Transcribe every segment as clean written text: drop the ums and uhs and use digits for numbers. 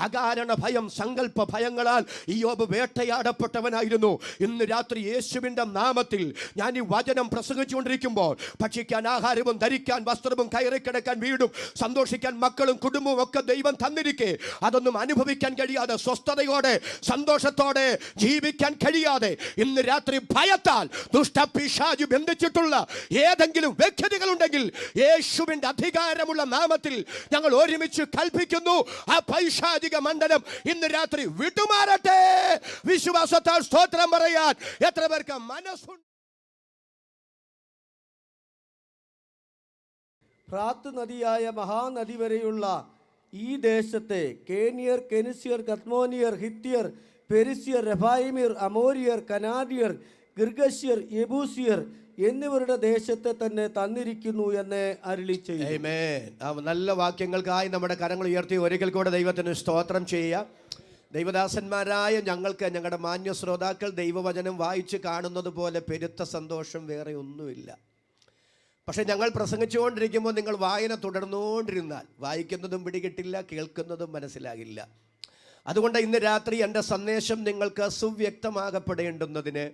അകാരണ ഭയം, സങ്കല്പ ഭയങ്ങളാൽ ഇയ്യോബ് വേട്ടയാടപ്പെട്ടവനായിരുന്നു. ഇന്ന് രാത്രി യേശുവിൻ്റെ നാമത്തിൽ ഞാൻ ഈ വചനം പ്രസംഗിച്ചുകൊണ്ടിരിക്കുമ്പോൾ ഭക്ഷിക്കാൻ ആഹാരവും ധരിക്കാൻ വസ്ത്രവും കയറിക്കിടക്കാൻ വീടും സന്തോഷിക്കാൻ മക്കളും കുടുംബവും ഒക്കെ ദൈവം തന്നിരിക്കെ അതൊന്നും അനുഭവിക്കാൻ കഴിയാതെ സ്വസ്ഥതയോടെ സന്തോഷത്തോടെ ജീവിക്കാൻ കഴിയാതെ ഇന്ന് രാത്രി ഭയത്താൽ ദുഷ്ടപിശാച് ബന്ധിച്ചിട്ടുള്ള ഏതെങ്കിലും വ്യക്തികളുണ്ടെങ്കിൽ യേശുവിൻ്റെ അധികാരമുള്ള നാമത്തിൽ ഞങ്ങൾ ഒരുമിച്ച് കൽപ്പിക്കുന്നു, ആ പൈശാചിക മണ്ഡലം ഇന്ന് രാത്രി വിട്ടുമാറട്ടെ. വിശ്വാസത്താൽ സ്തോത്രം പറയാൻ എത്ര പേർക്ക് മനസ്സുണ്ട്? ഫ്രാത്ത് നദിയായ മഹാനദി വരെയുള്ള ഈ ദേശത്തെ കേനിയർ, കെനിസ്യർ, കത്മോനിയർ, ഹിത്യർ, പെരിസ്യർ, റെഫായിമിയർ, അമോരിയർ, കനാദിയർ, ഗിർഗശ്യർ, യെബൂസിയർ എന്നിവരുടെ ദേശത്തെ തന്നെ തന്നിരിക്കുന്നു എന്ന് അരുളി ചെയ്തു. ആമേൻ. നല്ല വാക്യങ്ങൾക്കായി നമ്മുടെ കരങ്ങൾ ഉയർത്തി ഒരിക്കൽ കൂടെ ദൈവത്തിന് സ്തോത്രം ചെയ്യുക. ദൈവദാസന്മാരായ ഞങ്ങൾക്ക്, ഞങ്ങളുടെ മാന്യ ശ്രോതാക്കൾ, ദൈവവചനം വായിച്ച് കാണുന്നത് പോലെ പെരുത്ത സന്തോഷം വേറെ ഒന്നുമില്ല. പക്ഷെ ഞങ്ങൾ പ്രസംഗിച്ചുകൊണ്ടിരിക്കുമ്പോൾ നിങ്ങൾ വായന തുടർന്നുകൊണ്ടിരുന്നാൽ വായിക്കുന്നതും പിടികിട്ടില്ല, കേൾക്കുന്നതും മനസ്സിലാകില്ല. അതുകൊണ്ട് ഇന്ന് രാത്രി എൻ്റെ സന്ദേശം നിങ്ങൾക്ക് സുവ്യക്തമാകപ്പെടേണ്ടുന്നതിന്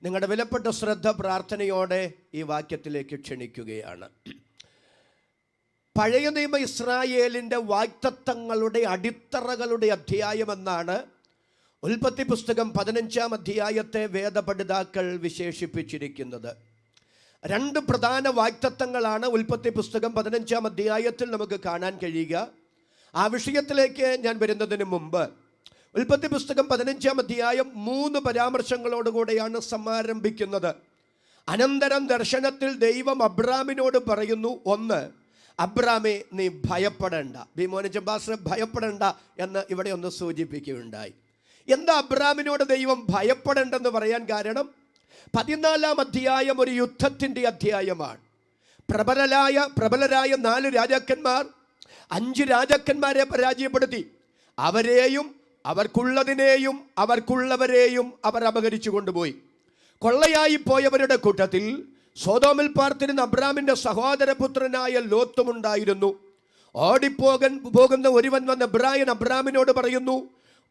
നിങ്ങളുടെ വിലപ്പെട്ട ശ്രദ്ധ പ്രാർത്ഥനയോടെ ഈ വാക്യത്തിലേക്ക് ക്ഷണിക്കുകയാണ്. പഴയ നിയമ ഇസ്രായേലിൻ്റെ വാഗ്ദത്തങ്ങളുടെ അടിത്തറകളുടെ അധ്യായമെന്നാണ് ഉൽപ്പത്തി പുസ്തകം 15-ാം അധ്യായത്തെ വേദപണ്ഡിതാക്കൾ വിശേഷിപ്പിച്ചിരിക്കുന്നത്. രണ്ട് പ്രധാന വാഗ്ദത്തങ്ങളാണ് ഉൽപ്പത്തി പുസ്തകം 15-ാം അധ്യായത്തിൽ നമുക്ക് കാണാൻ കഴിയുക. ആ വിഷയത്തിലേക്ക് ഞാൻ വരുന്നതിന് മുമ്പ് ഉൽപ്പത്തി പുസ്തകം 15-ാം അധ്യായം 3 പരാമർശങ്ങളോടുകൂടെയാണ് സമാരംഭിക്കുന്നത്. അനന്തരം ദർശനത്തിൽ ദൈവം അബ്രാമിനോട് പറയുന്നു, ഒന്ന്, അബ്രാമേ നീ ഭയപ്പെടേണ്ട. ബിമോനി ജംബാസ് ഭയപ്പെടേണ്ട എന്ന് ഇവിടെ ഒന്ന് സൂചിപ്പിക്കുകയുണ്ടായി. എന്താ അബ്രാമിനോട് ദൈവം ഭയപ്പെടേണ്ടെന്ന് പറയാൻ കാരണം? 14-ാം അധ്യായം ഒരു യുദ്ധത്തിൻ്റെ അധ്യായമാണ്. പ്രബലരായ 4 രാജാക്കന്മാർ 5 രാജാക്കന്മാരെ പരാജയപ്പെടുത്തി. അവരെയും അവർക്കുള്ളതിനെയും അവർക്കുള്ളവരെയും അവർ അപഹരിച്ചു കൊണ്ടുപോയി. കൊള്ളയായി പോയവരുടെ കൂട്ടത്തിൽ സോദോമിൽ പാർത്തിരുന്ന അബ്രാമിൻ്റെ സഹോദരപുത്രനായ ലോത്തുമുണ്ടായിരുന്നു. പോകുന്ന ഒരുവൻ വന്ന് അബ്രാമിനോട് പറയുന്നു,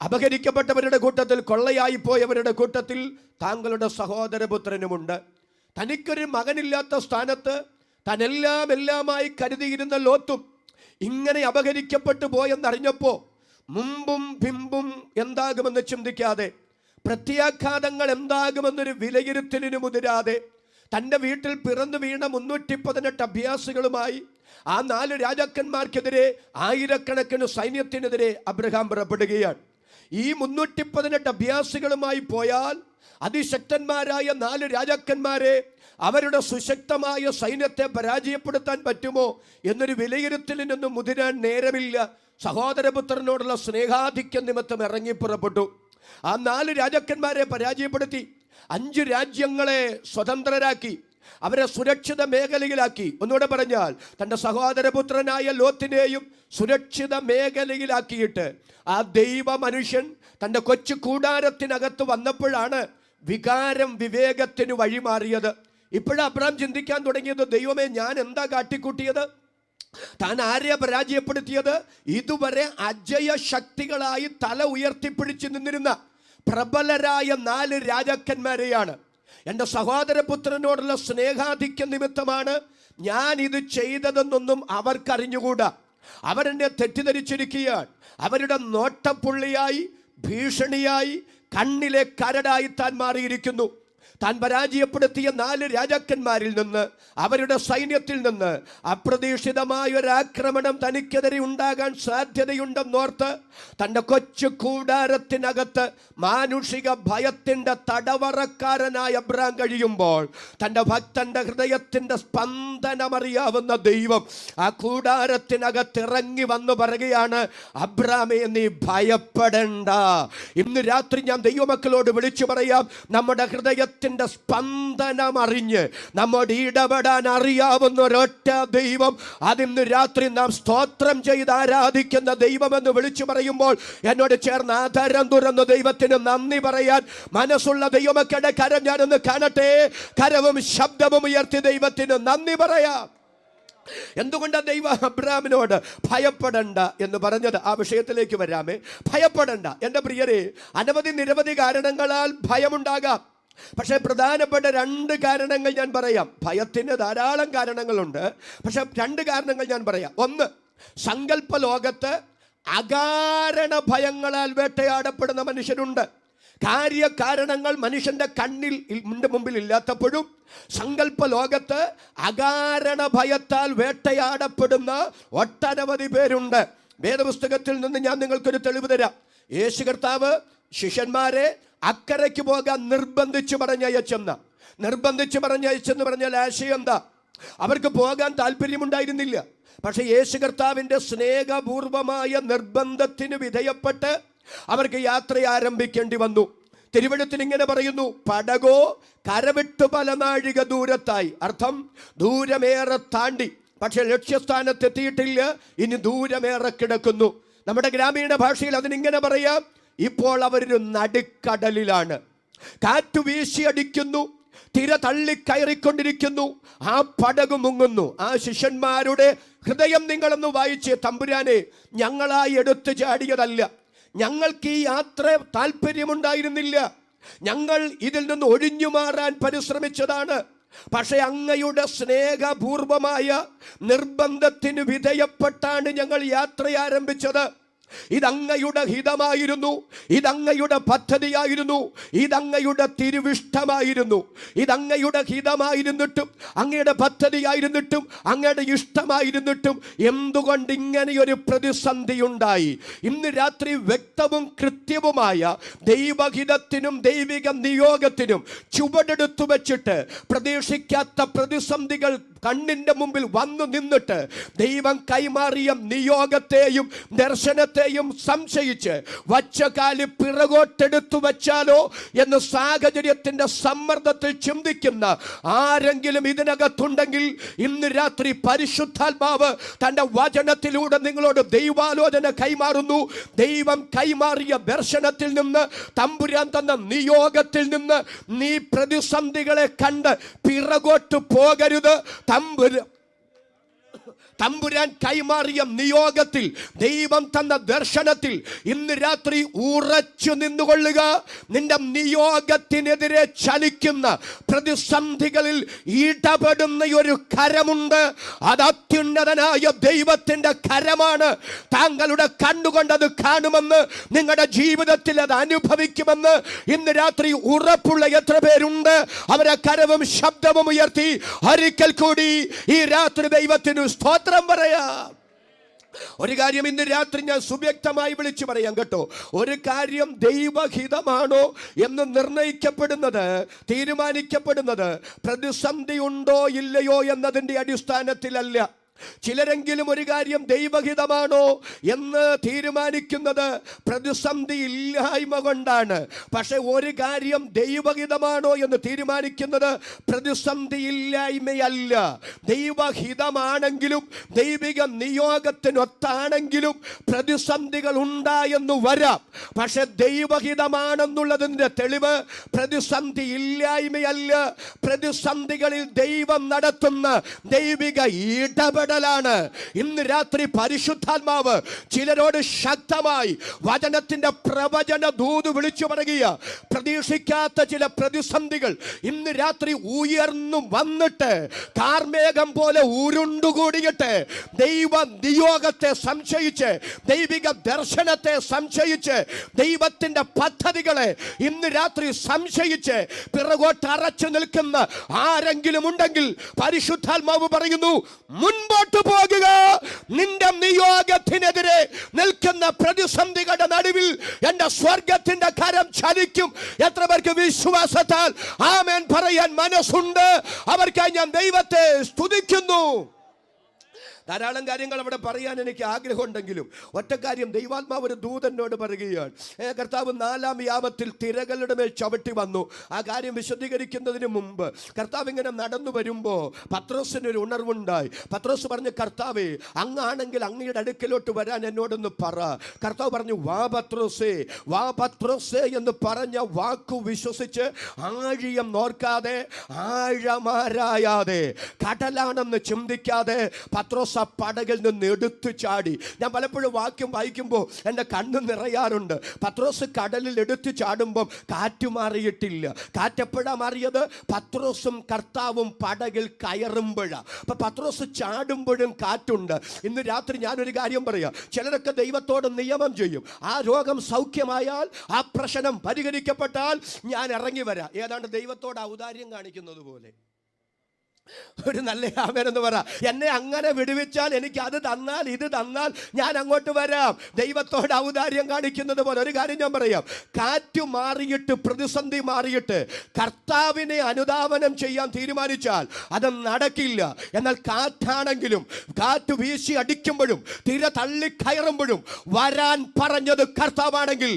അപഹരിക്കപ്പെട്ടവരുടെ കൂട്ടത്തിൽ, കൊള്ളയായി പോയവരുടെ കൂട്ടത്തിൽ താങ്കളുടെ സഹോദരപുത്രനുമുണ്ട്. തനിക്കൊരു മകനില്ലാത്ത സ്ഥാനത്ത് എല്ലാമായി കരുതിയിരുന്ന ലോത്തും ഇങ്ങനെ അപഹരിക്കപ്പെട്ടു പോയെന്നറിഞ്ഞപ്പോൾ മുമ്പും പിമ്പും എന്താകുമെന്ന് ചിന്തിക്കാതെ, പ്രത്യാഘാതങ്ങൾ എന്താകുമെന്നൊരു വിലയിരുത്തലിന് മുതിരാതെ, തൻ്റെ വീട്ടിൽ പിറന്നു വീണ 318 അഭ്യാസികളുമായി ആ 4 രാജാക്കന്മാർക്കെതിരെ ആയിരക്കണക്കിന് സൈന്യത്തിനെതിരെ അബ്രഹാം പുറപ്പെടുകയാണ്. ഈ 318 അഭ്യാസികളുമായി പോയാൽ അതിശക്തന്മാരായ 4 രാജാക്കന്മാരെ, അവരുടെ സുശക്തമായ സൈന്യത്തെ പരാജയപ്പെടുത്താൻ പറ്റുമോ എന്നൊരു വിലയിരുത്തലിനൊന്നും മുതിരാൻ നേരമില്ല. സഹോദരപുത്രനോടുള്ള സ്നേഹാധിക്യം നിമിത്തം ഇറങ്ങി പുറപ്പെട്ടു. ആ 4 രാജാക്കന്മാരെ പരാജയപ്പെടുത്തി 5 രാജ്യങ്ങളെ സ്വതന്ത്രരാക്കി, അവരെ സുരക്ഷിത മേഖലയിലാക്കി. ഒന്നുകൂടെ പറഞ്ഞാൽ, തൻ്റെ സഹോദരപുത്രനായ ലോത്തിനെയും സുരക്ഷിത മേഖലയിലാക്കിയിട്ട് ആ ദൈവ മനുഷ്യൻ തൻ്റെ കൊച്ചു കൂടാരത്തിനകത്ത് വന്നപ്പോഴാണ് വികാരം വിവേകത്തിന് വഴിമാറിയത്. ഇപ്പോഴും അബ്രാം ചിന്തിക്കാൻ തുടങ്ങിയത്, ദൈവമേ ഞാൻ എന്താ കാട്ടിക്കൂട്ടിയത്? താൻ ആരെയാ പരാജയപ്പെടുത്തിയത്? ഇതുവരെ അജയ ശക്തികളായി തല ഉയർത്തിപ്പിടിച്ച് നിന്നിരുന്ന പ്രബലരായ 4 രാജാക്കന്മാരെയാണ്. എൻ്റെ സഹോദരപുത്രനോടുള്ള സ്നേഹാധിക്യ നിമിത്തമാണ് ഞാൻ ഇത് ചെയ്തതെന്നൊന്നും അവർക്കറിഞ്ഞുകൂടാ. അവരെന്നെ തെറ്റിദ്ധരിച്ചിരിക്കുകയാണ്. അവരുടെ നോട്ടപ്പുള്ളിയായി, ഭീഷണിയായി, കണ്ണിലെ കരടായി താൻ മാറിയിരിക്കുന്നു. താൻ പരാജയപ്പെടുത്തിയ 4 രാജാക്കന്മാരിൽ നിന്ന്, അവരുടെ സൈന്യത്തിൽ നിന്ന് അപ്രതീക്ഷിതമായൊരാക്രമണം തനിക്കെതിരെ ഉണ്ടാകാൻ സാധ്യതയുണ്ടെന്നോർത്ത് തൻ്റെ കൊച്ചു കൂടാരത്തിനകത്ത് മാനുഷിക ഭയത്തിൻ്റെ തടവറക്കാരനായ അബ്രാം കഴിയുമ്പോൾ തൻ്റെ ഭക്തൻ്റെ ഹൃദയത്തിൻ്റെ സ്പന്ദനമറിയാവുന്ന ദൈവം ആ കൂടാരത്തിനകത്ത് ഇറങ്ങി വന്നു പറയുകയാണ്, അബ്രാമേ നീ ഭയപ്പെടേണ്ട. ഇന്ന് രാത്രി ഞാൻ ദൈവമക്കളോട് വിളിച്ചു പറയാം, നമ്മുടെ ഹൃദയത്തിൽ സ്പന്ദനം അറിഞ്ഞ് നമ്മോട് ഇടപെടാൻ അറിയാവുന്ന ഒരൊറ്റ ദൈവം, അതിന്ന് രാത്രി നാം സ്തോത്രം ചെയ്ത് ആരാധിക്കുന്ന ദൈവമെന്ന് വിളിച്ചു പറയുമ്പോൾ എന്നോട് ചേർന്ന് ആധാരം തുറന്ന ദൈവത്തിന് നന്ദി പറയാൻ മനസ്സുള്ള ദൈവമക്കളുടെ കരം ഞാനൊന്ന് കാണട്ടെ. കരവും ശബ്ദവും ഉയർത്തി ദൈവത്തിന് നന്ദി പറയാം. എന്തുകൊണ്ടാണ് ദൈവം അബ്രാമിനോട് ഭയപ്പെടണ്ട എന്ന് പറഞ്ഞത്? ആ വിഷയത്തിലേക്ക് വരാമേ. ഭയപ്പെടണ്ട എൻ്റെ പ്രിയരെ, നിരവധി കാരണങ്ങളാൽ ഭയമുണ്ടാകാം. പക്ഷേ പ്രധാനപ്പെട്ട 2 കാരണങ്ങൾ ഞാൻ പറയാം. ഭയത്തിന് ധാരാളം കാരണങ്ങളുണ്ട്, പക്ഷെ 2 കാരണങ്ങൾ ഞാൻ പറയാം. ഒന്ന്, സങ്കല്പ ലോകത്ത് അകാരണ ഭയങ്ങളാൽ വേട്ടയാടപ്പെടുന്ന മനുഷ്യരുണ്ട്. കാര്യകാരണങ്ങൾ മനുഷ്യന്റെ മുമ്പിൽ ഇല്ലാത്തപ്പോഴും സങ്കല്പ ലോകത്ത് അകാരണ ഭയത്താൽ വേട്ടയാടപ്പെടുന്ന ഒട്ടനവധി പേരുണ്ട്. വേദപുസ്തകത്തിൽ നിന്ന് ഞാൻ നിങ്ങൾക്കൊരു തെളിവ് തരാം. യേശു കർത്താവ് ശിഷ്യന്മാരെ അക്കരയ്ക്ക് പോകാൻ നിർബന്ധിച്ചു പറഞ്ഞയച്ചെന്ന് പറഞ്ഞാൽ ആശയം എന്താ? അവർക്ക് പോകാൻ താല്പര്യമുണ്ടായിരുന്നില്ല. പക്ഷെ യേശു കർത്താവിൻ്റെ സ്നേഹപൂർവമായ നിർബന്ധത്തിന് വിധേയപ്പെട്ട് അവർക്ക് യാത്ര ആരംഭിക്കേണ്ടി വന്നു. തിരുവെഴുത്തിൽ ഇങ്ങനെ പറയുന്നു, പടകോ കരവിട്ട് പല നാഴിക ദൂരത്തായി. അർത്ഥം, ദൂരമേറെ താണ്ടി, പക്ഷെ ലക്ഷ്യസ്ഥാനത്തെത്തിയിട്ടില്ല, ഇനി ദൂരമേറെ കിടക്കുന്നു. നമ്മുടെ ഗ്രാമീണ ഭാഷയിൽ അതിനിങ്ങനെ പറയാം, ഇപ്പോൾ അവരൊരു നടുക്കടലിലാണ്. കാറ്റു വീശിയടിക്കുന്നു, തിര തള്ളിക്കയറിക്കൊണ്ടിരിക്കുന്നു, ആ പടക് മുങ്ങുന്നു. ആ ശിഷ്യന്മാരുടെ ഹൃദയം നിങ്ങളൊന്ന് വായിച്ച്, തമ്പുരാനെ, ഞങ്ങളായി എടുത്തു ചാടിയതല്ല, ഞങ്ങൾക്ക് ഈ യാത്ര താല്പര്യമുണ്ടായിരുന്നില്ല, ഞങ്ങൾ ഇതിൽ നിന്ന് ഒഴിഞ്ഞു മാറാൻ പരിശ്രമിച്ചതാണ്. പക്ഷെ അങ്ങയുടെ സ്നേഹപൂർവമായ നിർബന്ധത്തിന് വിധേയപ്പെട്ടാണ് ഞങ്ങൾ യാത്ര ആരംഭിച്ചത്. ഇതങ്ങയുടെ ഹിതമായിരുന്നു, ഇതങ്ങയുടെ പദ്ധതിയായിരുന്നു, ഇതങ്ങയുടെ തിരുവിഷ്ടമായിരുന്നു. ഇതങ്ങയുടെ ഹിതമായിരുന്നിട്ടും അങ്ങയുടെ പദ്ധതിയായിരുന്നിട്ടും അങ്ങയുടെ ഇഷ്ടമായിരുന്നിട്ടും എന്തുകൊണ്ട് ഇങ്ങനെയൊരു പ്രതിസന്ധി ഉണ്ടായി? ഇന്ന് രാത്രി വ്യക്തവും കൃത്യവുമായ ദൈവഹിതത്തിനും ദൈവിക നിയോഗത്തിനും ചുവടെടുത്തു വെച്ചിട്ട് പ്രതീക്ഷിക്കാത്ത പ്രതിസന്ധികൾ കണ്ണിന്റെ മുമ്പിൽ വന്നു നിന്നിട്ട് ദൈവം കൈമാറിയ നിയോഗത്തെയും ദർശനത്തെയും സംശയിച്ച് വച്ച കാല് പിറകോട്ടെടുത്തു വച്ചാലോ എന്ന് സാഹചര്യത്തിന്റെ സമ്മർദ്ദത്തിൽ ചിന്തിക്കുന്ന ആരെങ്കിലും ഇതിനകത്തുണ്ടെങ്കിൽ ഇന്ന് രാത്രി പരിശുദ്ധാത്മാവ് തന്റെ വചനത്തിലൂടെ നിങ്ങളോട് ദൈവാലോചന കൈമാറുന്നു. ദൈവം കൈമാറിയ ദർശനത്തിൽ നിന്ന്, തമ്പുരാൻ തന്ന നിയോഗത്തിൽ നിന്ന് നീ പ്രതിസന്ധികളെ കണ്ട് പിറകോട്ട് പോകരുത്. തമ്പുരാൻ കൈമാറിയ നിയോഗത്തിൽ, ദൈവം തന്ന ദർശനത്തിൽ ഇന്ന് രാത്രി ഉറച്ചു നിന്നുകൊള്ളുക. നിന്റെ നിയോഗത്തിനെതിരെ ചലിക്കുന്ന പ്രതിസന്ധികളിൽ ഇടപെടുന്ന ഒരു കരമുണ്ട്. അത് അത്യുന്നതനായ ദൈവത്തിന്റെ കരമാണ്. താങ്കളുടെ കണ്ണുകൊണ്ടത് കാണുമെന്ന്, നിങ്ങളുടെ ജീവിതത്തിൽ അത് അനുഭവിക്കുമെന്ന് ഇന്ന് രാത്രി ഉറപ്പുള്ള എത്ര പേരുണ്ട്? അവരെ കരവും ശബ്ദവും ഉയർത്തി ഒരിക്കൽ കൂടി ഈ രാത്രി ദൈവത്തിന് സ്തോത്രം പറയാം. ഒരു കാര്യം ഇന്ന് രാത്രി ഞാൻ സുവ്യക്തമായി വിളിച്ചു പറയാം കേട്ടോ. ഒരു കാര്യം ദൈവഹിതമാണോ എന്ന് തീരുമാനിക്കപ്പെടുന്നത് പ്രതിസന്ധി ഉണ്ടോ ഇല്ലയോ എന്നതിൻ്റെ അടിസ്ഥാനത്തിലല്ല. ചിലരെങ്കിലും ഒരു കാര്യം ദൈവഹിതമാണോ എന്ന് തീരുമാനിക്കുന്നത് പ്രതിസന്ധി ഇല്ലായ്മ കൊണ്ടാണ്. പക്ഷെ ഒരു കാര്യം ദൈവഹിതമാണോ എന്ന് തീരുമാനിക്കുന്നത് പ്രതിസന്ധി ഇല്ലായ്മയല്ല. ദൈവഹിതമാണെങ്കിലും ദൈവിക നിയോഗത്തിനൊത്താണെങ്കിലും പ്രതിസന്ധികൾ ഉണ്ടായെന്ന് വരാം. പക്ഷെ ദൈവഹിതമാണെന്നുള്ളതിൻ്റെ തെളിവ് പ്രതിസന്ധി ഇല്ലായ്മയല്ല, പ്രതിസന്ധികളിൽ ദൈവം നടത്തുന്ന ദൈവിക ഇടപെടലാണ്. ഇന്ന് രാത്രി പരിശുദ്ധാത്മാവ് ചിലരോട് ശക്തമായി വചനത്തിന്റെ പ്രവചന ദൂത് വിളിച്ചു പറയുക. പ്രതീക്ഷിക്കാത്ത ചില പ്രതിസന്ധികൾ ഇന്ന് രാത്രി ഉയർന്നു വന്നിട്ട് കാർമേഘം പോലെ ഉരുണ്ടുകൂടിയിട്ട് ദൈവ നിയോഗത്തെ സംശയിച്ച്, ദൈവിക ദർശനത്തെ സംശയിച്ച്, ദൈവത്തിന്റെ പദ്ധതികളെ ഇന്ന് രാത്രി സംശയിച്ച് പിറകോട്ട് അറച്ചു നിൽക്കുന്ന ആരെങ്കിലും ഉണ്ടെങ്കിൽ പരിശുദ്ധാത്മാവ് പറയുന്നു, മുൻപോട്ട് പോകുക. നിന്റെ നിയോഗത്തിനെതിരെ നിൽക്കുന്ന പ്രതിസന്ധികളുടെ നടുവിൽ എന്റെ സ്വർഗത്തിന്റെ കരം ചലിക്കും. എത്ര പേർക്ക് വിശ്വാസത്താൽ ആമേൻ പറയാൻ മനസ്സുണ്ട്? അവർക്കായി ഞാൻ ദൈവത്തെ സ്തുതിക്കുന്നു. ധാരാളം കാര്യങ്ങൾ അവിടെ പറയാൻ എനിക്ക് ആഗ്രഹമുണ്ടെങ്കിലും ഒറ്റ കാര്യം ദൈവാത്മാവ് ഒരു ദൂതനോട് പറയുകയാണ്. കർത്താവ് 4-ാം യാമത്തിൽ തിരകളുടെ മേൽ ചവിട്ടി വന്നു. ആ കാര്യം വിശദീകരിക്കുന്നതിന് മുമ്പ് കർത്താവ് ഇങ്ങനെ നടന്നു വരുമ്പോൾ പത്രോസിനൊരു ഉണർവുണ്ടായി. പത്രോസ് പറഞ്ഞു, കർത്താവേ, അങ്ങാണെങ്കിൽ അങ്ങയുടെ അടുക്കലോട്ട് വരാൻ എന്നോടൊന്ന് പറ. കർത്താവ് പറഞ്ഞു, വാ പത്രോസേ, വാ പത്രോസേ എന്ന് പറഞ്ഞ വാക്കു വിശ്വസിച്ച് ആഴിയം നോർക്കാതെ, ആഴമാരായാതെ, കടലാണെന്ന് ചിന്തിക്കാതെ പത്രോസ് ആ പടകിൽ നിന്ന് എടുത്തു ചാടി. ഞാൻ പലപ്പോഴും വാക്യം വായിക്കുമ്പോൾ എൻ്റെ കണ്ണ് നിറയാറുണ്ട്. പത്രോസ് കടലിൽ എടുത്തു ചാടുമ്പം കാറ്റ് മാറിയിട്ടില്ല. കാറ്റെപ്പോഴാ മാറിയത്? പത്രോസും കർത്താവും പടകിൽ കയറുമ്പോഴാണ്. അപ്പം പത്രോസ് ചാടുമ്പോഴും കാറ്റുണ്ട്. ഇന്ന് രാത്രി ഞാനൊരു കാര്യം പറയാം. ചിലരൊക്കെ ദൈവത്തോട് നിയമം ചെയ്യും. ആ രോഗം സൗഖ്യമായാൽ, ആ പ്രശ്നം പരിഹരിക്കപ്പെട്ടാൽ ഞാൻ ഇറങ്ങി വരാം. ഏതാണ്ട് ദൈവത്തോട് ഔദാര്യം കാണിക്കുന്നത് പോലെ. ഒരു നല്ല ആമേൻ എന്ന് പറ. എന്നെ അങ്ങനെ വിടുവിച്ചാൽ, എനിക്ക് അത് തന്നാൽ, ഇത് തന്നാൽ ഞാൻ അങ്ങോട്ട് വരാം. ദൈവത്തോട് ഔദാര്യം കാണിക്കുന്നത് പോലെ. ഒരു കാര്യം ഞാൻ പറയാം, കാറ്റ് മാറിയിട്ട്, പ്രതിസന്ധി മാറിയിട്ട് കർത്താവിനെ അനുധാവനം ചെയ്യാൻ തീരുമാനിച്ചാൽ അത് നടക്കില്ല. എന്നാൽ കാറ്റാണെങ്കിലും, കാറ്റ് വീശി അടിക്കുമ്പോഴും തിര തള്ളിക്കയറുമ്പോഴും വരാൻ പറഞ്ഞത് കർത്താവാണെങ്കിൽ,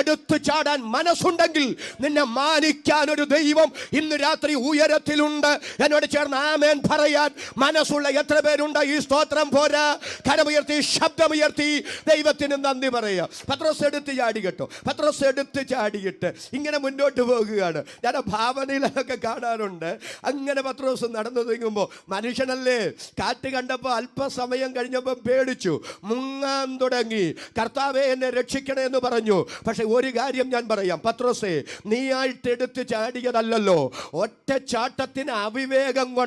എടുത്തു ചാടാൻ മനസ്സുണ്ടെങ്കിൽ നിന്നെ മാനിക്കാൻ ഒരു ദൈവം ഇന്ന് രാത്രി ഉയരത്തിലുണ്ട്. എന്നോട് ചേർന്ന് ആമേൻ പറയാൻ മനസ്സുള്ള എത്ര പേരുണ്ട്? ഈ സ്തോത്രം പോരാ, കരമുയർത്തി, ശബ്ദമുയർത്തി ദൈവത്തിന് നന്ദി പറയാം. പത്രോസ് എടുത്ത് ചാടി കേട്ടോ. പത്രോസ് എടുത്ത് ചാടിയിട്ട് ഇങ്ങനെ മുന്നോട്ട് പോകുകയാണ്. ഞാൻ ഭാവനയിലൊക്കെ കാണാറുണ്ട്. അങ്ങനെ പത്രോസ് നടന്നു നീങ്ങുമ്പോൾ, മനുഷ്യനല്ലേ, കാറ്റ് കണ്ടപ്പോൾ അല്പസമയം കഴിഞ്ഞപ്പോൾ പേടിച്ചു, മുങ്ങാൻ തുടങ്ങി. കർത്താവേ, എന്നെ രക്ഷിക്കണേ എന്ന് പറഞ്ഞു. പക്ഷെ ഒരു കാര്യം ഞാൻ പറയാം, പത്രോസേ, നീയായിട്ട് എടുത്ത് ചാടിയതല്ലല്ലോ. ഒറ്റ ചാട്ടത്തിന് അവിവേകം കൊണ്ട്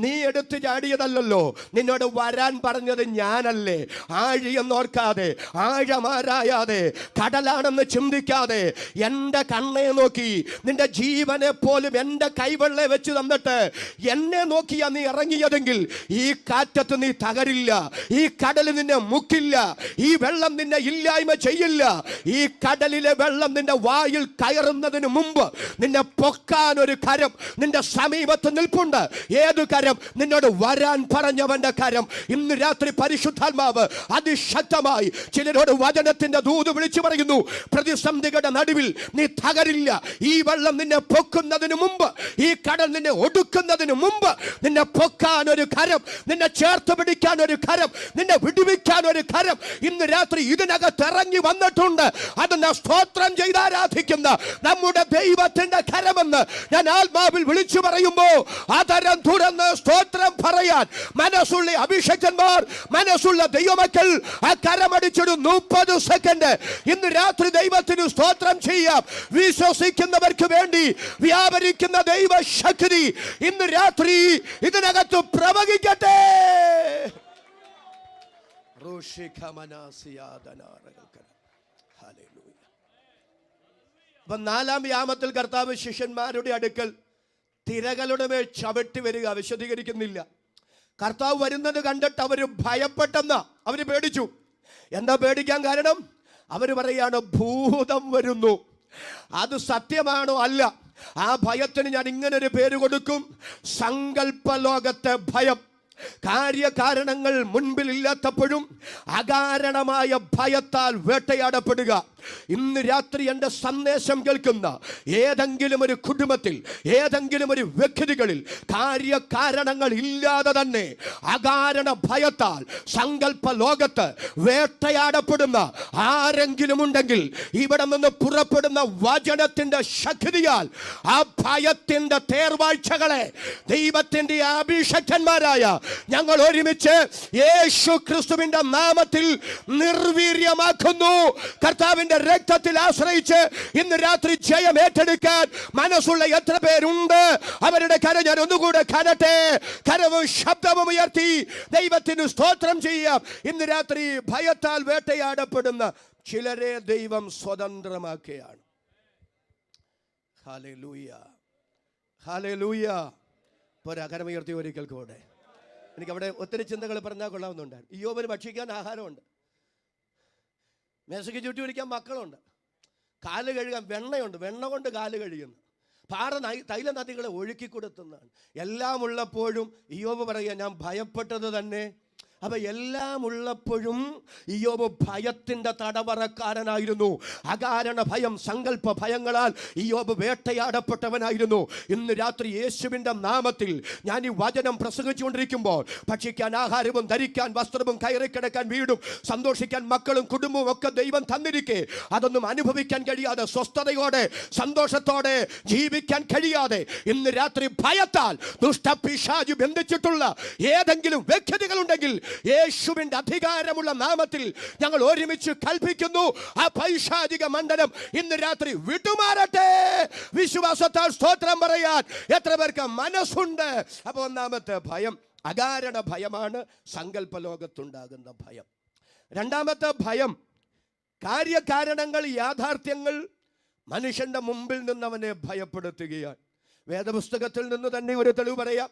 നീ എടുത്തു ചാടിയതല്ലല്ലോ. നിന്നോട് വരാൻ പറഞ്ഞത് ഞാനല്ലേ. ആഴിയം നോക്കാതെ, ആഴമാരായാതെ, കടലാണെന്ന് ചിന്തിക്കാതെ, എൻ്റെ കണ്ണെ നോക്കി, നിന്റെ ജീവനെ പോലും എൻ്റെ കൈവെള്ളെ വെച്ച് തന്നിട്ട് എന്നെ നോക്കിയാ നീ ഇറങ്ങിയതെങ്കിൽ ഈ കാറ്റത്ത് നീ തകരില്ല, ഈ കടൽ നിന്നെ മുക്കില്ല, ഈ വെള്ളം നിന്നെ ഇല്ലായ്മ ചെയ്യില്ല. ഈ കടലിലെ വെള്ളം നിന്റെ വായിൽ കയറുന്നതിന് മുമ്പ് നിന്നെ പൊക്കാൻ ഒരു കരം നിന്റെ സമീപത്ത് നിൽപ്പുണ്ട്. ഏത് കരം? നിന്നോട് വരാൻ പറഞ്ഞവന്റെ കരം. ഇന്ന് രാത്രി പരിശുദ്ധാത്മാവ് അതിശക്തമായി ചിലരോട് വചനത്തിന്റെ ദൂത് വിളിച്ചു പറയുന്നു. പ്രതിസന്ധികളുടെ നടുവിൽ നീ തകരില്ല. ഈ വെള്ളം നിന്നെ പൊക്കുന്നതിന് മുമ്പ്, ഈ കടൽ നിന്നെ ഒടുക്കുന്നതിന് മുമ്പ് നിന്നെ പൊക്കാൻ ഒരു കരം, നിന്നെ ചേർത്ത് പിടിക്കാൻ ഒരു കരം, നിന്നെ വിടുവിക്കാൻ ഒരു കരം ഇന്ന് രാത്രി ഇതിനകത്ത് ഇറങ്ങി വന്നിട്ടുണ്ട്. അതിനെ സ്തോത്രം ചെയ്ത് ആരാധിക്കുന്ന നമ്മുടെ ദൈവത്തിന്റെ കരമെന്ന് ഞാൻ ആത്മാവിൽ വിളിച്ചു പറയുമ്പോ ആദരം തുറന്ന് സ്തോത്രം പറയാൻ മനസ്സുള്ള അഭിഷേകന്മാർ, മനസ്സുള്ള ദൈവമക്കൾ ആ കരമടിച്ചൊരു 30 സെക്കൻഡ് ഇന്ന് രാത്രി ദൈവത്തിന് സ്തോത്രം ചെയ്യാം. വിശ്വസിക്കുന്നവർക്ക് വേണ്ടി വ്യാപരിക്കുന്ന ദൈവശക്തി ഇന്ന് രാത്രി ഇതിനകത്ത് പ്രവഹിക്കട്ടെ. അപ്പൊ 4-ാം യാമത്തിൽ കർത്താവ് ശിഷ്യന്മാരുടെ അടുക്കൽ തിരകളുടെ മേൽ ചവിട്ടി വരിക. വിശദീകരിക്കുന്നില്ല. കർത്താവ് വരുന്നത് കണ്ടിട്ട് അവര് ഭയപ്പെട്ടെന്ന, അവര് പേടിച്ചു. എന്താ പേടിക്കാൻ കാരണം? അവര് പറയാണ്, ഭൂതം വരുന്നു. അത് സത്യമാണോ? അല്ല. ആ ഭയത്തിന് ഞാൻ ഇങ്ങനൊരു പേര് കൊടുക്കും, സങ്കല്പ ലോകത്തെ ഭയം. കാര്യകാരണങ്ങൾ മുൻപിൽ ഇല്ലാത്തപ്പോഴും അകാരണമായ ഭയത്താൽ വേട്ടയാടപ്പെടുക. ഇന്ന് രാത്രി എൻ്റെ സന്ദേശം കേൾക്കുന്ന ഏതെങ്കിലും ഒരു കുടുംബത്തിൽ, ഏതെങ്കിലും ഒരു വ്യക്തികളിൽ കാര്യകാരണങ്ങൾ ഇല്ലാതെ തന്നെ അകാരണ ഭയത്താൽ സങ്കല്പ ലോകത്ത് വേട്ടയാടപ്പെടുന്ന ആരെങ്കിലും ഉണ്ടെങ്കിൽ ഇവിടെ നിന്ന് പുറപ്പെടുന്ന വചനത്തിന്റെ ശക്തിയാൽ ആ ഭയത്തിന്റെ തേർവാഴ്ചകളെ ദൈവത്തിന്റെ അഭിഷേകന്മാരായ ഞങ്ങൾ ഒരുമിച്ച് യേശു ക്രിസ്തുവിന്റെ നാമത്തിൽ നിർവീര്യമാക്കുന്നു. കർത്താവിന്റെ രക്തത്തിൽ ആശ്രയിച്ച് ഇന്ന് രാത്രി ജയം ഏറ്റെടുക്കാൻ മനസ്സുള്ള എത്ര പേരുണ്ട്? അവരുടെ കരം ഞാൻ ഒന്നുകൂടെ കാണട്ടെ. കരവും ശബ്ദവും ഉയർത്തി ദൈവത്തിന് സ്തോത്രം ചെയ്യാം. ഇന്ന് രാത്രി ഭയത്താൽ വേട്ടയാടപ്പെടുന്ന ചിലരെ ദൈവം സ്വതന്ത്രമാക്കുകയാണ്. Hallelujah, hallelujah. പോരാ, കരമുയർത്തി ഒരിക്കൽ കൂടെ. എനിക്കവിടെ ഒത്തിരി ചിന്തകൾ പറഞ്ഞാൽ കൊള്ളാവുന്നുണ്ടായിരുന്നു. ഇയ്യോബിന് ഭക്ഷിക്കാൻ ആഹാരമുണ്ട്, മേശയ്ക്ക് ചുറ്റി പിടിക്കാൻ മക്കളുണ്ട്, കാല് കഴുകാൻ വെണ്ണയുണ്ട്, വെണ്ണ കൊണ്ട് കാല് കഴുകുന്നു, പാറ തൈല നദികളെ ഒഴുക്കി കൊടുത്തുന്നതാണ്. എല്ലാം ഉള്ളപ്പോഴും ഇയ്യോബ് പറയുക, ഞാൻ ഭയപ്പെട്ടത് തന്നെ അപ്പൊ എല്ലാം ഉള്ളപ്പോഴും ഇയ്യോബ് ഭയത്തിന്റെ തടവറക്കാരനായിരുന്നു. അകാരണ ഭയം, സങ്കല്പ ഭയങ്ങളാൽ ഇയ്യോബ് വേട്ടയാടപ്പെട്ടവനായിരുന്നു. ഇന്ന് രാത്രി യേശുവിന്റെ നാമത്തിൽ ഞാൻ ഈ വചനം പ്രസംഗിച്ചുകൊണ്ടിരിക്കുമ്പോൾ ഭക്ഷിക്കാൻ ആഹാരവും ധരിക്കാൻ വസ്ത്രവും കയറി കിടക്കാൻ വീടും സന്തോഷിക്കാൻ മക്കളും കുടുംബവും ഒക്കെ ദൈവം തന്നിരിക്കെ അതൊന്നും അനുഭവിക്കാൻ കഴിയാതെ സ്വസ്ഥതയോടെ സന്തോഷത്തോടെ ജീവിക്കാൻ കഴിയാതെ ഇന്ന് രാത്രി ഭയത്താൽ ദുഷ്ടപിശാച് ബന്ധിച്ചിട്ടുള്ള ഏതെങ്കിലും വ്യക്തികളുണ്ടെങ്കിൽ യേശുവിന്റെ അധികാരമുള്ള നാമത്തിൽ ഞങ്ങൾ ഒരുമിച്ച് കൽപ്പിക്കുന്നു, ആ പൈശാചിക മണ്ഡലം ഇന്ന് രാത്രി വിട്ടുമാറട്ടെ. വിശ്വാസത്താൽ സ്തോത്രം പറയാൻ എത്ര പേർക്ക് മനസ്സുണ്ട്? അപ്പൊ ഒന്നാമത്തെ ഭയം അകാരണ ഭയമാണ്, സങ്കല്പ ലോകത്തുണ്ടാകുന്ന ഭയം. രണ്ടാമത്തെ ഭയം കാര്യകാരണങ്ങൾ, യാഥാർത്ഥ്യങ്ങൾ മനുഷ്യന്റെ മുമ്പിൽ നിന്ന് അവനെ ഭയപ്പെടുത്തുകയാണ്. വേദപുസ്തകത്തിൽ നിന്ന് തന്നെ ഒരു തെളിവ് പറയാം.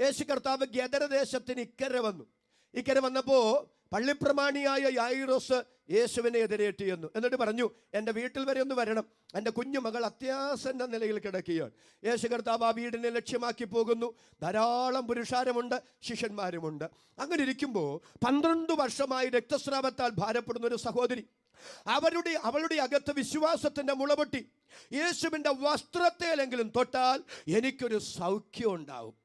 യേശു കർത്താവ് ഗദരദേശത്തിന് ഇക്കരെ വന്നു. ഇക്കരെ വന്നപ്പോൾ പള്ളിപ്രമാണിയായ യായിറോസ് യേശുവിനെ എതിരേറ്റി ചെന്നു. എന്നിട്ട് പറഞ്ഞു, എൻ്റെ വീട്ടിൽ വരെ ഒന്ന് വരണം, എൻ്റെ കുഞ്ഞുമകൾ അത്യാസന്ന നിലയിൽ കിടക്കുകയാണ്. യേശു കർത്താവ് ആ വീടിനെ ലക്ഷ്യമാക്കി പോകുന്നു. ധാരാളം പുരുഷാരമുണ്ട്, ശിഷ്യന്മാരുമുണ്ട്. അങ്ങനെ ഇരിക്കുമ്പോൾ 12 വർഷമായി രക്തസ്രാവത്താൽ ഭാരപ്പെടുന്ന ഒരു സഹോദരി, അവളുടെ അകത്ത് വിശ്വാസത്തിന്റെ മുളപൊട്ടി. യേശുവിൻ്റെ വസ്ത്രത്തെയെങ്കിലും തൊട്ടാൽ എനിക്കൊരു സൗഖ്യം ഉണ്ടാവും.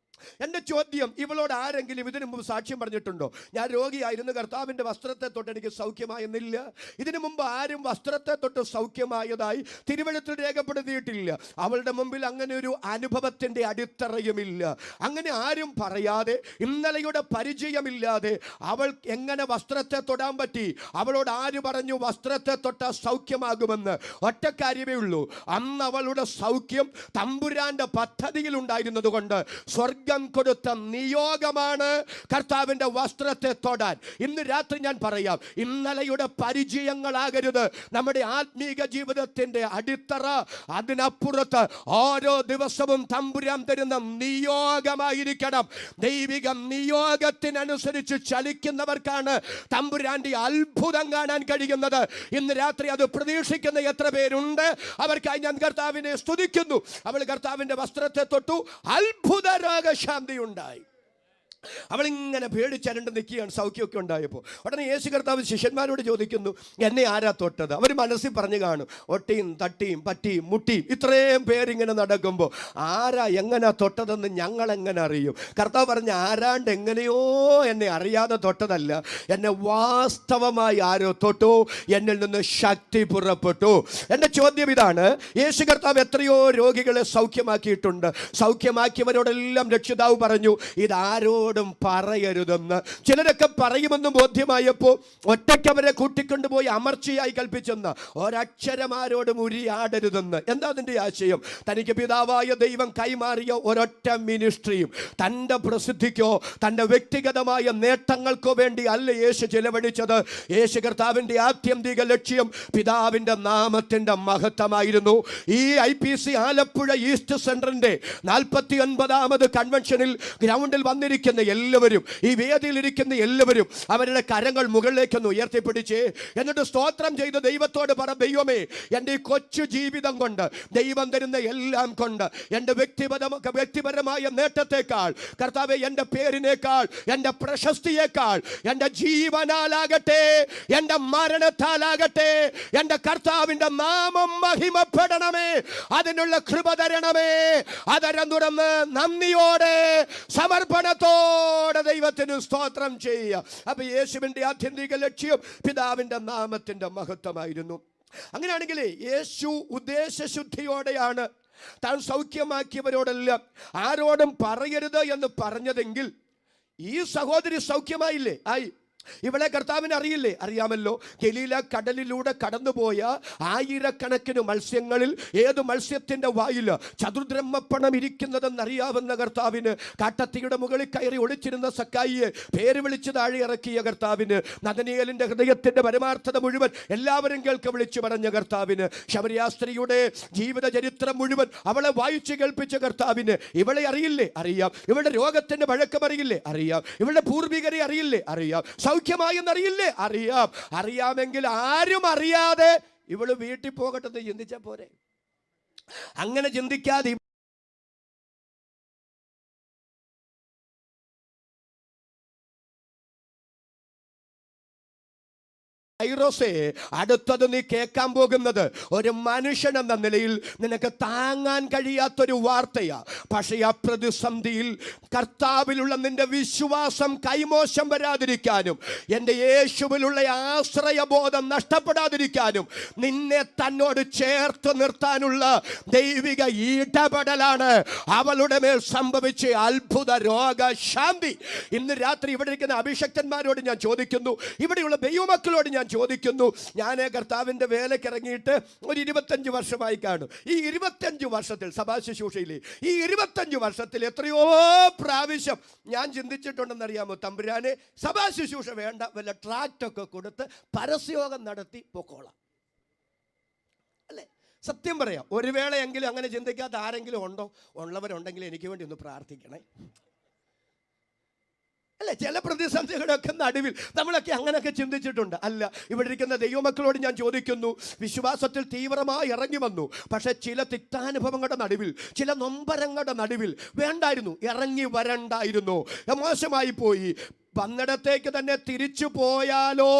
എൻ്റെ ചോദ്യം, ഇവളോട് ആരെങ്കിലും ഇതിനു മുമ്പ് സാക്ഷ്യം പറഞ്ഞിട്ടുണ്ടോ? ഞാൻ രോഗിയായിരുന്നു, കർത്താവിൻ്റെ വസ്ത്രത്തെ തൊട്ട് എനിക്ക് സൗഖ്യമായെന്നില്ല. ഇതിനു മുമ്പ് ആരും വസ്ത്രത്തെ തൊട്ട് സൗഖ്യമായതായി തിരുവെഴുത്തിൽ രേഖപ്പെടുത്തിയിട്ടില്ല. അവളുടെ മുമ്പിൽ അങ്ങനെ ഒരു അനുഭവത്തിൻ്റെ അടിത്തറയുമില്ല. അങ്ങനെ ആരും പറയാതെ, ഇന്നലെയുടെ പരിചയമില്ലാതെ അവൾ എങ്ങനെ വസ്ത്രത്തെ തൊടാൻ പറ്റി? അവളോട് ആര് പറഞ്ഞു വസ്ത്രത്തെ തൊട്ടാൽ സൗഖ്യമാകുമെന്ന്? ഒറ്റ കാര്യമേ ഉള്ളൂ, അന്ന് അവളുടെ സൗഖ്യം തമ്പുരാന്റെ പദ്ധതിയിൽ ഉണ്ടായിരുന്നത് കൊണ്ട് സ്വർഗ കൊടുത്ത നിയോഗമാണ് കർത്താവിന്റെ വസ്ത്രത്തെ തൊടാൻ. ഇന്ന് രാത്രി ഞാൻ പറയാം, ഇന്നലെയുടെ പരിചയങ്ങളാകരുത് നമ്മുടെ ആത്മീക ജീവിതത്തിന്റെ അടിത്തറ. അതിനപ്പുറത്ത് ഓരോ ദിവസവും തമ്പുരാൻ തരുന്ന നിയോഗമായിരിക്കണം. ദൈവിക നിയോഗത്തിനനുസരിച്ച് ചലിക്കുന്നവർക്കാണ് തമ്പുരാന്റെ അത്ഭുതം കാണാൻ കഴിയുന്നത്. ഇന്ന് രാത്രി അത് പ്രതീക്ഷിക്കുന്ന എത്ര പേരുണ്ട്? അവർക്കായി ഞാൻ കർത്താവിനെ സ്തുതിക്കുന്നു. അവൾ കർത്താവിന്റെ വസ്ത്രത്തെ തൊട്ടു, അത്ഭുത ശാന്തി ഉണ്ടായി. അവളിങ്ങനെ പേടിച്ചരണ്ട് നിൽക്കുകയാണ്. സൗഖ്യമൊക്കെ ഉണ്ടായപ്പോൾ ഉടനെ യേശു കർത്താവ് ശിഷ്യന്മാരോട് ചോദിക്കുന്നു, എന്നെ ആരാ തൊട്ടത്? അവർ മനസ്സിൽ പറഞ്ഞു കാണും, ഒട്ടിയും തട്ടിയും പറ്റിയും മുട്ടിയും ഇത്രയും പേരിങ്ങനെ നടക്കുമ്പോൾ ആരാ എങ്ങനെ തൊട്ടതെന്ന് ഞങ്ങൾ എങ്ങനെ അറിയും? കർത്താവ് പറഞ്ഞ, ആരാണ്ട് എങ്ങനെയോ എന്നെ അറിയാതെ തൊട്ടതല്ല, എന്നെ വാസ്തവമായി ആരോ തൊട്ടു, എന്നിൽ നിന്ന് ശക്തി പുറപ്പെട്ടു. എൻ്റെ ചോദ്യം ഇതാണ്, യേശു കർത്താവ് എത്രയോ രോഗികളെ സൗഖ്യമാക്കിയിട്ടുണ്ട്. സൗഖ്യമാക്കിയവരോടെല്ലാം രക്ഷിതാവ് പറഞ്ഞു, ഇതാരോ പറയരുതെന്ന്. ചിലരൊക്കെ പറയുമെന്ന് ബോധ്യമായപ്പോൾ ഒറ്റയ്ക്ക് അവരെ കൂട്ടിക്കൊണ്ടുപോയി അമർച്ചയായി കൽപ്പിച്ചെന്ന്, ഒരക്ഷരമാരോടും ഉരിയാടരുതെന്ന്. എന്താ അതിൻ്റെ ആശയം? തനിക്ക് പിതാവായ ദൈവം കൈമാറിയ ഒരൊറ്റ മിനിസ്ട്രിയും തൻ്റെ പ്രസിദ്ധിക്കോ തൻ്റെ വ്യക്തിഗതമായ നേട്ടങ്ങൾക്കോ വേണ്ടി അല്ല യേശു ചിലവഴിച്ചത്. യേശു കർത്താവിൻ്റെ ആത്യന്തിക ലക്ഷ്യം പിതാവിൻ്റെ നാമത്തിൻ്റെ മഹത്വമായിരുന്നു. ഈ IPC ആലപ്പുഴ ഈസ്റ്റ് സെൻറ്ററിൻ്റെ 49ാമത് കൺവെൻഷനിൽ ഗ്രൗണ്ടിൽ വന്നിരിക്കുന്ന എല്ലാവരും, ഈ വേദിയിൽ ഇരിക്കുന്ന എല്ലാവരും അവരുടെ കരങ്ങൾ മുകളിലേക്കൊന്ന് ഉയർത്തിപ്പിടിച്ച് എന്നിട്ട് സ്തോത്രം ചെയ്ത് ദൈവത്തോട് പറ, ദൈവമേ, എൻ്റെ ഈ കൊച്ചു ജീവിതം കൊണ്ട്, ദൈവം തരുന്ന എല്ലാം കൊണ്ട്, എൻ്റെ വ്യക്തിപരമായ നേട്ടത്തെക്കാൾ, കർത്താവേ, എൻ്റെ പേരിനേക്കാൾ, എൻ്റെ പ്രശസ്തിയേക്കാൾ, എൻ്റെ ജീവനാലാകട്ടെ, എൻ്റെ മരണത്താലാകട്ടെ, എൻ്റെ കർത്താവിൻ്റെ നാമം മഹിമപ്പെടണമേ, അതിനുള്ള കൃപ തരണമേ. അതരം തുറന്ന് നന്ദിയോടെ സമർപ്പണത്തോടെ ദൈവത്തിന് സ്തോത്രം ചെയ്യുക. അപ്പൊ യേശുവിന്റെ ആത്യന്തിക ലക്ഷ്യം പിതാവിന്റെ നാമത്തിന്റെ മഹത്വമായിരുന്നു. അങ്ങനെയാണെങ്കിൽ യേശു ഉദ്ദേശശുദ്ധിയോടെയാണ് താൻ സൗഖ്യമാക്കിയവരോടെല്ലാം ആരോടും പറയരുത് എന്ന് പറഞ്ഞതെങ്കിൽ ഈ സഹോദരി സൗഖ്യമായില്ലേ? ആയി. ഇവളെ കർത്താവിന് അറിയില്ലേ? അറിയാമല്ലോ. ഗലീല കടലിലൂടെ കടന്നുപോയ ആയിരക്കണക്കിന് മത്സ്യങ്ങളിൽ ഏത് മത്സ്യത്തിന്റെ വായിൽ ചതുർദ്രഹ്മപ്പണം ഇരിക്കുന്നതെന്നറിയാവുന്ന കർത്താവിന്, കാട്ടത്തിയുടെ മുകളിൽ കയറി ഒളിച്ചിരുന്ന സക്കായിയെ പേര് വിളിച്ച് താഴെ ഇറക്കിയ കർത്താവിന്, നദനിയേലിന്റെ ഹൃദയത്തിന്റെ പരമാർത്ഥത മുഴുവൻ എല്ലാവരും കേൾക്ക വിളിച്ചു പറഞ്ഞ കർത്താവിന്, ശമരിയാസ്ത്രീയുടെ ജീവിത ചരിത്രം മുഴുവൻ അവളെ വായിച്ചു കേൾപ്പിച്ച കർത്താവിന് ഇവളെ അറിയില്ലേ? അറിയാം. ഇവളുടെ രോഗത്തിന്റെ പഴക്കം അറിയില്ലേ? അറിയാം. ഇവളുടെ പൂർവികരെ അറിയില്ലേ? അറിയാം. സൗഖ്യമായെന്നറിയില്ലേ? അറിയാം. അറിയാമെങ്കിൽ ആരും അറിയാതെ ഇവള് വീട്ടിൽ പോകട്ടെ ചിന്തിച്ചാ പോരെ? അങ്ങനെ ചിന്തിക്കാതെ ഐറോസേ, അടുത്തത് നീ കേൾക്കാൻ പോകുന്നത് ഒരു മനുഷ്യൻ എന്ന നിലയിൽ നിനക്ക് താങ്ങാൻ കഴിയാത്തൊരു വാർത്തയാ. പക്ഷേ ആ പ്രതിസന്ധിയിൽ കർത്താവിലുള്ള നിന്റെ വിശ്വാസം കൈമോശം വരാതിരിക്കാനും എൻ്റെ യേശുവിലുള്ള ആശ്രയബോധം നഷ്ടപ്പെടാതിരിക്കാനും നിന്നെ തന്നോട് ചേർത്ത് നിർത്താനുള്ള ദൈവിക ഇടപെടലാണ് അവളുടെ മേൽ സംഭവിച്ച അത്ഭുത രോഗശാന്തി. ഇന്ന് രാത്രി ഇവിടെ ഇരിക്കുന്ന അഭിഷക്തന്മാരോട് ഞാൻ ചോദിക്കുന്നു, ഇവിടെയുള്ള ദൈവമക്കളോട് ഞാൻ ചോദിക്കുന്നു, ഞാൻ കർത്താവിൻ്റെ വേലയ്ക്ക് ഇറങ്ങിയിട്ട് ഒരു 25 വർഷമായി കാണും. ഈ 25 വർഷത്തിൽ സഭാശുശ്രൂഷയിൽ ഈ 25 വർഷത്തിൽ എത്രയോ പ്രാവശ്യം ഞാൻ ചിന്തിച്ചിട്ടുണ്ടെന്നറിയാമോ, തമ്പുരാനെ സഭാശുശ്രൂഷ വേണ്ട, വല്ല ട്രാക്റ്റൊക്കെ കൊടുത്ത് പരസ്യോഗം നടത്തി പൊക്കോളാം. അല്ലേ? സത്യം പറയാം, ഒരു വേളയെങ്കിലും അങ്ങനെ ചിന്തിക്കാത്ത ആരെങ്കിലും ഉണ്ടോ? ഉള്ളവരുണ്ടെങ്കിൽ എനിക്ക് വേണ്ടി ഒന്ന് പ്രാർത്ഥിക്കണേ. അല്ലെ, ചില പ്രതിസന്ധികളൊക്കെ നടുവിൽ നമ്മളൊക്കെ അങ്ങനെയൊക്കെ ചിന്തിച്ചിട്ടുണ്ട്. അല്ല, ഇവിടെ ഇരിക്കുന്ന ദൈവമക്കളോട് ഞാൻ ചോദിക്കുന്നു, വിശ്വാസത്തിൽ തീവ്രമായി ഇറങ്ങി വന്നു, പക്ഷെ ചില തിക്താനുഭവങ്ങളുടെ നടുവിൽ, ചില നൊമ്പരങ്ങളുടെ നടുവിൽ വേണ്ടായിരുന്നു, ഇറങ്ങി വരണ്ടായിരുന്നു, മോശമായി പോയി, വന്നിടത്തേക്ക് തന്നെ തിരിച്ചു പോയാലോ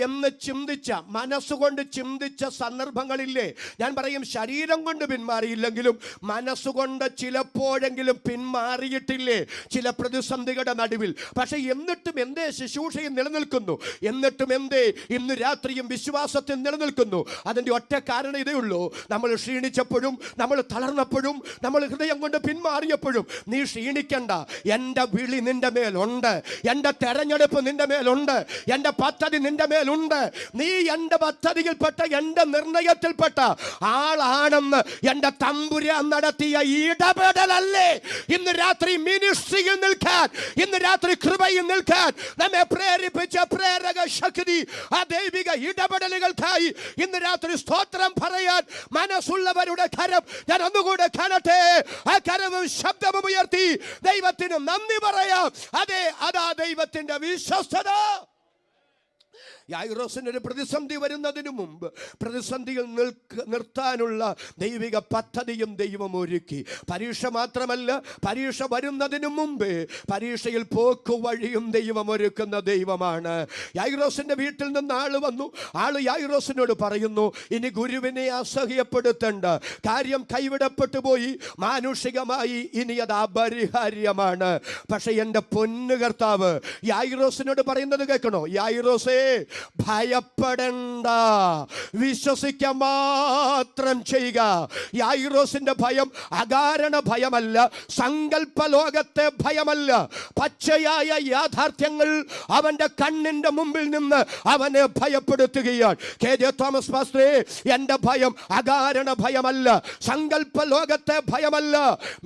എന്ന് ചിന്തിച്ച, മനസ്സുകൊണ്ട് ചിന്തിച്ച സന്ദർഭങ്ങളില്ലേ? ഞാൻ പറയും, ശരീരം കൊണ്ട് പിന്മാറിയില്ലെങ്കിലും മനസ്സുകൊണ്ട് ചിലപ്പോഴെങ്കിലും പിന്മാറിയിട്ടില്ലേ ചില പ്രതിസന്ധികളുടെ നടുവിൽ? പക്ഷെ എന്നിട്ടും എന്തേ ശുശ്രൂഷയിൽ നിലനിൽക്കുന്നു? എന്നിട്ടും എന്തേ ഇന്ന് രാത്രിയും വിശ്വാസത്തിൽ നിലനിൽക്കുന്നു? അതിൻ്റെ ഒറ്റ കാരണം ഇതേ ഉള്ളൂ, നമ്മൾ ക്ഷീണിച്ചപ്പോഴും, നമ്മൾ തളർന്നപ്പോഴും, നമ്മൾ ഹൃദയം കൊണ്ട് പിന്മാറിയപ്പോഴും നീ ക്ഷീണിക്കണ്ട. എൻ്റെ വിളി നിന്റെ മേലുണ്ട്, എൻ്റെ തെരഞ്ഞെടുപ്പ് നിന്റെ മേലുണ്ട്, എൻ്റെ പദ്ധതി നിന്റെ മേലുണ്ട്. നീ എൻ്റെ പദ്ധതിയിൽപ്പെട്ട, എൻ്റെ നിർണയത്തിൽപ്പെട്ട ആളാണെന്ന് എൻ്റെ തമ്പുരാൻ നടത്തിയ ഇടപെടലല്ലേ ഇന്ന് രാത്രി മിനിസ്ട്രിയിൽ നിൽക്കാൻ, ഇന്ന് രാത്രി കൃപയിൽ നിൽക്കാൻ നമ്മെ പ്രേരിപ്പിച്ച പ്രേരക ശക്തി. ആ ദൈവിക ഇടപെടലുകൾക്കായി ഇന്ന് രാത്രി സ്തോത്രം പറയാൻ മനസ്സുള്ളവരുടെ കരം ഞാൻ ഒന്നുകൂടെ കാണട്ടെ. ആ കരവും ശബ്ദവും ഉയർത്തി ദൈവത്തിന് നന്ദി പറയാം. അതാ ദൈവത്തിന്റെ വിശ്വസ്തത. യായിറോസിന് ഒരു പ്രതിസന്ധി വരുന്നതിന് മുമ്പ് പ്രതിസന്ധിയിൽ നിർത്താനുള്ള ദൈവിക പദ്ധതിയും ദൈവം ഒരുക്കി. പരീക്ഷ മാത്രമല്ല, പരീക്ഷ വരുന്നതിന് മുമ്പേ പരീക്ഷയിൽ പോക്കു വഴിയും ദൈവം ഒരുക്കുന്ന ദൈവമാണ്. യായിറോസിന്റെ വീട്ടിൽ നിന്ന് ആള് വന്നു. ആള് യായിറോസിനോട് പറയുന്നു, ഇനി ഗുരുവിനെ അസഹ്യപ്പെടുത്തേണ്ട, കാര്യം കൈവിടപ്പെട്ടു പോയി, മാനുഷികമായി ഇനി അത് അപരിഹാര്യമാണ്. പക്ഷെ എൻ്റെ പൊന്നു കർത്താവ് യായിറോസിനോട് പറയുന്നത് കേൾക്കണോ? യായിറോസേ, ഭയപ്പെടണ്ട, വിശ്വസിക്കാൻ മാത്രം ചെയ്യുക. യായിറോസിന്റെ ഭയം അകാരണ ഭയമല്ല, സങ്കല്പ ലോകത്തെ ഭയമല്ല. പച്ചയായ യാഥാർത്ഥ്യങ്ങൾ അവന്റെ കണ്ണിന്റെ മുമ്പിൽ നിന്ന് അവനെ ഭയപ്പെടുത്തുകയാണ്. KJ തോമസ് പാസ്റ്ററേ, എന്റെ ഭയം അകാരണ ഭയമല്ല, സങ്കല്പ ലോകത്തെ ഭയമല്ല.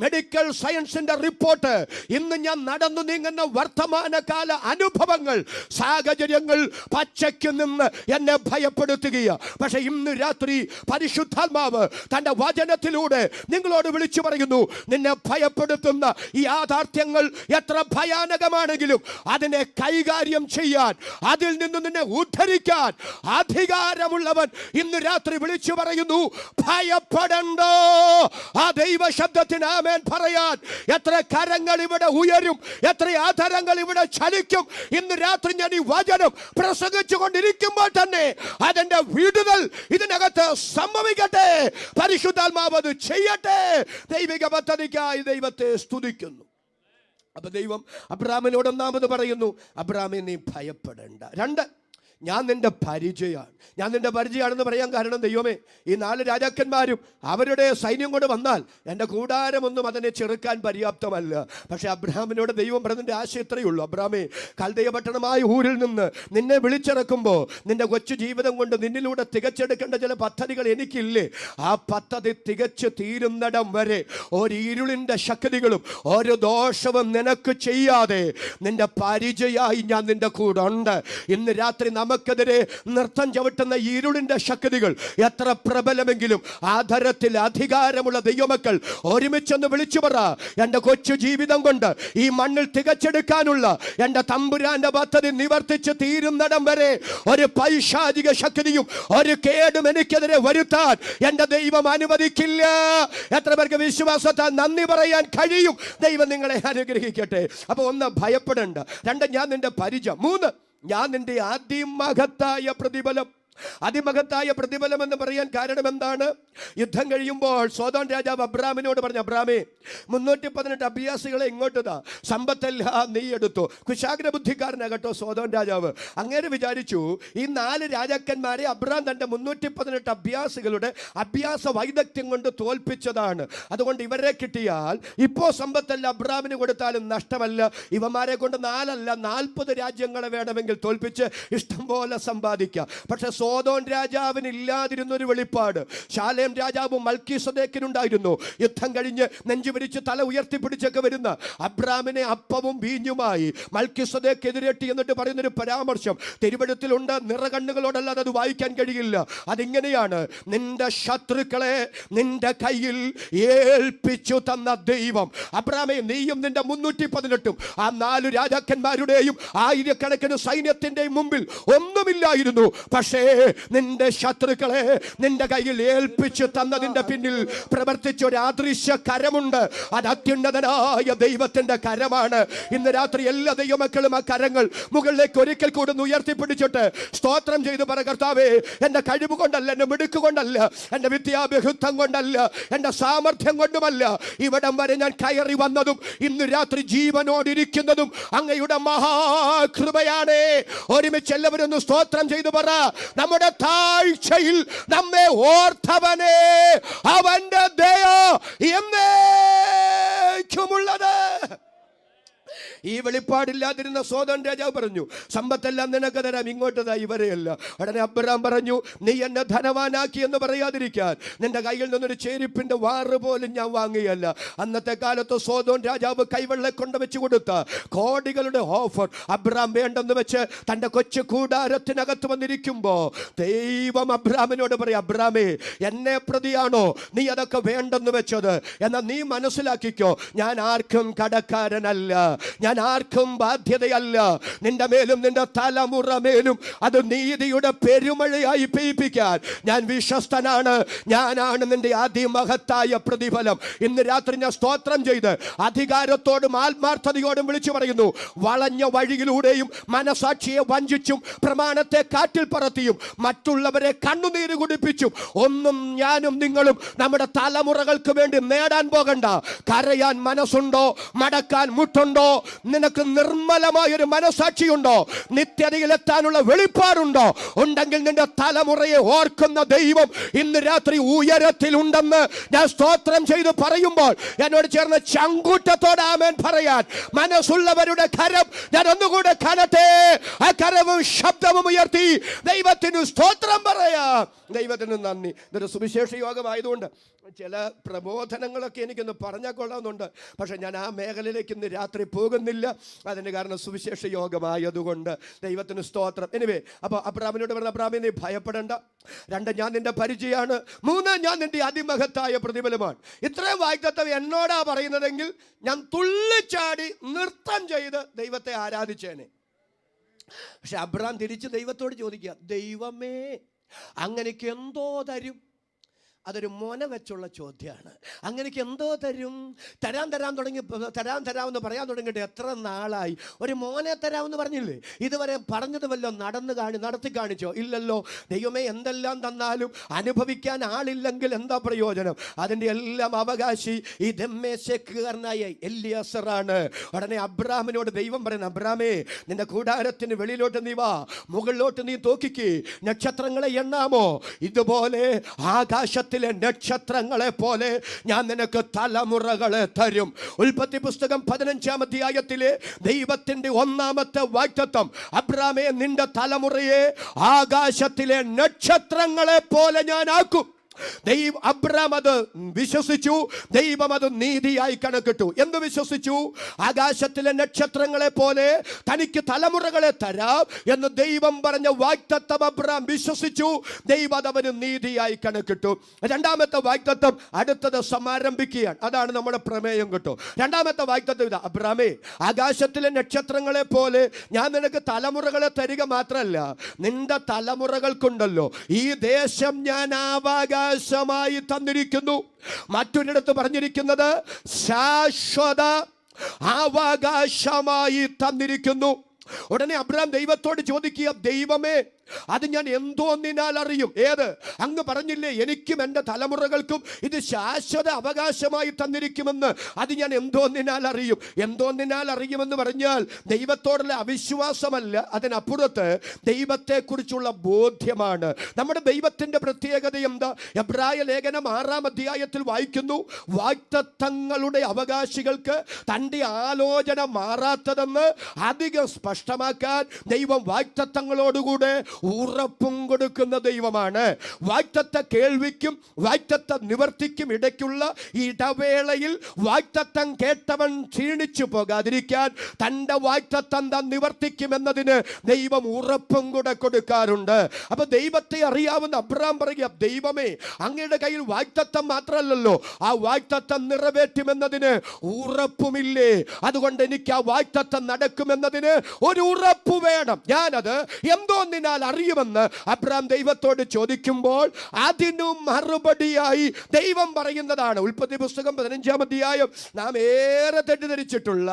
മെഡിക്കൽ സയൻസിന്റെ റിപ്പോർട്ട്, ഇന്ന് ഞാൻ നടന്നു നീങ്ങുന്ന വർത്തമാനകാല അനുഭവങ്ങൾ, സാഹചര്യങ്ങൾ പച്ചയ്ക്ക് നിന്ന് എന്നെ ഭയപ്പെടുത്തുകയാണ്. പക്ഷെ ഇന്ന് രാത്രി പരിശുദ്ധാത്മാവ് തന്റെ വചനത്തിലൂടെ നിങ്ങളോട് വിളിച്ചു പറയുന്നു, നിന്നെ ഭയപ്പെടുത്തുന്ന ഈ യാഥാർത്ഥ്യങ്ങൾ എത്ര ഭയാനകമാണെങ്കിലും അതിനെ കൈകാര്യം ചെയ്യാൻ, അതിൽ നിന്ന് നിന്നെ ഉദ്ധരിക്കാൻ അധികാരമുള്ളവൻ ഇന്ന് രാത്രി വിളിച്ചു പറയുന്നു, ഭയപ്പെടണ്ടോ. ആ ദൈവ ശബ്ദത്തിന് ആമേൻ പറയാൻ എത്ര കരങ്ങൾ ഇവിടെ ഉയരും, എത്ര ആധാരങ്ങൾ ഇവിടെ ചലിക്കും. ഇന്ന് രാത്രി ഞാൻ ഈ വചനം പ്രസംഗിച്ചു കൊണ്ടിരിക്കുമ്പോൾ തന്നെ അതിന്റെ വിടുതൽ ഇതിനകത്ത് സംഭവിക്കട്ടെ. പരിശുദ്ധാത്മാവ് അത് ചെയ്യട്ടെ. ദൈവിക പദ്ധതിക്കായി ദൈവത്തെ സ്തുതിക്കുന്നു. അപ്പൊ ദൈവം അബ്രാമിനോട് ഒന്നാമത് പറയുന്നു, അബ്രാമേ നീ ഭയപ്പെടേണ്ട. 2, ഞാൻ നിന്റെ പരിചയമാണ്. ഞാൻ നിന്റെ പരിചയമാണെന്ന് പറയാൻ കാരണം, ദൈവമേ, ഈ 4 രാജാക്കന്മാരും അവരുടെ സൈന്യം കൊണ്ട് വന്നാൽ എൻ്റെ കൂടാരമൊന്നും അതിനെ ചെറുക്കാൻ പര്യാപ്തമല്ല. പക്ഷെ അബ്രാമിനോട് ദൈവം പറഞ്ഞതിൻ്റെ ആശയം ഇത്രയേ ഉള്ളൂ, അബ്രാമേ, കൽദയ പട്ടണമായ ഊരിൽ നിന്ന് നിന്നെ വിളിച്ചിറക്കുമ്പോൾ നിന്റെ കൊച്ചു ജീവിതം കൊണ്ട് നിന്നിലൂടെ തികച്ചെടുക്കേണ്ട ചില പദ്ധതികൾ എനിക്കില്ലേ? ആ പദ്ധതി തികച്ചു തീരുന്നിടം വരെ ഒരു ഇരുളിൻ്റെ ശക്തികളും ഒരു ദോഷവും നിനക്ക് ചെയ്യാതെ നിന്റെ പരിചയമായി ഞാൻ നിന്റെ കൂടെ ഉണ്ട്. ഇന്ന് രാത്രി നമുക്കെതിരെ നൃത്തം ചവിട്ടുന്ന ഇരുളിന്റെ ശക്തികൾ എത്ര പ്രബലമെങ്കിലും ആധാരത്തിൽ അധികാരമുള്ള ദൈവമക്കൾ ഒരുമിച്ചൊന്ന് വിളിച്ചു പറ, എൻ്റെ കൊച്ചു ജീവിതം കൊണ്ട് ഈ മണ്ണിൽ തികച്ചെടുക്കാനുള്ള എൻ്റെ തമ്പുരാന്റെ പദ്ധതി നിവർത്തിച്ച് തീരുന്നിടം വരെ ഒരു പൈശാചിക ശക്തിയും ഒരു കേടും എനിക്കെതിരെ വരുത്താൻ എൻ്റെ ദൈവം അനുവദിക്കില്ല. എത്ര പേർക്ക് വിശ്വാസത്താൽ നന്ദി പറയാൻ കഴിയും? ദൈവം നിങ്ങളെ അനുഗ്രഹിക്കട്ടെ. അപ്പൊ 1, ഭയപ്പെടേണ്ട. 2, ഞാൻ നിന്റെ പരിചയം. 3, ഞാൻ നിന്റെ അതിമഹത്തായ പ്രതിഫലം. അതിമഹത്തായ പ്രതിഫലം എന്ന് പറയാൻ കാരണം എന്താണ്? യുദ്ധം കഴിയുമ്പോൾ സോദോം രാജാവ് അബ്രാമിനോട് പറഞ്ഞു, അബ്രാമേ 318 അഭ്യാസികളെ ഇങ്ങോട്ടുതാ, സമ്പത്തെല്ലാം നീ എടുത്തു. കുശാഗ്ര ബുദ്ധിക്കാരനാകട്ടോ സോദോം രാജാവ്. അങ്ങനെ വിചാരിച്ചു ഈ 4 രാജാക്കന്മാരെ അബ്രാം തന്റെ 318 അഭ്യാസികളുടെ അഭ്യാസ വൈദഗ്ധ്യം കൊണ്ട് തോൽപ്പിച്ചതാണ്. അതുകൊണ്ട് ഇവരെ കിട്ടിയാൽ ഇപ്പോൾ സമ്പത്തെല്ലാം അബ്രാമിന് കൊടുത്താലും നഷ്ടമല്ല. ഇവന്മാരെ കൊണ്ട് 4 അല്ല 40 രാജ്യങ്ങളെ വേണമെങ്കിൽ തോൽപ്പിച്ച് ഇഷ്ടം പോലെ സമ്പാദിക്കാം. പക്ഷെ സോദോം രാജാവിന് ഇല്ലാതിരുന്നൊരു വെളിപ്പാട് ശാലേം രാജാവ് മൽക്കീസദേക്കിനുണ്ടായിരുന്നു. യുദ്ധം കഴിഞ്ഞ് നെഞ്ചുവിരിച്ച് തല ഉയർത്തിപ്പിടിച്ചൊക്കെ വരുന്ന അബ്രാമിനെ അപ്പവും വീഞ്ഞുമായി മൽക്കീസദേക്ക് എതിരേറ്റി എന്നിട്ട് പറയുന്നൊരു പരാമർശം തിരുവെഴുത്തിലുണ്ട്. നിറകണ്ണുകളോടല്ലാതെ അത് വായിക്കാൻ കഴിയില്ല. അതിങ്ങനെയാണ്: നിന്റെ ശത്രുക്കളെ നിന്റെ കയ്യിൽ ഏൽപ്പിച്ചു തന്ന ദൈവം. അബ്രാമേ, നീയും നിന്റെ 318 ആ 4 രാജാക്കന്മാരുടെയും ആയിരക്കണക്കിന് സൈന്യത്തിന്റെയും മുമ്പിൽ ഒന്നുമില്ലായിരുന്നു. പക്ഷേ നിന്റെ ശത്രുക്കളെ നിന്റെ കയ്യിൽ ഏൽപ്പിച്ചു തന്നതിന്റെ പിന്നിൽ പ്രവർത്തിച്ച ഒരു അദൃശ്യ കരമുണ്ട്. അത് അത്യുന്നതനായ ദൈവത്തിന്റെ കരമാണ്. ഇന്ന് രാത്രി എല്ലാ ദൈവമക്കളും ആ കരങ്ങൾ മുകളിലേക്ക് ഒരിക്കൽ കൂടി ഉയർത്തിപ്പിടിച്ചിട്ട് സ്തോത്രം ചെയ്ത് പറ, കർത്താവേ, എന്റെ കഴിവ് കൊണ്ടല്ല, എന്റെ മിടുക്ക് കൊണ്ടല്ല, എന്റെ വിദ്യാഭ്യാസം കൊണ്ടല്ല, എന്റെ സാമർഥ്യം കൊണ്ടുമല്ല ഇവിടം വരെ ഞാൻ കയറി വന്നതും ഇന്ന് രാത്രി ജീവനോടിരിക്കുന്നതും അങ്ങയുടെ മഹാകൃപയാണ്. ഒരുമിച്ച് എല്ലാവരും സ്തോത്രം ചെയ്തു പറ, നമ്മുടെ താഴ്ചയിൽ നമ്മെ ഓർത്തവനെ അവന്റെ ദയ എന്നേക്കുമുള്ളത്. ഈ വെളിപ്പാടില്ലാതിരുന്ന സോദോം രാജാവ് പറഞ്ഞു, സമ്പത്തെല്ലാം നിനക്ക് തരാം, ഇങ്ങോട്ടതാ ഇവരെയല്ല. ഉടനെ അബ്രാം പറഞ്ഞു, നീ എന്നെ ധനവാനാക്കി എന്ന് പറയാതിരിക്കാൻ നിന്റെ കയ്യിൽ നിന്നൊരു ചേരിപ്പിന്റെ വാറ് പോലും ഞാൻ വാങ്ങിയല്ല. അന്നത്തെ കാലത്ത് സോദോം രാജാവ് കൈവെള്ളം കൊണ്ട് വെച്ച് കൊടുത്ത കോടികളുടെ ഓഫർ അബ്രാം വേണ്ടെന്ന് വെച്ച് തന്റെ കൊച്ചു കൂടാരത്തിനകത്ത് വന്നിരിക്കുമ്പോ ദൈവം അബ്രാമിനോട് പറയാം, അബ്രാമേ, എന്നെ പ്രതിയാണോ നീ അതൊക്കെ വേണ്ടെന്ന് വെച്ചത്? എന്നാൽ നീ മനസ്സിലാക്കിക്കോ, ഞാൻ ആർക്കും കടക്കാരനല്ല, ഞാൻ ആർക്കും ബാധ്യതയല്ല. നിന്റെ മേലും നിന്റെ തലമുറ മേലും അത് നീതിയുടെ പെരുമഴയായി പെയ്യിപ്പിക്കാൻ ഞാൻ വിശ്വസ്തനാണ്. ഞാനാണ് നിന്റെ അതിമഹത്തായ പ്രതിഫലം. ഇന്ന് രാത്രി ഞാൻ സ്തോത്രം ചെയ്ത് അധികാരത്തോടും ആത്മാർത്ഥതയോടും വിളിച്ചു പറയുന്നു, വളഞ്ഞ വഴിയിലൂടെയും മനസാക്ഷിയെ വഞ്ചിച്ചും പ്രമാണത്തെ കാറ്റിൽ പറത്തിയും മറ്റുള്ളവരെ കണ്ണുനീര് കുടിപ്പിച്ചും ഒന്നും ഞാനും നിങ്ങളും നമ്മുടെ തലമുറകൾക്ക് വേണ്ടി നേടാൻ പോകണ്ട. കരയാൻ മനസ്സുണ്ടോ? മടക്കാൻ മുട്ടുണ്ടോ? നിനക്ക് നിർമ്മലമായൊരു മനസാക്ഷിയുണ്ടോ? നിത്യതയിലെത്താനുള്ള വെളിപ്പാടുണ്ടോ? ഉണ്ടെങ്കിൽ നിന്റെ തലമുറയെ ഓർക്കുന്ന ദൈവം ഇന്ന് രാത്രി ഉയരത്തിലുണ്ടെന്ന് ഞാൻ സ്തോത്രം ചെയ്ത് പറയുമ്പോൾ എന്നോട് ചേർന്ന് ചങ്കൂറ്റത്തോടെ ആമേൻ പറയാൻ മനസ്സുള്ളവരുടെ കരം ഞാൻ ഒന്നുകൂടെ കാണട്ടെ. ആ കരവും ശബ്ദവും ഉയർത്തി ദൈവത്തിന് സ്തോത്രം പറയാം. ദൈവത്തിന് നന്ദി. ഇതൊരു സുവിശേഷ യോഗമായതുകൊണ്ട് ചില പ്രബോധനങ്ങളൊക്കെ എനിക്കൊന്ന് പറഞ്ഞാൽ കൊള്ളാമെന്നുണ്ട്. പക്ഷെ ഞാൻ ആ മേഖലയിലേക്ക് ഇന്ന് രാത്രി പോകുന്നില്ല. അതിന് കാരണം സുവിശേഷ യോഗമായതുകൊണ്ട് ദൈവത്തിന് സ്തോത്രം. എനിവേ, അപ്പോൾ അബ്രാമിനോട് പറഞ്ഞ, അബ്രാമേ, നീ ഭയപ്പെടേണ്ട. 2, ഞാൻ നിന്റെ പരിചയമാണ്. 3, ഞാൻ നിന്റെ അതിമഹത്തായ പ്രതിഫലമാണ്. ഇത്രയും വാഗ്ദത്തം എന്നോടാ പറയുന്നതെങ്കിൽ ഞാൻ തുള്ളിച്ചാടി നൃത്തം ചെയ്ത് ദൈവത്തെ ആരാധിച്ചേനെ. പക്ഷെ അബ്രാം തിരിച്ച് ദൈവത്തോട് ചോദിക്കുക, ദൈവമേ, അങ്ങനെക്ക് എന്തോ തരും? അതൊരു മോന വെച്ചുള്ള ചോദ്യമാണ്. അങ്ങനെക്ക് എന്തോ തരും? തരാമെന്ന് പറയാൻ തുടങ്ങിയിട്ട് എത്ര നാളായി? ഒരു മോനെ തരാമെന്ന് പറഞ്ഞില്ലേ? ഇതുവരെ പറഞ്ഞത് വല്ലോ നടത്തി കാണിച്ചോ? ഇല്ലല്ലോ. ദൈവമേ, എന്തെല്ലാം തന്നാലും അനുഭവിക്കാൻ ആളില്ലെങ്കിൽ എന്താ പ്രയോജനം? അതിൻ്റെ എല്ലാം അവകാശി ഈ ദമ്മേശക്കാരനായ എലിയാസറാണ്. ഉടനെ അബ്രാമിനോട് ദൈവം പറയുന്നു, അബ്രാമേ, നിന്റെ കൂടാരത്തിന് വെളിയിലോട്ട് നീ വാ, മുകളിലോട്ട് നീ നോക്കിക്ക്, നക്ഷത്രങ്ങളെ എണ്ണാമോ? ഇതുപോലെ ആകാശത്തിൽ നക്ഷത്രങ്ങളെ പോലെ ഞാൻ നിനക്ക് തലമുറകളെ തരും. ഉൽപ്പത്തി പുസ്തകം 15-ാം അധ്യായത്തിലെ ദൈവത്തിന്റെ 1-ാമത്തെ വാഗ്ദത്തം, അബ്രാമേ, നിന്റെ തലമുറയെ ആകാശത്തിലെ നക്ഷത്രങ്ങളെ പോലെ ഞാൻ ആക്കും. അബ്രാം അത് വിശ്വസിച്ചു. ദൈവം അത് നീതിയായി കണക്കിട്ടു. എന്ത് വിശ്വസിച്ചു? ആകാശത്തിലെ നക്ഷത്രങ്ങളെ പോലെ തനിക്ക് തലമുറകളെ തരാം എന്ന് ദൈവം പറഞ്ഞ വാഗ്ദത്തം അബ്രാം വിശ്വസിച്ചു. ദൈവം അതവന് നീതിയായി കണക്കിട്ടു. 2-ാമത്തെ വാഗ്ദത്തം അടുത്തത് സമാരംഭിക്കുകയാണ്. അതാണ് നമ്മുടെ പ്രമേയം കേട്ടോ. 2-ാമത്തെ വാഗ്ദത്തം ഇതാ, അബ്രാമേ, ആകാശത്തിലെ നക്ഷത്രങ്ങളെ പോലെ ഞാൻ നിനക്ക് തലമുറകളെ തരിക മാത്രമല്ല, നിന്റെ തലമുറകൾക്കുണ്ടല്ലോ ഈ ദേശം ഞാൻ അവകാശമായി തന്നിരിക്കുന്നു. മറ്റൊരിടത്ത് പറഞ്ഞിരിക്കുന്നത് ശാശ്വത അവകാശമായി തന്നിരിക്കുന്നു. ഉടനെ അബ്രഹാം ദൈവത്തോട് ചോദിക്കുക, ദൈവമേ, അത് ഞാൻ എന്തോന്നിനാൽ അറിയും? ഏത്? അങ്ങ് പറഞ്ഞില്ലേ എനിക്കും എൻ്റെ തലമുറകൾക്കും ഇത് ശാശ്വത അവകാശമായി തന്നിരിക്കുമെന്ന്. അത് ഞാൻ എന്തോന്നിനാൽ അറിയും? എന്തോന്നിനാൽ അറിയുമെന്ന് പറഞ്ഞാൽ ദൈവത്തോടുള്ള അവിശ്വാസമല്ല, അതിനപ്പുറത്ത് ദൈവത്തെക്കുറിച്ചുള്ള ബോധ്യമാണ്. നമ്മുടെ ദൈവത്തിൻ്റെ പ്രത്യേകത എന്താ? എബ്രായ ലേഖനം 6-ാം അധ്യായത്തിൽ വായിക്കുന്നു, വാഗ്ദത്തങ്ങളുടെ അവകാശികൾക്ക് തൻ്റെ ആലോചന മാറാത്തതെന്ന് അധികം സ്പഷ്ടമാക്കാൻ ദൈവം വാഗ്ദത്തങ്ങളോടുകൂടെ ഉറപ്പും കൊടുക്കുന്ന ദൈവമാണ്. വാഗ്ദത്ത കേൾവിക്കും വാഗ്ദത്ത നിവർത്തിക്കും ഇടയ്ക്കുള്ള ഇടവേളയിൽ വാഗ്ദത്തം കേട്ടവൻ ക്ഷീണിച്ചു പോകാതിരിക്കാൻ തൻ്റെ വാഗ്ദത്തം താൻ നിവർത്തിക്കുമെന്നതിന് ദൈവം ഉറപ്പും കൂടെ കൊടുക്കാറുണ്ട്. അപ്പൊ ദൈവത്തെ അറിയാവുന്ന അബ്രഹാം പറയുക, ദൈവമേ, അങ്ങയുടെ കയ്യിൽ വാഗ്ദത്തം മാത്രമല്ലല്ലോ, ആ വാഗ്ദത്തം നിറവേറ്റുമെന്നതിന് ഉറപ്പുമില്ലേ? അതുകൊണ്ട് എനിക്ക് ആ വാഗ്ദത്തം നടക്കുമെന്നതിന് ഒരു ഉറപ്പ് വേണം. ഞാനത് എന്തോന്നിനാൽ അറിയുമെന്ന് അബ്രഹാം ദൈവത്തോട് ചോദിക്കുമ്പോൾ അതിനു മറുപടിയായി ദൈവം പറയുന്നതാണ്. ഉൽപ്പത്തി പുസ്തകം 15-ാം അധ്യായം നാം ഏറെ തെറ്റിദ്ധരിച്ചിട്ടുള്ള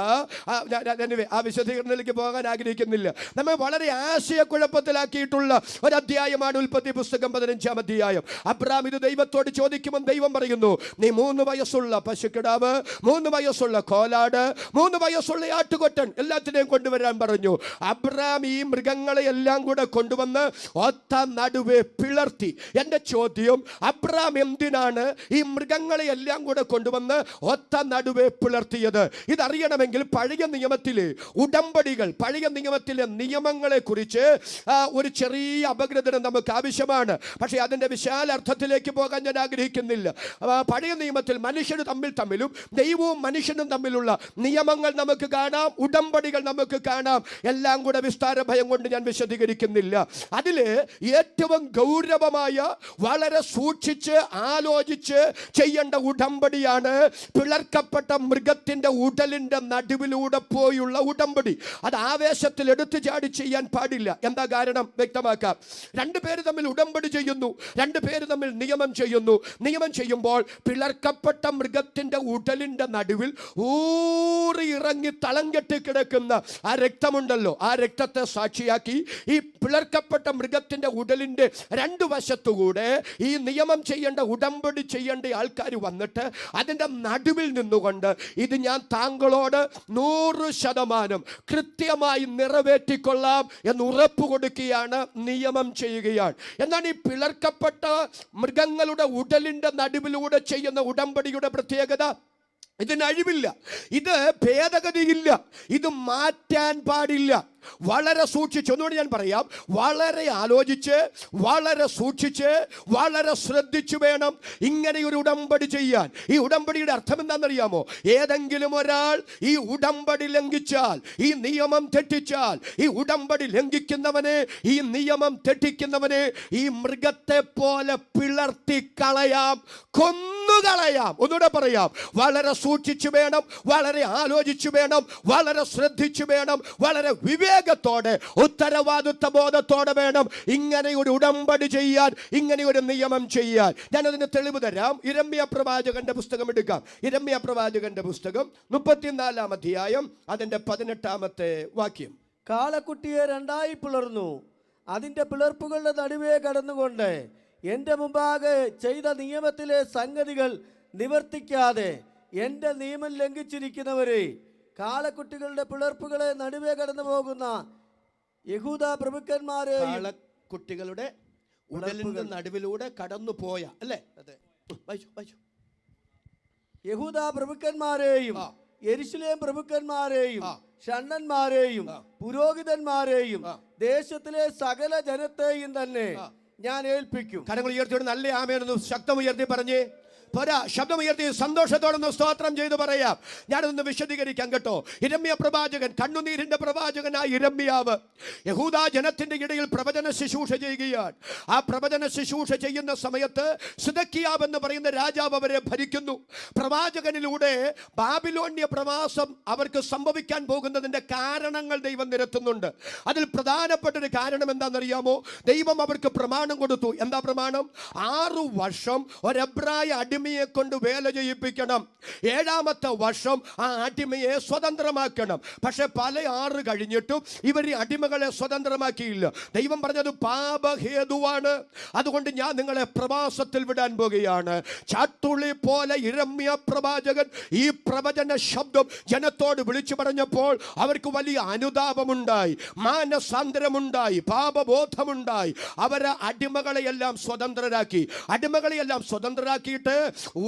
ആ വിശദീകരണത്തിലേക്ക് പോകാൻ ആഗ്രഹിക്കുന്നില്ല. നമ്മെ വളരെ ആശയക്കുഴപ്പത്തിലാക്കിയിട്ടുള്ള ഒരു അധ്യായമാണ് ഉൽപ്പത്തി പുസ്തകം 15-ാം അധ്യായം. അബ്രഹാം ഇത് ദൈവത്തോട് ചോദിക്കുമ്പോൾ ദൈവം പറയുന്നു, നീ 3 വയസ്സുള്ള പശുക്കിടാവ്, 3 വയസ്സുള്ള കോലാട്, 3 വയസ്സുള്ള ആട്ടുകൊറ്റൻ എല്ലാത്തിനെയും കൊണ്ടുവരാൻ പറഞ്ഞു. അബ്രഹാം ഈ മൃഗങ്ങളെ എല്ലാം കൂടെ കൊണ്ടുവന്ന് ഒത്ത നടുവെ പിളർത്തി. എൻ്റെ ചോദ്യം, അബ്രഹാം എന്തിനാണ് ഈ മൃഗങ്ങളെ എല്ലാം കൂടെ കൊണ്ടുവന്ന് ഒത്ത നടുവെ പിളർത്തിയത്? ഇതറിയണമെങ്കിൽ പഴയ നിയമത്തിലെ ഉടമ്പടികൾ, പഴയ നിയമത്തിലെ നിയമങ്ങളെ കുറിച്ച് ഒരു ചെറിയ അപഗ്രഥനം നമുക്ക് ആവശ്യമാണ്. പക്ഷേ അതിൻ്റെ വിശാല അർത്ഥത്തിലേക്ക് പോകാൻ ഞാൻ ആഗ്രഹിക്കുന്നില്ല. പഴയ നിയമത്തിൽ മനുഷ്യന് തമ്മിലും ദൈവവും മനുഷ്യനും തമ്മിലുള്ള നിയമങ്ങൾ നമുക്ക് കാണാം, ഉടമ്പടികൾ നമുക്ക് കാണാം. എല്ലാം കൂടെ വിസ്താര ഭയം കൊണ്ട് ഞാൻ വിശദീകരിക്കുന്നില്ല. അതിൽ ഏറ്റവും ഗൗരവമായ, വളരെ സൂക്ഷിച്ച് ആലോചിച്ച് ചെയ്യേണ്ട ഉടമ്പടിയാണ് പിളർക്കപ്പെട്ട മൃഗത്തിൻ്റെ ഉടലിൻ്റെ നടുവിലൂടെ പോയുള്ള ഉടമ്പടി. അത് ആവേശത്തിൽ എടുത്തു ചാടി ചെയ്യാൻ പാടില്ല. എന്താ കാരണം? വ്യക്തമാക്കാം. 2 പേര് തമ്മിൽ ഉടമ്പടി ചെയ്യുന്നു, 2 പേര് തമ്മിൽ നിയമം ചെയ്യുന്നു. നിയമം ചെയ്യുമ്പോൾ പിളർക്കപ്പെട്ട മൃഗത്തിൻ്റെ ഉടലിൻ്റെ നടുവിൽ ഊറി ഇറങ്ങി തളം കെട്ടി കിടക്കുന്ന ആ രക്തമുണ്ടല്ലോ, ആ രക്തത്തെ സാക്ഷിയാക്കി ഈ പിളർക്കപ്പെട്ട മൃഗത്തിൻ്റെ ഉടലിൻ്റെ 2 വശത്തുകൂടെ ഈ നിയമം ചെയ്യേണ്ട, ഉടമ്പടി ചെയ്യേണ്ട ആൾക്കാർ വന്നിട്ട് അതിൻ്റെ നടുവിൽ നിന്നുകൊണ്ട് ഇത് ഞാൻ താങ്കളോട് 100% കൃത്യമായി നിറവേറ്റിക്കൊള്ളാം എന്ന് ഉറപ്പ് കൊടുക്കുകയാണ്, നിയമം ചെയ്യുകയാണ്. എന്നാൽ ഈ പിളർക്കപ്പെട്ട മൃഗങ്ങളുടെ ഉടലിൻ്റെ നടുവിലൂടെ ചെയ്യുന്ന ഉടമ്പടിയുടെ പ്രത്യേകത, ഇതിന് അഴിവില്ല, ഇത് ഭേദഗതിയില്ല, ഇത് മാറ്റാൻ പാടില്ല. വളരെ സൂക്ഷിച്ച്, ഒന്നുകൂടി ഞാൻ പറയാം, വളരെ ആലോചിച്ച്, വളരെ സൂക്ഷിച്ച്, വളരെ ശ്രദ്ധിച്ചു വേണം ഇങ്ങനെ ഒരു ഉടമ്പടി ചെയ്യാൻ. ഈ ഉടമ്പടിയുടെ അർത്ഥം എന്താണെന്നറിയാമോ? ഏതെങ്കിലും ഒരാൾ ഈ ഉടമ്പടി ലംഘിച്ചാൽ, ഈ നിയമം തെറ്റിച്ചാൽ, ഈ ഉടമ്പടി ലംഘിക്കുന്നവനെ, ഈ നിയമം തെറ്റിക്കുന്നവനെ ഈ മൃഗത്തെ പോലെ പിളർത്തി കളയാം, കൊന്നുകളയാം. ഒന്നുകൂടെ പറയാം, വളരെ സൂക്ഷിച്ചു വേണം, വളരെ ആലോചിച്ചു വേണം, വളരെ ശ്രദ്ധിച്ചു വേണം, വളരെ വിവേകത്തോടെ, ഉത്തരവാദിത്വ ബോധത്തോടെ വേണം ഇങ്ങനെ ഒരു ഉടമ്പടി ചെയ്യാൻ, ഇങ്ങനെ ഒരു നിയമം ചെയ്യാൻ. ഞാനതിന് തെളിവ് തരാം. ഇരമ്യ പ്രവാചകന്റെ പുസ്തകം എടുക്കാം. ഇരമ്യ പ്രവാചകന്റെ പുസ്തകം 34-ാം അധ്യായം അതിന്റെ 18-ാമത്തെ വാക്യം. കാളക്കുട്ടിയെ 2ആയി പിളർന്നു, അതിൻ്റെ പിളർപ്പുകളുടെ നടുവേ കടന്നുകൊണ്ട് എൻ്റെ മുമ്പാകെ ചെയ്ത നിയമത്തിലെ സംഗതികൾ നിവർത്തിക്കാതെ എൻ്റെ നിയമം ലംഘിച്ചിരിക്കുന്നവരെ, കാളക്കുട്ടികളുടെ പിളർപ്പുകളെ നടുവേ കടന്നു പോകുന്ന യഹൂദ പ്രഭുക്കന്മാരെയും, കാളക്കുട്ടികളുടെ ഉടലിന്റെ നടുവിലൂടെ കടന്നു പോയ, അല്ലേ? അതെ, യഹൂദ പ്രഭുക്കന്മാരെയും യെരുശലേം പ്രഭുക്കന്മാരെയും ഷണ്ഡന്മാരെയും പുരോഹിതന്മാരെയും ദേശത്തിലെ സകല ജനത്തെയും തന്നെ ഞാൻ ഏൽപ്പിക്കും. കരങ്ങൾ ഉയർത്തിയോട് നല്ല ആമേനൊന്ന് ശബ്ദം ഉയർത്തി പറഞ്ഞേ. പോരാ, ശബ്ദമുയർത്തി സന്തോഷത്തോടൊന്ന് സ്തോത്രം ചെയ്ത് പറയാം. ഞാനൊന്ന് വിശദീകരിക്കാം കേട്ടോ. ഇരമ്യ പ്രവാചകൻ, കണ്ണുനീരിന്റെ പ്രവാചകനായ ഇരമ്യാവ് യഹൂദ ജനത്തിന്റെ ഇടയിൽ പ്രവചന ശുശ്രൂഷ ചെയ്യുകയാണ്. ആ പ്രവചന ശുശ്രൂഷ ചെയ്യുന്ന സമയത്ത് സിദക്കിയാവ് എന്ന് പറയുന്ന രാജാവ് അവരെ ഭരിക്കുന്നു. പ്രവാചകനിലൂടെ ബാബിലോണ്യ പ്രവാസം അവർക്ക് സംഭവിക്കാൻ പോകുന്നതിന്റെ കാരണങ്ങൾ ദൈവം നിരത്തുന്നുണ്ട്. അതിൽ പ്രധാനപ്പെട്ട ഒരു കാരണം എന്താണെന്നറിയാമോ? ദൈവം അവർക്ക് പ്രമാണം കൊടുത്തു. എന്താ പ്രമാണം? 6 വർഷം ഒരു എബ്രായ അടിമ അടിമയെ കൊണ്ട് വേല ചെയ്യിപ്പിക്കണം. 7-ാമത്തെ വർഷം ആ അടിമയെ സ്വതന്ത്രമാക്കണം. പക്ഷെ പല ആറ് കഴിഞ്ഞിട്ടും ഇവർ ഈ അടിമകളെ സ്വതന്ത്രമാക്കിയില്ല. ദൈവം പറഞ്ഞത് പാപഹേതുവാണ്. അതുകൊണ്ട് ഞാൻ നിങ്ങളെ പ്രവാസത്തിൽ വിടാൻ പോകുകയാണ്. ചാട്ടുളി പോലെ യിരെമ്യാ പ്രവാചകൻ ഈ പ്രവചന ശബ്ദം ജനത്തോട് വിളിച്ചു പറഞ്ഞപ്പോൾ അവർക്ക് വലിയ അനുതാപമുണ്ടായി, മാനസാന്തരമുണ്ടായി, പാപബോധമുണ്ടായി. അവരെ അടിമകളെയെല്ലാം സ്വതന്ത്രരാക്കി. അടിമകളെയെല്ലാം സ്വതന്ത്രരാക്കിയിട്ട്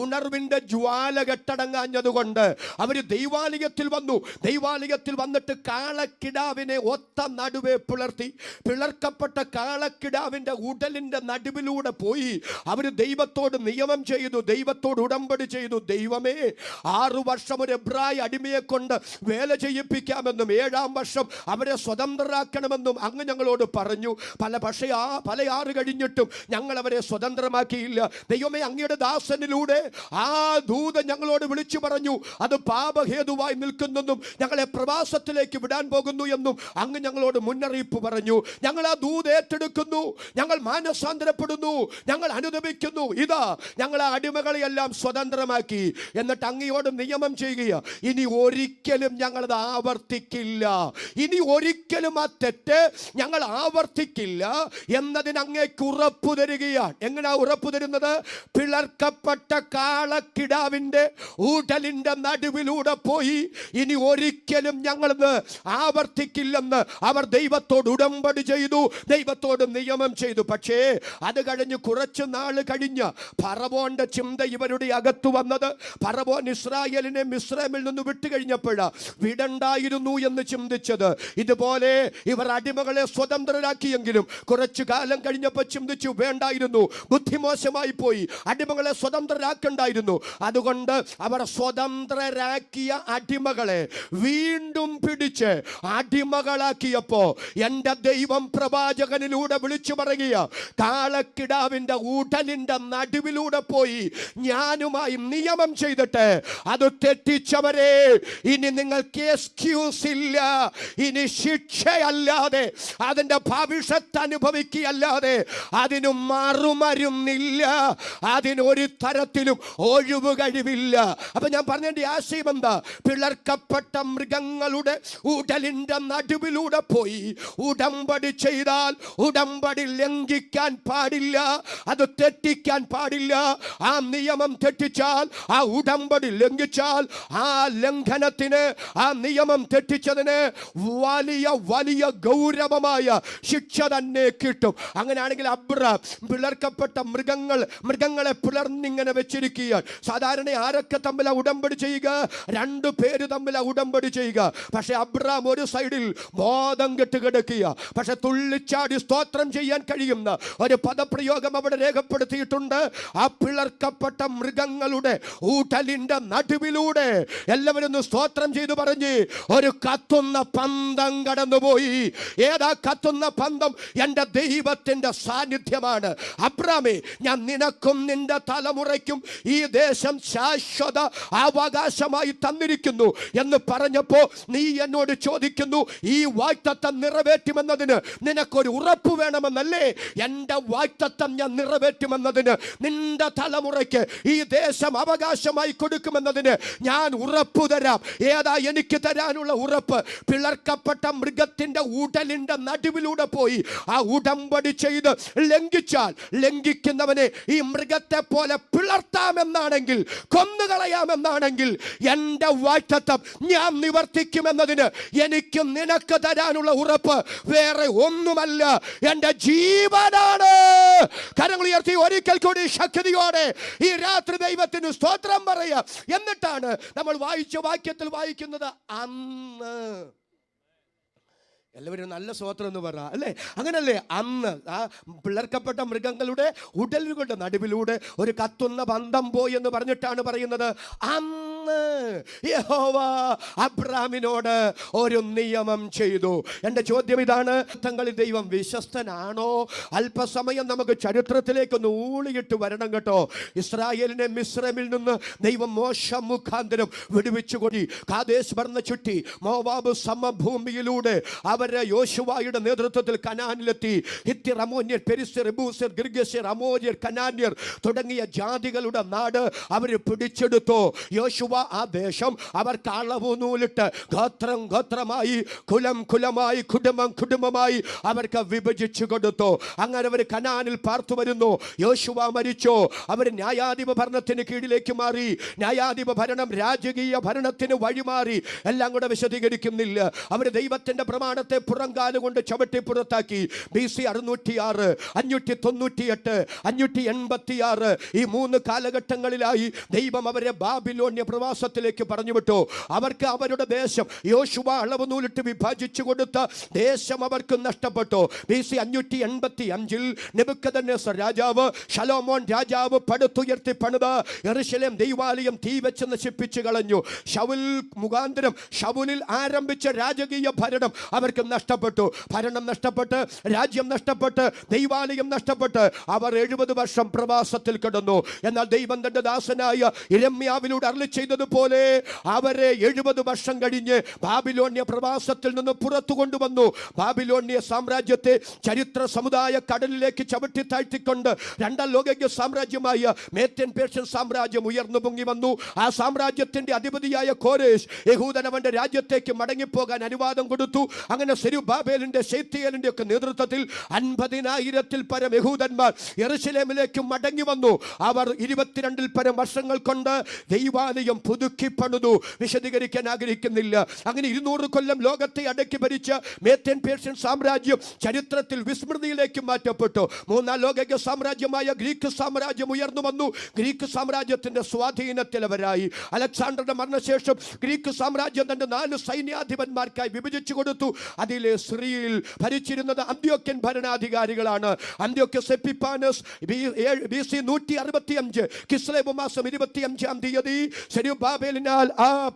ഉണർവിന്റെ ജ്വാല കെട്ടടങ്ങാഞ്ഞതുകൊണ്ട് അവർ ദൈവാലയത്തിൽ വന്നു. ദൈവാലയത്തിൽ വന്നിട്ട് കാളക്കിടാവിനെ ഒത്ത നടുവെ പിളർത്തി. പിളർക്കപ്പെട്ട കാളക്കിടാവിന്റെ ഉടലിന്റെ നടുവിലൂടെ പോയി അവർ ദൈവത്തോട് നിയമം ചെയ്തു, ദൈവത്തോട് ഉടമ്പടി ചെയ്തു. ദൈവമേ, 6 വർഷം ഒരു എബ്രായ അടിമയെ കൊണ്ട് വേല ചെയ്യിപ്പിക്കാമെന്നും 7-ാം വർഷം അവരെ സ്വതന്ത്രരാക്കണമെന്നും അങ്ങ് ഞങ്ങളോട് പറഞ്ഞു. പക്ഷേ പല ആറ് കഴിഞ്ഞിട്ടും ഞങ്ങൾ അവരെ സ്വതന്ത്രമാക്കിയില്ല. ദൈവമേ, അങ്ങയുടെ ദാസനിലൂടെ ആ ദൂതൻ ഞങ്ങളോട് വിളിച്ചു പറഞ്ഞു, അത് പാപഹേതുവായി നിൽക്കുന്നെന്നും ഞങ്ങളെ പ്രവാസത്തിലേക്ക് വിടാൻ പോകുന്നു എന്നും അങ്ങ് ഞങ്ങളോട് മുന്നറിയിപ്പ് പറഞ്ഞു. ഞങ്ങൾ ആ ദൂത് ഏറ്റെടുക്കുന്നു, ഞങ്ങൾ മാനസാന്തരപ്പെടുന്നു, ഞങ്ങൾ അനുദപിക്കുന്നു. ഇതാ ഞങ്ങൾ ആ അടിമകളെയെല്ലാം സ്വതന്ത്രമാക്കി. എന്നിട്ട് അങ്ങയോട് നിയമം ചെയ്യുക, ഇനി ഒരിക്കലും ഞങ്ങളത് ആവർത്തിക്കില്ല, ഇനി ഒരിക്കലും ആ തെറ്റ് ഞങ്ങൾ ആവർത്തിക്കില്ല എന്നതിന് അങ്ങേക്ക് ഉറപ്പു തരികയാണ്. എങ്ങനെയാ ഉറപ്പു തരുന്നത്? പിളർക്കപ്പെട്ട കാളക്കിടാവിന്റെ ഉടലിന്റെ നടുവിലൂടെ പോയി ഇനി ഒരിക്കലും ഞങ്ങളത് ആവർത്തിക്കില്ലെന്ന് അവർ ദൈവത്തോട് ഉടമ്പടി ചെയ്തു, ദൈവത്തോട് നിയമം ചെയ്തു. പക്ഷേ അത് കഴിഞ്ഞ് കുറച്ച് നാൾ കഴിഞ്ഞ് ഫറവോന്റെ ചിന്ത ഇവരുടെ അകത്തു വന്നത്. ഫറവോൻ ഇസ്രായേലിനെ മിസ്രൈമിൽ നിന്ന് വിട്ടുകഴിഞ്ഞപ്പോഴാ വിടണ്ടായിരുന്നു എന്ന് ചിന്തിച്ചത്. ഇതുപോലെ ഇവർ അടിമകളെ സ്വതന്ത്രരാക്കിയെങ്കിലും കുറച്ചു കാലം കഴിഞ്ഞപ്പോൾ ചിന്തിച്ചു, വേണ്ടായിരുന്നു, ബുദ്ധിമോശമായി പോയി, അടിമകളെ സ്വതന്ത്രരാക്കണ്ടായിരുന്നു. അതുകൊണ്ട് അവർ സ്വതന്ത്രരാക്കിയ അടിമകളെ വീണ്ടും പിടിച്ച് അടിമകളാക്കിയപ്പോ എൻ്റെ ദൈവം പ്രവാചകനിലൂടെ വിളിച്ചു പറയുക, കാളക്കിടാവിന്റെ ഉടലിന്റെ നടുവിലൂടെ പോയി ഞാനുമായി നിയമം ചെയ്തിട്ട് അത് തെറ്റിച്ചവരെ ഇനി നിങ്ങൾക്ക് എക്സ്ക്യൂസ് ഇല്ല, ഇനി ശിക്ഷയല്ലാതെ അതിന്റെ ഭവിഷ്യത്ത് അനുഭവിക്കുകയല്ലാതെ അതിന് മറുമരുന്നില്ല, അതിനൊരു തരത്തിലും ഒഴിവ് കഴിവില്ല. അപ്പൊ ഞാൻ പറഞ്ഞതിന്റെ ആശയം എന്താ? പിളർക്കപ്പെട്ട മൃഗങ്ങളുടെ ഉടലിന്റെ നടുവിലൂടെ പോയി ഉടമ്പടി ചെയ്താൽ ഉടമ്പടി ലംഘിക്കാൻ പാടില്ല, അത് തെറ്റിക്കാൻ പാടില്ല. ആ നിയമം തെറ്റിച്ചാൽ, ആ ഉടമ്പടി ലംഘിച്ചാൽ, ആ ലംഘനത്തിന്, ആ നിയമം തെറ്റിച്ചതിന് വലിയ വലിയ ഗൗരവമായ ശിക്ഷ തന്നെ കിട്ടും. അങ്ങനെയാണെങ്കിൽ അബ്രാം പിളർക്കപ്പെട്ട മൃഗങ്ങളെ പിളർന്നിങ്ങനെ വെച്ചിരിക്കുകയാണ്. സാധാരണ ആരൊക്കെ തമ്മിൽ ഉടമ്പടി ചെയ്യുക? 2 പേര് തമ്മിൽ ഉടമ്പടി ചെയ്യുക. പക്ഷെ അബ്രാം ഒരു സൈഡിൽ ബോധം കെട്ട് കിടക്കുക. പക്ഷെ തുള്ളിച്ചാടി സ്തോത്രം ചെയ്യാൻ കഴിയുന്ന ഒരു പദപ്രയോഗം അവിടെ രേഖപ്പെടുത്തിയിട്ടുണ്ട്. ആ പിളർക്കപ്പെട്ട മൃഗങ്ങളുടെ ഊട്ടലിന്റെ നടുവിലൂടെ എല്ലാവരും സ്തോത്രം ചെയ്തു പറഞ്ഞ് ഒരു കത്തുന്ന പന്തം കടന്നുപോയി. ഏതാ കത്തുന്ന പന്തം? എൻ്റെ ദൈവത്തിന്റെ സാന്നിധ്യമാണ്. അബ്രാമേ, ഞാൻ നിനക്കും നിന്റെ തലമുറയ്ക്കും ഈ ദേശം ശാശ്വത അവകാശമായി തന്നിരിക്കുന്നു എന്ന് പറഞ്ഞപ്പോ നീ എന്നോട് ചോദിക്കുന്നു, ഈ വാഗ്ദത്തം നിറവേറ്റുമെന്നതിന് നിനക്കൊരു ഉറപ്പ് വേണമെന്നല്ലേ? എൻ്റെ വാഗ്ദത്തം ഞാൻ നിറവേറ്റുമെന്നതിന്, നിന്റെ തലമുറയ്ക്ക് ഈ ദേശം അവകാശമായി കൊടുക്കുമെന്നതിന് ഞാൻ ഉറപ്പു തരാം. ഏതാ എനിക്ക് തരാനുള്ള ഉറപ്പ്? പിളർക്കപ്പെട്ട മൃഗത്തിന്റെ ഉടലിന്റെ നടുവിലൂടെ പോയി ആ ഉടമ്പടി ചെയ്ത് ലംഘിച്ചാൽ, ലംഘിക്കുന്നവനെ ഈ മൃഗത്തെ പോലെ പിളർത്താമെന്നാണെങ്കിൽ, കൊന്നുകളയാമെന്നാണെങ്കിൽ എൻ്റെ വാഗ്ദത്തം ഞാൻ നിവർത്തിക്കുമെന്നതിന് എനിക്ക് നിനക്ക് തരാനുള്ള ഉറപ്പ് വേറെ ഒന്നുമല്ല, എൻ്റെ ജീവനാണ്. കരങ്ങൾ ഉയർത്തി ഒരിക്കൽ കൂടി ശക്തിയോടെ ഈ രാത്രി ദൈവത്തിന് സ്തോത്രം പറയാം. എന്നിട്ടാണ് നമ്മൾ വായിച്ച വാക്യത്തിൽ വായിക്കുന്നത്, അന്ന്. എല്ലാവരും നല്ല സ്തോത്രം എന്ന് പറ, അല്ലേ? അങ്ങനല്ലേ? അന്ന് ആ പിളർക്കപ്പെട്ട മൃഗങ്ങളുടെ ഉടലുകളുടെ നടുവിലൂടെ ഒരു കത്തുന്ന ബന്ധം പോയി എന്ന് പറഞ്ഞിട്ടാണ് പറയുന്നത്. അന്ന് തുടർന്ന് യഹോവ അബ്രാമിനോട് ഒരു നിയമം ചെയ്തു. എൻ്റെ ചോദ്യം ഇതാണ്, തങ്ങളിൽ ദൈവം വിശ്വസ്തനാണോ? അല്പസമയം നമുക്ക് ചരിത്രത്തിലേക്ക് ഊളിയിട്ട് വരണം കേട്ടോ. ഇസ്രായേലിനെ മിസ്രൈമിൽ നിന്ന് ദൈവം മോശ മുഖാന്തരം വിടുവിച്ചു കൊടി കാദേശ് ഭർണ ചുറ്റി മോവാബ് സമഭൂമിയിലൂടെ അവരെ യോശുവയുടെ നേതൃത്വത്തിൽ കനാനിലെത്തി. ഹിത്യർ, അമോന്യർ, പെരിസ്യർ, എബൂസ്യർ, ഗിർഗസ്യർ, അമോര്യർ, കനാന്യർ തുടങ്ങിയ ജാതികളുടെ നാട് അവർ പിടിച്ചെടുത്തു. യോശുവ ആ ദേശം അവർക്ക് അളവു നൂലിട്ട് ഗോത്രം ഗോത്രമായി, കുലം കുലമായി, കുടുംബം കുടുംബമായി അവർക്ക് വിഭജിച്ചു കൊടുത്തു. അങ്ങനെ അവർ കനാനിൽ പാർത്തു വരുന്നു. യോശുവ മരിച്ചു. അവർ ന്യായാധിപ ഭരണത്തിന് കീഴിലേക്ക് മാറി. ന്യായാധിപ ഭരണം രാജകീയ ഭരണത്തിന് വഴിമാറി. എല്ലാം കൂടെ വിശദീകരിക്കുന്നില്ല. അവർ ദൈവത്തിന്റെ പ്രമാണത്തെ പുറംകാലുകൊണ്ട് ചവിട്ടി പുറത്താക്കി. BC 606, 598, 586 ഈ 3 കാലഘട്ടങ്ങളിലായി ദൈവം അവരെ ബാബിലോണ്യ പ്രവാസത്തിലേക്ക് പറഞ്ഞുവിട്ടു. അവർക്ക് അവരുടെ ദേശം യോശുവ അളവ് നൂലിട്ട് വിഭജിച്ചു കൊടുത്ത ദേശം അവർക്ക് നഷ്ടപ്പെട്ടു. BC 585 നെബൂഖദ്നേസർ രാജാവ്, ശലോമോൻ രാജാവ് പടുത്തുയർത്തി പണിത യെരൂശലേം ദൈവാലയം തീ വെച്ച് നശിപ്പിച്ചു കളഞ്ഞു. ശൗൽ മുഖാന്തരം ശൗലിൽ ആരംഭിച്ച രാജകീയ ഭരണം അവർക്ക് നഷ്ടപ്പെട്ടു. ഭരണം നഷ്ടപ്പെട്ട്, രാജ്യം നഷ്ടപ്പെട്ട്, ദൈവാലയം നഷ്ടപ്പെട്ട് അവർ 70 വർഷം പ്രവാസത്തിൽ കിടന്നു. എന്നാൽ ദൈവം തന്റെ ദാസനായ യിരെമ്യാവിലൂടെ അരുളി ചെയ്തതുപോലെ അവരെ 70 വർഷം കഴിഞ്ഞ് ബാബിലോണ്യ പ്രവാസത്തിൽ നിന്ന് പുറത്തു കൊണ്ടുവന്നു. ബാബിലോണ്യ സാമ്രാജ്യത്തെ ചരിത്ര സമുദായ കടലിലേക്ക് ചവിട്ടി താഴ്ത്തിക്കൊണ്ട് 2ാം ലോക സാമ്രാജ്യമായ മേദ്യൻ പേർഷ്യൻ സാമ്രാജ്യം ഉയർന്നു പൊങ്ങി വന്നു. ആ സാമ്രാജ്യത്തിന്റെ അധിപതിയായ കോരേശ് യഹൂദൻ അവന്റെ രാജ്യത്തേക്ക് മടങ്ങിപ്പോകാൻ അനുവാദം കൊടുത്തു. അങ്ങനെ സെരുബ്ബാബേലിന്റെ ശെയല്തീയേലിന്റെ ഒക്കെ നേതൃത്വത്തിൽ 50,000-ൽ പരം യഹൂദന്മാർ യെരൂശലേമിലേക്ക് മടങ്ങി വന്നു. അവർ 22-ൽ പരം വർഷങ്ങൾ കൊണ്ട് ദൈവാലയം പുതുക്കി പണിതു. വിശദീകരിക്കാൻ ആഗ്രഹിക്കുന്നില്ല. അങ്ങനെ 200 കൊല്ലം ലോകത്തെ അടക്കി ഭരിച്ച മേദ്യൻ പേർഷ്യൻ സാമ്രാജ്യം ചരിത്രത്തിൽ വിസ്മൃതിയിലേക്ക് മാറ്റപ്പെട്ടു. 3ാം ലോക സാമ്രാജ്യമായ ഗ്രീക്ക് സാമ്രാജ്യം ഉയർന്നു വന്നു. ഗ്രീക്ക് സാമ്രാജ്യത്തിന്റെ സ്വാധീനത്തിൽ അവരായി. അലക്സാണ്ടറുടെ മരണശേഷം ഗ്രീക്ക് സാമ്രാജ്യം തന്റെ 4 സൈന്യാധിപന്മാർക്കായി വിഭജിച്ചു കൊടുത്തു. അതിലെ സിറിയയിൽ ഭരിച്ചിരുന്നത് അന്ത്യോക്യൻ ഭരണാധികാരികളാണ്. അന്ത്യോക്യസ് എപ്പിഫാനസ് BC 165 കിസ്ലേവ് മാസം 25-ാം തീയതി സെരുബ്ബാബേലിനാൽ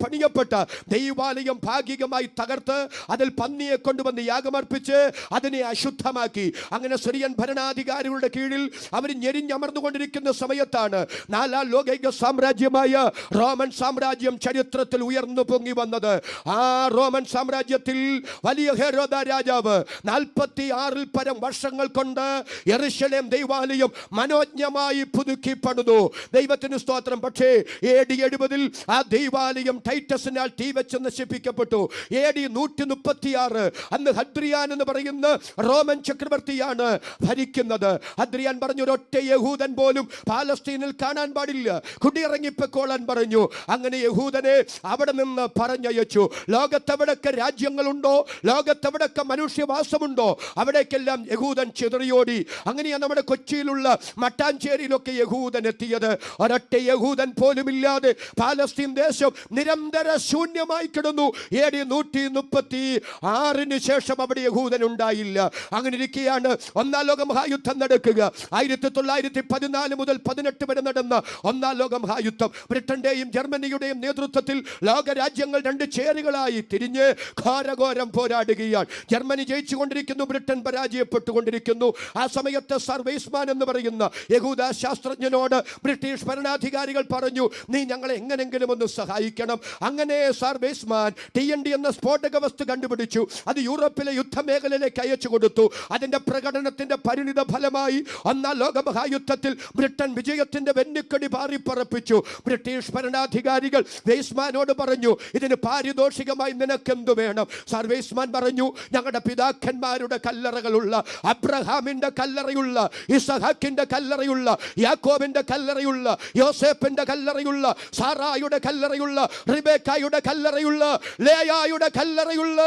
പണിയപ്പെട്ട ദൈവാലയം ഭാഗികമായി തകർത്ത് അതിൽ പന്നിയെ കൊണ്ടുവന്ന് യാഗമർപ്പിച്ച് അതിനെ അശുദ്ധമാക്കി. അങ്ങനെ സിറിയൻ ഭരണാധികാരികളുടെ കീഴിൽ അവർ ഞെരിഞ്ഞമർന്നുകൊണ്ടിരിക്കുന്ന സമയത്താണ് 4ാം ലോക സാമ്രാജ്യമായ റോമൻ സാമ്രാജ്യം ചരിത്രത്തിൽ ഉയർന്നു പൊങ്ങി വന്നത്. ആ റോമൻ സാമ്രാജ്യത്തിൽ വലിയ ഹെരോദ രാജാവ് 46-ൽ പരം വർഷങ്ങൾ കൊണ്ട് യെരൂശലേം ദൈവാലയം മനോജ്ഞമായി പുതുക്കി പണിതു. ദൈവത്തിന് സ്തോത്രം. പക്ഷേ AD 70-ൽ ആ ദൈവാലയം ടൈറ്റസിനാൽ തീ വെച്ച് നശിപ്പിക്കപ്പെട്ടു. AD 136 അന്ന് ഹദ്രിയാൻ എന്ന് പറയുന്ന റോമൻ ചക്രവർത്തിയാണ് ഭരിക്കുന്നത്. ഹദ്രിയാൻ പറഞ്ഞു, ഒരൊറ്റ യഹൂദൻ പോലും പാലസ്തീനിൽ കാണാൻ പാടില്ല, കുടിയിറങ്ങിപ്പോയിക്കോളാൻ പറഞ്ഞു. അങ്ങനെ യഹൂദനെ അവിടെ നിന്ന് പറഞ്ഞയച്ചു. ലോകത്തെവിടൊക്കെ രാജ്യങ്ങളുണ്ടോ, ലോകത്തെവിടൊക്കെ മനുഷ്യവാസമുണ്ടോ അവിടേക്കെല്ലാം യഹൂദൻ ചിതറിയോടി. അങ്ങനെയാണ് നമ്മുടെ കൊച്ചിയിലുള്ള മട്ടാഞ്ചേരിയിലൊക്കെ യഹൂദൻ എത്തിയത്. ഒരൊറ്റ യഹൂദൻ പോലും ഇല്ലാതെ പാലസ്തീൻ ദേശം നിരന്തര ശൂന്യമായി കിടന്നു. AD 136 ശേഷം അവിടെ യഹൂദൻ ഉണ്ടായില്ല. അങ്ങനെ ഇരിക്കുകയാണ് 1ാം ലോക മഹായുദ്ധം നടക്കുക. 1914 മുതൽ 18 വരെ നടന്ന 1ാം ലോക മഹായുദ്ധം ബ്രിട്ടന്റെയും ജർമ്മനിയുടെയും നേതൃത്വത്തിൽ ലോകരാജ്യങ്ങൾ 2 ചേരികളായി തിരിഞ്ഞ് ഘോരഘോരം പോരാടുകയാണ്. Germany ജയിച്ചുകൊണ്ടിരിക്കുന്നു, Britain പരാജയപ്പെട്ടുകൊണ്ടിരിക്കുന്നു. ആ സമയത്ത് സർ വെയ്സ്മാൻ എന്ന് പറയുന്ന യഹൂദ ശാസ്ത്രജ്ഞനോട് ബ്രിട്ടീഷ് ഭരണാധികാരികൾ പറഞ്ഞു, നീ ഞങ്ങളെ എങ്ങനെങ്കിലും ഒന്ന് സഹായിക്കണം. അങ്ങനെ സർ വെയ്സ്മാൻ TNT എന്ന സ്ഫോടക വസ്തു കണ്ടുപിടിച്ചു. അത് യൂറോപ്പിലെ യുദ്ധമേഖലയിലേക്ക് അയച്ചു കൊടുത്തു. അതിന്റെ പ്രകടനത്തിന്റെ പരിണിത ഫലമായി 1ാം ലോക മഹായുദ്ധത്തിൽ ബ്രിട്ടൻ വിജയത്തിന്റെ വെന്നിക്കടി പാറിപ്പറപ്പിച്ചു. ബ്രിട്ടീഷ് ഭരണാധികാരികൾ വെയ്സ്മാനോട് പറഞ്ഞു, ഇതിന് പാരിതോഷികമായി നിനക്കെന്തു വേണം? സർ വെയ്സ്മാൻ പറഞ്ഞു, ഞങ്ങളുടെ പിതാക്കന്മാരുടെ കല്ലറകളുള്ള, അബ്രഹാമിന്റെ കല്ലറയുള്ള, ഇസഹാക്കിന്റെ കല്ലറയുള്ള, യാക്കോബിന്റെ കല്ലറയുള്ള, യോസേപ്പിന്റെ കല്ലറയുള്ള, സാറായുടെ കല്ലറയുള്ള, റിബേക്കായുടെ കല്ലറയുള്ള, ലേയായുടെ കല്ലറയുള്ള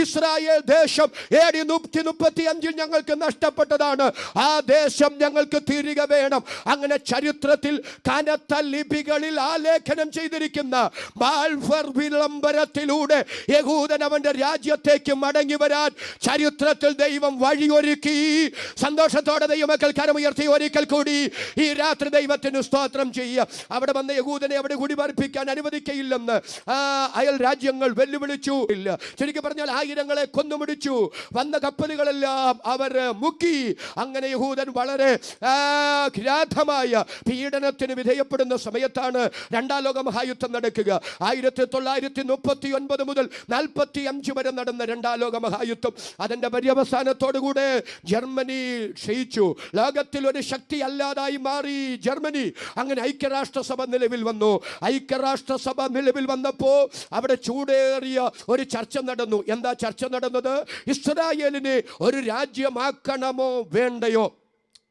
ഇസ്രായേൽ ദേശം AD 135 ഞങ്ങൾക്ക് നഷ്ടപ്പെട്ടതാണ്. ആ ദേശം ഞങ്ങൾക്ക് തിരികെ വേണം. അങ്ങനെ ചരിത്രത്തിൽ കനത്ത ലിപികളിൽ ആലേഖനം ചെയ്തിരിക്കുന്ന ബാൽഫർ വിളംബരത്തിലൂടെ യഹൂദൻ അവന്റെ രാജ്യത്തേക്ക് മടങ്ങി വരാൻ ചരിത്രത്തിൽ ദൈവം വഴിയൊരുക്കി. സന്തോഷത്തോടെ ദൈവമക്കൾ കരമുയർത്തി ഒരിക്കൽ കൂടി ഈ രാത്രി ദൈവത്തിന് സ്തോത്രം ചെയ്യുക. അവിടെ വന്ന യഹൂദനെ അവിടെ കൂടി പാർപ്പിക്കാൻ അനുവദിക്കയില്ലെന്ന് അയൽ രാജ്യങ്ങൾ വെല്ലുവിളിച്ചു. ഇല്ല, ശരിക്കും പറഞ്ഞാൽ ആയിരങ്ങളെ കൊന്നുമുടിച്ചു. വന്ന കപ്പലുകളെല്ലാം അവർ മുക്കി. അങ്ങനെ യഹൂദൻ വളരെ കിരാതമായ പീഡനത്തിന് വിധേയപ്പെടുന്ന സമയത്താണ് രണ്ടാം ലോക മഹായുദ്ധം നടക്കുക. 1939 മുതൽ 45 വരെ നടന്ന രണ്ടാം ലോക മഹായുദ്ധം. അതിന്റെ പര്യവസാനത്തോടുകൂടെ ജർമ്മനി ക്ഷയിച്ചു. ലോകത്തിൽ ഒരു ശക്തി അല്ലാതായി മാറി ജർമ്മനി. അങ്ങനെ ഐക്യരാഷ്ട്രസഭ നിലവിൽ വന്നു. ഐക്യരാഷ്ട്രസഭ നിലവിൽ വന്നപ്പോൾ അവിടെ ചൂടേറിയ ഒരു ചർച്ച നടന്നു. എന്താ ചർച്ച നടന്നത്? ഇസ്രായേലിനെ ഒരു രാജ്യമാക്കണമോ വേണ്ടയോ?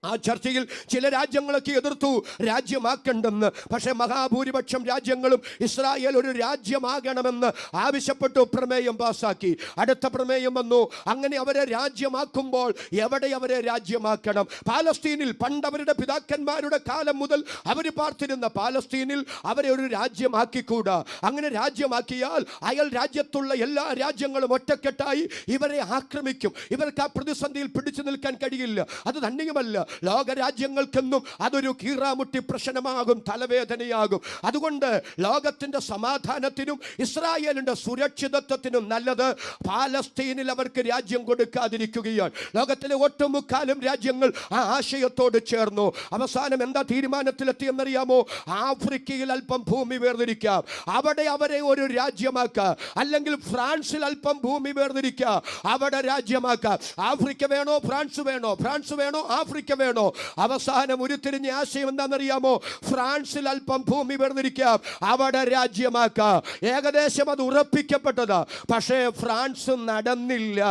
ആ ചർച്ചയിൽ ചില രാജ്യങ്ങളൊക്കെ എതിർത്തു രാജ്യമാക്കണ്ടെന്ന്. പക്ഷേ മഹാഭൂരിപക്ഷം രാജ്യങ്ങളും ഇസ്രായേൽ ഒരു രാജ്യമാകണമെന്ന് ആവശ്യപ്പെട്ടു. പ്രമേയം പാസാക്കി. അടുത്ത പ്രമേയം വന്നു. അങ്ങനെ അവരെ രാജ്യമാക്കുമ്പോൾ എവിടെ അവരെ രാജ്യമാക്കണം? പാലസ്തീനിൽ പണ്ടവരുടെ പിതാക്കന്മാരുടെ കാലം മുതൽ അവർ പാർത്തിരുന്ന പാലസ്തീനിൽ അവരെ ഒരു രാജ്യമാക്കിക്കൂടാ. അങ്ങനെ രാജ്യമാക്കിയാൽ അയൽ രാജ്യത്തുള്ള എല്ലാ രാജ്യങ്ങളും ഒറ്റക്കെട്ടായി ഇവരെ ആക്രമിക്കും. ഇവർക്ക് ആ പ്രതിസന്ധിയിൽ പിടിച്ചു നിൽക്കാൻ കഴിയില്ല. അത് തന്നെയുമല്ല, ലോകരാജ്യങ്ങൾക്കെന്നും അതൊരു കീറാമുട്ടി പ്രശ്നമാകും, തലവേദനയാകും. അതുകൊണ്ട് ലോകത്തിന്റെ സമാധാനത്തിനും ഇസ്രായേലിന്റെ സുരക്ഷിതത്വത്തിനും നല്ലത് പാലസ്തീനിൽ അവർക്ക് രാജ്യം കൊടുക്കാതിരിക്കുകയാണ്. ലോകത്തിലെ ഒട്ടുമുക്കാലും രാജ്യങ്ങൾ ആ ആശയത്തോട് ചേർന്നു. അവസാനം എന്താ തീരുമാനത്തിലെത്തിയെന്നറിയാമോ? ആഫ്രിക്കയിൽ അല്പം ഭൂമി വേർതിരിക്കാം, അവിടെ അവരെ ഒരു രാജ്യമാക്കാം. അല്ലെങ്കിൽ ഫ്രാൻസിൽ അല്പം ഭൂമി വേർതിരിക്കാം, അവിടെ രാജ്യമാക്കാം. ആഫ്രിക്ക വേണോ ഫ്രാൻസ് വേണോ? ഫ്രാൻസ് വേണോ ആഫ്രിക്ക വേണോ? അവസാനം ഉരുത്തിരിഞ്ഞ ആശയം എന്താണെന്നറിയാമോ? ഫ്രാൻസിൽ അല്പം ഭൂമി വേർതിരിക്കാം, അവിടെ രാജ്യമാക്കാം. ഏകദേശം അത് ഉറപ്പിക്കപ്പെട്ടതാ. പക്ഷേ ഫ്രാൻസ് നടന്നില്ല,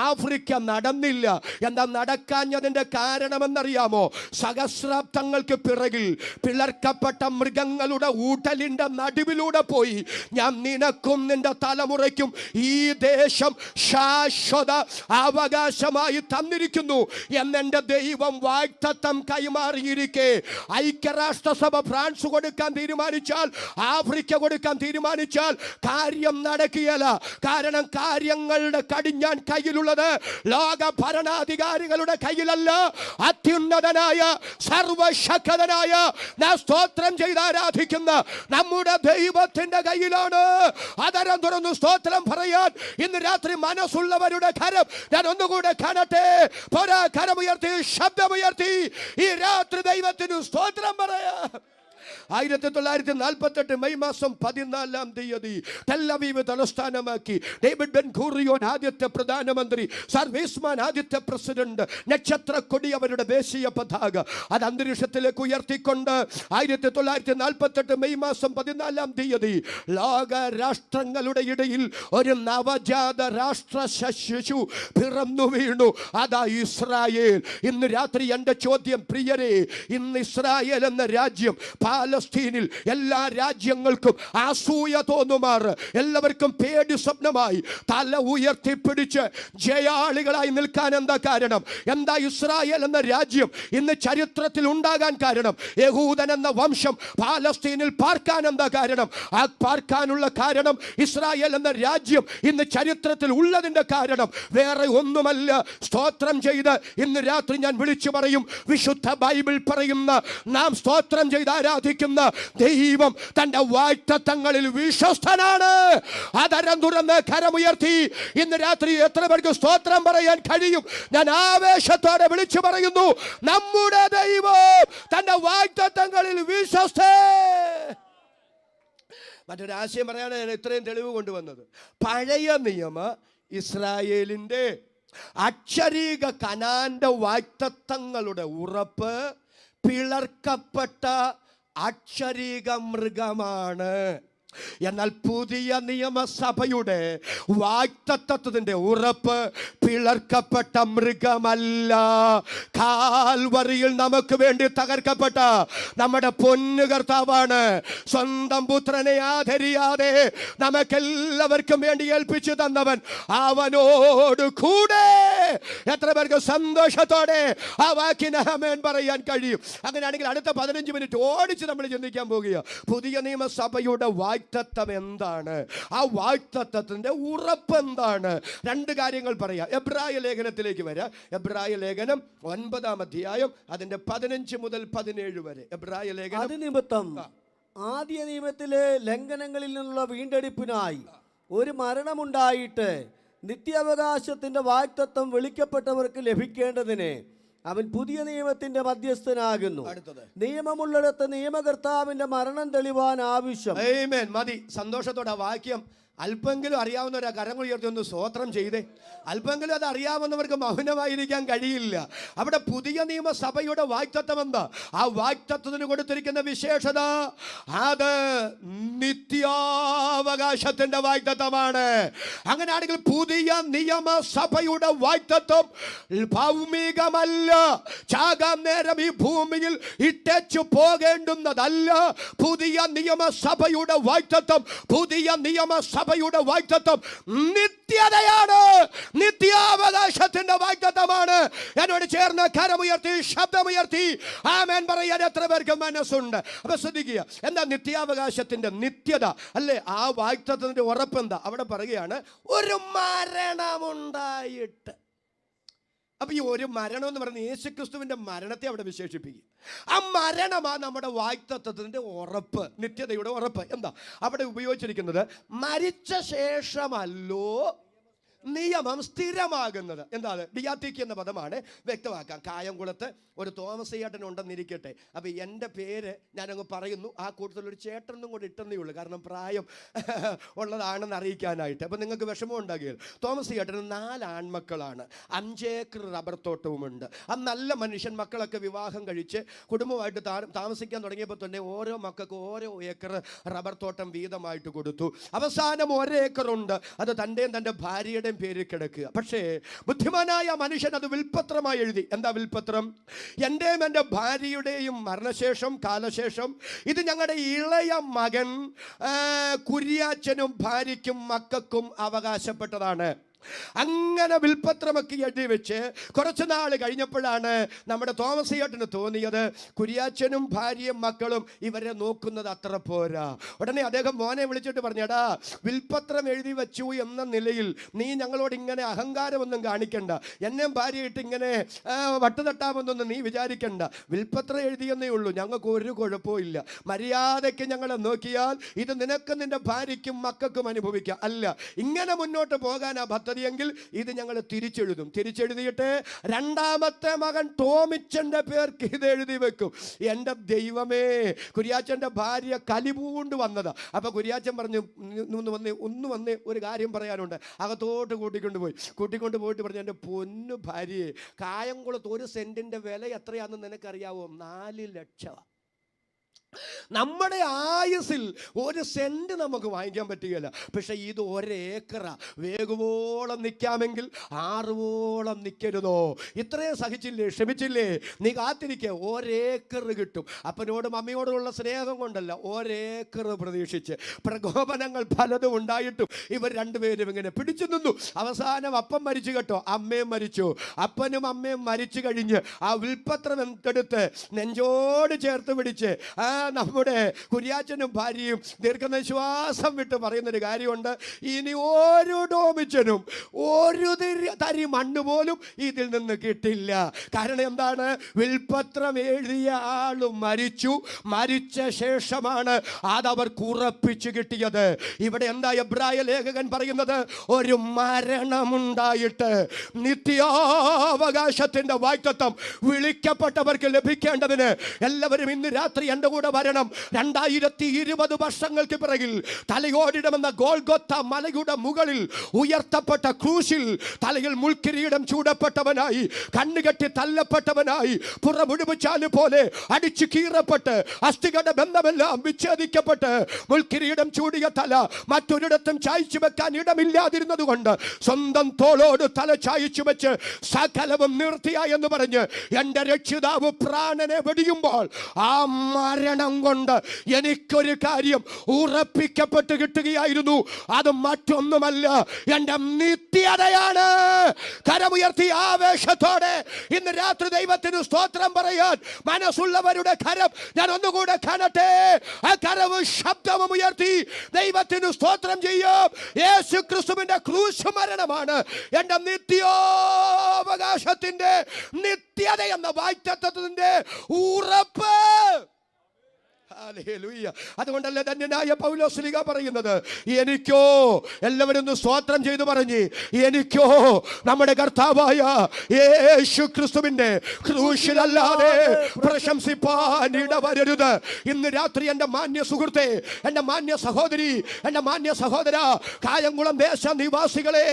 ആഫ്രിക്ക നടന്നില്ല. എന്താ നടക്കാഞ്ഞതിന്റെ കാരണമെന്നറിയാമോ? സഹസ്രാബ്ദങ്ങൾക്ക് പിറകിൽ പിളർക്കപ്പെട്ട മൃഗങ്ങളുടെ ഊട്ടലിന്റെ നടുവിലൂടെ പോയി ഞാൻ നിനക്കും നിന്റെ തലമുറയ്ക്കും ഈ ദേശം ശാശ്വത അവകാശമായി തന്നിരിക്കുന്നു എന്നെന്റെ ദൈവം വാഗ്ദത്തം കൈമാറിയിരിക്കെ ഐക്യരാഷ്ട്രസഭ ഫ്രാൻസ് കൊടുക്കാൻ തീരുമാനിച്ചാൽ, ആഫ്രിക്ക കൊടുക്കാൻ തീരുമാനിച്ചാൽ കാര്യം നടക്കുകയില്ല. കാരണം കാര്യങ്ങളുടെ കടിഞ്ഞാൻ കയ്യിലുള്ളത് ലോക ഭരണാധികാരികളുടെ കയ്യിലല്ല, അത്യുന്നതനായ സർവശക്തനായ നാം സ്തോത്രം ചെയ്ത് ആരാധിക്കുന്ന നമ്മുടെ ദൈവത്തിന്റെ കയ്യിലാണ്. അതരം തുറന്നു സ്തോത്രം പറയാൻ ഇന്ന് രാത്രി മനസ്സുള്ളവരുടെ കരം ഞാൻ ഒന്നുകൂടെ കാണട്ടെ. കരമുയർത്തി ശബ്ദമുയർത്തി ഈ രാത്രി ദൈവത്തിന് സ്തോത്രം പറയാ. 1948 മെയ് മാസം 14 ടെല്ലവീവ് തലസ്ഥാനമാക്കി ഡേവിഡ് ബെൻ ഗൂറിയോൻ ആദ്യത്തെ പ്രധാനമന്ത്രി, സർ വീസ്മാൻ ആദ്യത്തെ പ്രസിഡന്റ്, നക്ഷത്ര കൊടി അവരുടെ ദേശീയ പതാക അത് അന്തരീക്ഷത്തിലേക്ക് ഉയർത്തിക്കൊണ്ട് 1948 മെയ് മാസം 14 ലോക രാഷ്ട്രങ്ങളുടെ ഇടയിൽ ഒരു നവജാത രാഷ്ട്ര ശിശു പിറന്നു വീണു. അതാ ഇസ്രായേൽ. ഇന്ന് രാത്രി എൻ്റെ ചോദ്യം, പ്രിയരെ, ഇന്ന് ഇസ്രായേൽ എന്ന രാജ്യം പാലസ്തീനിൽ എല്ലാ രാജ്യങ്ങൾക്കും അസൂയ തോന്നുമാറ്, എല്ലാവർക്കും പേടി സ്വപ്നമായി തല ഉയർത്തിപ്പിടിച്ച് ജയാളികളായി നിൽക്കാൻ എന്താ കാരണം? എന്താ ഇസ്രായേൽ എന്ന രാജ്യം ഇന്ന് ചരിത്രത്തിൽ ഉണ്ടാകാൻ കാരണം? യഹൂദൻ എന്ന വംശം പാലസ്തീനിൽ പാർക്കാൻ എന്താ കാരണം? ആ പാർക്കാനുള്ള കാരണം ഇസ്രായേൽ എന്ന രാജ്യം ഇന്ന് ചരിത്രത്തിൽ ഉള്ളതിന്റെ കാരണം വേറെ ഒന്നുമല്ല. സ്തോത്രം ചെയ്ത് ഇന്ന് രാത്രി ഞാൻ വിളിച്ചു പറയും, വിശുദ്ധ ബൈബിൾ പറയുന്ന നാം സ്തോത്രം ചെയ്ത് ആരാധിക്കുന്ന ദൈവം തന്റെ വാഗ്ദത്തങ്ങളിൽ വിശ്വസ്തനാണ്. അതരം തുറന്ന് കരമുയർത്തി ഇന്ന് രാത്രി എത്ര പേർക്ക് സ്തോത്രം പറയാൻ കഴിയും? ഞാൻ ആവേശത്തോടെ വിളിച്ചു പറയുന്നു, നമ്മുടെ ദൈവം തന്റെ വാഗ്ദത്തങ്ങളിൽ വിശ്വസ്തൻ. മറ്റൊരു ആശയം പറയാനാണ് ഞാൻ ഇത്രയും തെളിവ് കൊണ്ടുവന്നത്. പഴയ നിയമ ഇസ്രായേലിന്റെ അക്ഷരീക കനാന്റെ വാഗ്ദത്തങ്ങളുടെ ഉറപ്പ് പിളർക്കപ്പെട്ട അക്ഷരീക മൃഗമാണ്. എന്നാൽ പുതിയ നിയമസഭയുടെ വാഗ്ദത്തത്തിന്റെ ഉറപ്പ് പിളർക്കപ്പെട്ട മൃഗമല്ല. കാൽവറിയിൽ നമുക്ക് വേണ്ടി തകർക്കപ്പെട്ട നമ്മുടെ പൊന്നു കർത്താവാണ്. സ്വന്തം പുത്രനെ ആദരിയാതെ നമുക്കെല്ലാവർക്കും വേണ്ടി ഏൽപ്പിച്ചു തന്നവൻ അവനോട് കൂടെ. എത്ര പേർക്ക് സന്തോഷത്തോടെ ആ വാക്കിന് ആമേൻ പറയാൻ കഴിയും? അങ്ങനെയാണെങ്കിൽ അടുത്ത 15 മിനിറ്റ് ഓടിച്ച് നമ്മൾ ചിന്തിക്കാൻ പോകുക, പുതിയ നിയമസഭയുടെ വാഗ്ദത്തം എന്താണ്? ആ വാഗ്ദത്തത്തിന്റെ ഉറപ്പ് എന്താണ്? രണ്ട് കാര്യങ്ങൾ പറയാം. എബ്രായ ലേഖനത്തിലേക്ക് വരാം. എബ്രായ ലേഖനം 9-ാം അധ്യായം അതിന്റെ 15 മുതൽ 17 വരെ. എബ്രായ ലേഖനം. അത് നിമിത്തം ആദ്യ നിയമത്തിലെ ലംഘനങ്ങളിൽ നിന്നുള്ള വീണ്ടെടുപ്പിനായി ഒരു മരണമുണ്ടായിട്ട് നിത്യാവകാശത്തിന്റെ വാഗ്ദത്തം വിളിക്കപ്പെട്ടവർക്ക് ലഭിക്കേണ്ടതിന് അവൻ പുതിയ നിയമത്തിന്റെ മധ്യസ്ഥനാകുന്നു. നിയമമുള്ളിടത്ത് നിയമകർത്താവിന്റെ മരണം തെളിവാൻ ആവശ്യം. ആമേൻ. മതി. സന്തോഷത്തോടെ വാക്യം അല്പെങ്കിലും അറിയാവുന്നവരാ കരങ്ങൾ ഉയർത്തി ഒന്ന് സ്തോത്രം ചെയ്തേ. അല്പെങ്കിലും അത് അറിയാവുന്നവർക്ക് മൗനമായിരിക്കാൻ കഴിയില്ല. അവിടെ പുതിയ നിയമസഭയുടെ വാഗ്ദത്തം എന്താ? ആ വാഗ്ദത്തത്തിന് കൊടുത്തിരിക്കുന്ന വിശേഷത അത് നിത്യാവകാശത്തിന്റെ വാഗ്ദത്തമാണ്. അങ്ങനെയാണെങ്കിൽ പുതിയ നിയമസഭയുടെ വാഗ്ദത്തം ഭൗമികമല്ല, ചാകാൻ നേരം ഈ ഭൂമിയിൽ ഇട്ടേച്ചു പോകേണ്ടുന്നതല്ല. പുതിയ നിയമസഭയുടെ വാഗ്ദത്തം, പുതിയ നിയമസഭ വാഗ്ദത്തം നിത്യതയാണ്, നിത്യാവകാശത്തിന്റെ വാഗ്ദത്തമാണ്. എന്നോട് ചേർന്ന് കരമുയർത്തി ശബ്ദമുയർത്തി ആമേൻ പറയാൻ എത്ര പേർക്ക് മനസ്സുണ്ട്? അപ്പൊ ശ്രദ്ധിക്കുക, എന്താ നിത്യാവകാശത്തിന്റെ നിത്യത അല്ലേ? ആ വാഗ്ദത്തത്തിന്റെ ഉറപ്പെന്താ? അവിടെ പറയുകയാണ് ഒരു മരണമുണ്ടായിട്ട്. അപ്പൊ ഈ ഒരു മരണം എന്ന് പറയുന്നത് യേശുക്രിസ്തുവിന്റെ മരണത്തെ അവിടെ വിശേഷിപ്പിക്കുക. ആ മരണമാ നമ്മുടെ വാഗ്ദത്തത്തിന്റെ ഉറപ്പ്, നിത്യതയുടെ ഉറപ്പ്. എന്താ അവിടെ ഉപയോഗിച്ചിരിക്കുന്നത്? മരിച്ച ശേഷമല്ലോ നിയമം സ്ഥിരമാകുന്നത്. എന്താ? ഡിയാത്തിക്ക് എന്ന പദമാണ് വ്യക്തമാക്കാം. കായംകുളത്ത് ഒരു തോമസ് ചേട്ടൻ ഉണ്ടെന്നിരിക്കട്ടെ. അപ്പോൾ എൻ്റെ പേര് ഞാനങ്ങ് പറയുന്നു, ആ കൂട്ടത്തിലൊരു ചേട്ടനും കൂടെ ഇട്ടെന്നേ ഉള്ളൂ, കാരണം പ്രായം ഉള്ളതാണെന്ന് അറിയിക്കാനായിട്ട്. അപ്പോൾ നിങ്ങൾക്ക് വിഷമം ഉണ്ടാകുകയില്ല. തോമസ് ചേട്ടന് 4 ആൺമക്കളാണ്, 5 ഏക്കർ റബ്ബർ തോട്ടവുമുണ്ട്. ആ നല്ല മനുഷ്യൻ മക്കളൊക്കെ വിവാഹം കഴിച്ച് കുടുംബമായിട്ട് താമസിക്കാൻ തുടങ്ങിയപ്പോൾ തന്നെ ഓരോ മക്കൾക്ക് ഓരോ ഏക്കർ റബ്ബർ തോട്ടം വീതമായിട്ട് കൊടുത്തു. അവസാനം 1 ഏക്കറുണ്ട്, അത് തൻ്റെയും തൻ്റെ ഭാര്യയുടെ പേരിൽ കിടക്കുക. പക്ഷേ ബുദ്ധിമാനായ മനുഷ്യൻ അത് വിൽപത്രമായി എഴുതി. എന്താ വിൽപത്രം? എൻ്റെയും എൻ്റെ ഭാര്യയുടെയും മരണശേഷം കാലശേഷം ഇത് ഞങ്ങളുടെ ഇളയ മകൻ കുര്യാച്ചനും ഭാര്യയ്ക്കും മക്കൾക്കും അവകാശപ്പെട്ടതാണ്. അങ്ങനെ വിൽപത്രമൊക്കെ എഴുതി വെച്ച് കുറച്ച് നാൾ കഴിഞ്ഞപ്പോഴാണ് നമ്മുടെ തോമസ് ചേട്ടന് തോന്നിയത് കുര്യാച്ചനും ഭാര്യയും മക്കളും ഇവരെ നോക്കുന്നത് അത്ര പോരാ. ഉടനെ അദ്ദേഹം മോനെ വിളിച്ചിട്ട് പറഞ്ഞടാ, വിൽപത്രം എഴുതി വെച്ചു എന്ന നിലയിൽ നീ ഞങ്ങളോട് ഇങ്ങനെ അഹങ്കാരമൊന്നും കാണിക്കണ്ട, എന്നെയും ഭാര്യയായിട്ട് ഇങ്ങനെ വട്ടുതട്ടാമെന്നൊന്നും നീ വിചാരിക്കണ്ട. വിൽപത്രം എഴുതിയെന്നേ ഉള്ളൂ, ഞങ്ങൾക്ക് ഒരു കുഴപ്പവും ഇല്ല. മര്യാദയ്ക്ക് ഞങ്ങളെ നോക്കിയാൽ ഇത് നിനക്കും നിന്റെ ഭാര്യയ്ക്കും മക്കൾക്കും അനുഭവിക്കാം. അല്ല, ഇങ്ങനെ മുന്നോട്ട് പോകാനാ എങ്കിൽ ഇത് ഞങ്ങൾ തിരിച്ചെഴുതിയിട്ട് രണ്ടാമത്തെ മകൻ ടോമിച്ചന്റെ പേർക്ക് ഇത് എഴുതി വെക്കും. എൻ്റെ ദൈവമേ, കുര്യാച്ചൻ്റെ ഭാര്യ കലിപൂണ്ട് വന്നതാ. അപ്പൊ കുര്യാച്ചൻ പറഞ്ഞു, ഒന്ന് വന്ന് ഒരു കാര്യം പറയാനുണ്ട്. അകത്തോട്ട് കൂട്ടിക്കൊണ്ട് പോയിട്ട് പറഞ്ഞു, എൻ്റെ പൊന്നു ഭാര്യയെ, കായംകുളത്ത് 1 സെന്റിന്റെ വില എത്രയാണെന്ന് നിനക്കറിയാവോ? 4 ലക്ഷം. നമ്മുടെ ആയുസിൽ 1 സെന്റ് നമുക്ക് വാങ്ങിക്കാൻ പറ്റുകയില്ല. പക്ഷെ ഇത് 1 ഏക്കറാ. വേഗവോളം നിൽക്കാമെങ്കിൽ 6 വോളം നിൽക്കരുതോ? ഇത്രയും സഹിച്ചില്ലേ, ക്ഷമിച്ചില്ലേ? നീ കാത്തിരിക്കുക, 1 ഏക്കർ കിട്ടും. അപ്പനോടും അമ്മയോടുമുള്ള സ്നേഹം കൊണ്ടല്ല, 1 ഏക്കർ പ്രതീക്ഷിച്ച്. പ്രകോപനങ്ങൾ പലതും ഉണ്ടായിട്ടും ഇവർ രണ്ടുപേരും ഇങ്ങനെ പിടിച്ചു നിന്നു. അവസാനം അപ്പം മരിച്ചു കേട്ടോ, അമ്മയും മരിച്ചു. അപ്പനും അമ്മയും മരിച്ചു കഴിഞ്ഞ് ആ വിൽപത്രം എടുത്ത് നെഞ്ചോട് ചേർത്ത് പിടിച്ച് നമ്മുടെ കുര്യാച്ചനും ഭാര്യയും ദീർഘനിശ്വാസം വിട്ട് പറയുന്നൊരു കാര്യമുണ്ട്, ഇനി ഒരു ടോമിച്ചനും 1 തരി മണ്ണ് പോലും ഇതിൽ നിന്ന് കിട്ടില്ല. കാരണം എന്താണ്? വിൽപത്രം എഴുതിയ ആളും മരിച്ച ശേഷമാണ് അതവർക്ക് ഉറപ്പിച്ചു കിട്ടിയത്. ഇവിടെ എന്താ എബ്രായ ലേഖകൻ പറയുന്നത്? ഒരു മരണമുണ്ടായിട്ട് നിത്യാവകാശത്തിന്റെ വാഗ്ദത്തം വിളിക്കപ്പെട്ടവർക്ക് ലഭിക്കേണ്ടതിന് എല്ലാവരും ഇന്ന് രാത്രി എൻ്റെ കൂടെ വരണം. 2020 വർഷങ്ങൾക്ക് പിറകിൽ തലയോടിടമെന്ന ഗോൽഗൊത്ത മലയുടെ മുകളിൽ ഉയർത്തപ്പെട്ട ക്രൂശിൽ തലയിൽ മുൾക്കിരീടം ചൂടപ്പെട്ടവനായി, കണ്ണുകെട്ടി തല്ലപ്പെട്ടവനായി, പുറമുഴുച്ചാല് പോലെ അടിച്ചു കീറപ്പെട്ട് അസ്ഥികട ബന്ധമെല്ലാം വിച്ഛേദിക്കപ്പെട്ട് മുൾക്കിരീടം ചൂടിയ തല മറ്റൊരിടത്തും ചായച്ചു വെക്കാൻ ഇടമില്ലാതിരുന്നത് കൊണ്ട് സ്വന്തം തോളോട് തല ചായച്ചു വെച്ച് സകലവും നിർത്തിയായി എന്ന് പറഞ്ഞ് എൻ്റെ രക്ഷിതാവ് പ്രാണനെ വെടിയുമ്പോൾ ആ മരണം കൊണ്ട് എനിക്കൊരു കാര്യം ഉറപ്പിക്കപ്പെട്ട് കിട്ടുകയായിരുന്നു. അത് മറ്റൊന്നുമല്ല, എൻ്റെ നിത്യതയാണ്. കരമുയർത്തി ആവേശത്തോടെ ഇന്ന് രാത്രി ദൈവത്തിന് സ്തോത്രം പറയാൻ മനസ്സുള്ളവരുടെ കരം ഞാൻ ഒന്നുകൂടെ കാണട്ടെ. ആ കരവും ശബ്ദവും ഉയർത്തി ദൈവത്തിന് സ്തോത്രം ചെയ്യും. യേശു ക്രിസ്തുവിന്റെ ക്രൂശ് മരണമാണ് എൻ്റെ നിത്യാവകാശത്തിന്റെ നിത്യത എന്ന വാഗ്ദത്തത്തിന്റെ ഉറപ്പ്. ഹല്ലേലൂയ. അതുകൊണ്ടല്ലേ ധന്യനായ പൗലോസ്ലീഹ പറയുന്നത്, എനിക്കോ, എല്ലാവരും ഒന്ന് സ്തോത്രം ചെയ്തു പറഞ്ഞ്, എനിക്കോ നമ്മുടെ കർത്താവായ യേശു ക്രിസ്തുവിന്റെ ക്രൂശിലല്ലാതെ പ്രശംസിപ്പാൻ ഇടവരരുത്. ഇന്ന് രാത്രി എൻ്റെ മാന്യ സുഹൃത്തെ, എൻ്റെ മാന്യ സഹോദരി, എൻ്റെ മാന്യ സഹോദര, കായംകുളം ദേശ നിവാസികളെ,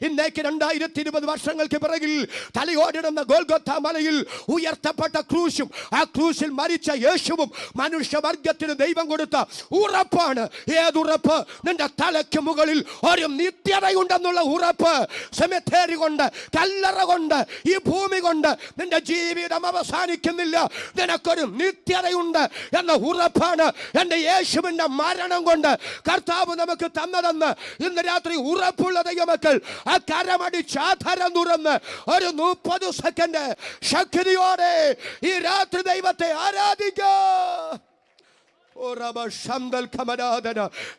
ഇന്നേക്ക് 2020 വർഷങ്ങൾക്ക് പിറകിൽ തലയോടിടുന്ന ഗോൽഗോഥ മലയിൽ ഉയർത്തപ്പെട്ട ക്രൂശും ആ ക്രൂശിൽ മരിച്ച യേശുവും മനുഷ്യവർഗത്തിന് ദൈവം കൊടുത്ത ഉറപ്പാണ്. ഏതുറപ്പ്? നിന്റെ തലയ്ക്ക് മുകളിൽ ഒരു നിത്യതയുണ്ടെന്നുള്ള ഉറപ്പ്. സെമിത്തേരി കൊണ്ട്, കല്ലറ കൊണ്ട്, ഈ ഭൂമി കൊണ്ട് നിന്റെ ജീവിതം അവസാനിക്കുന്നില്ല. നിനക്കൊരു നിത്യതയുണ്ട് എന്ന ഉറപ്പാണ് എൻ്റെ യേശുവിൻ്റെ മരണം കൊണ്ട് കർത്താവ് നമുക്ക് തന്നതെന്ന് ഇന്ന് രാത്രി ഉറപ്പുള്ള ദൈവമക്കൾ ആ കരമടിച്ച് ആധാരം തുറന്ന് ഒരു 30 സെക്കൻഡ് ശക്തിയോടെ ഈ രാത്രി ദൈവത്തെ ആരാധിക്കുക.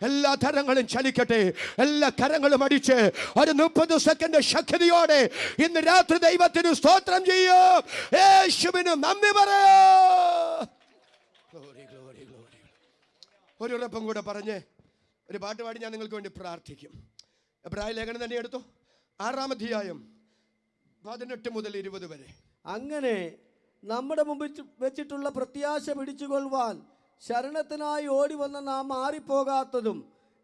എല്ലാ തരങ്ങളും ചലിക്കട്ടെ, എല്ലാ കരങ്ങളും അടിച്ച് ഒരു 30 സെക്കൻഡ് ശക്തിയോടെ ഇന്ന് രാത്രി ദൈവത്തിന് സ്തോത്രം ചെയ്യും, യേശുവിന് നന്ദി പറയാം. ഒരു ഉറപ്പും കൂടെ പറഞ്ഞ് ഒരു പാട്ട് പാടി ഞാൻ നിങ്ങൾക്ക് വേണ്ടി പ്രാർത്ഥിക്കും. എബ്രായ ലേഖനം തന്നെ എടുത്തു, 6-ാം അധ്യായം 18 മുതൽ 20 വരെ. അങ്ങനെ നമ്മുടെ മുമ്പിൽ വെച്ചിട്ടുള്ള പ്രത്യാശ പിടിച്ചുകൊള്ളുവാൻ ശരണത്തിനായി ഓടി വന്ന നാം മാറിപ്പോകാത്തതും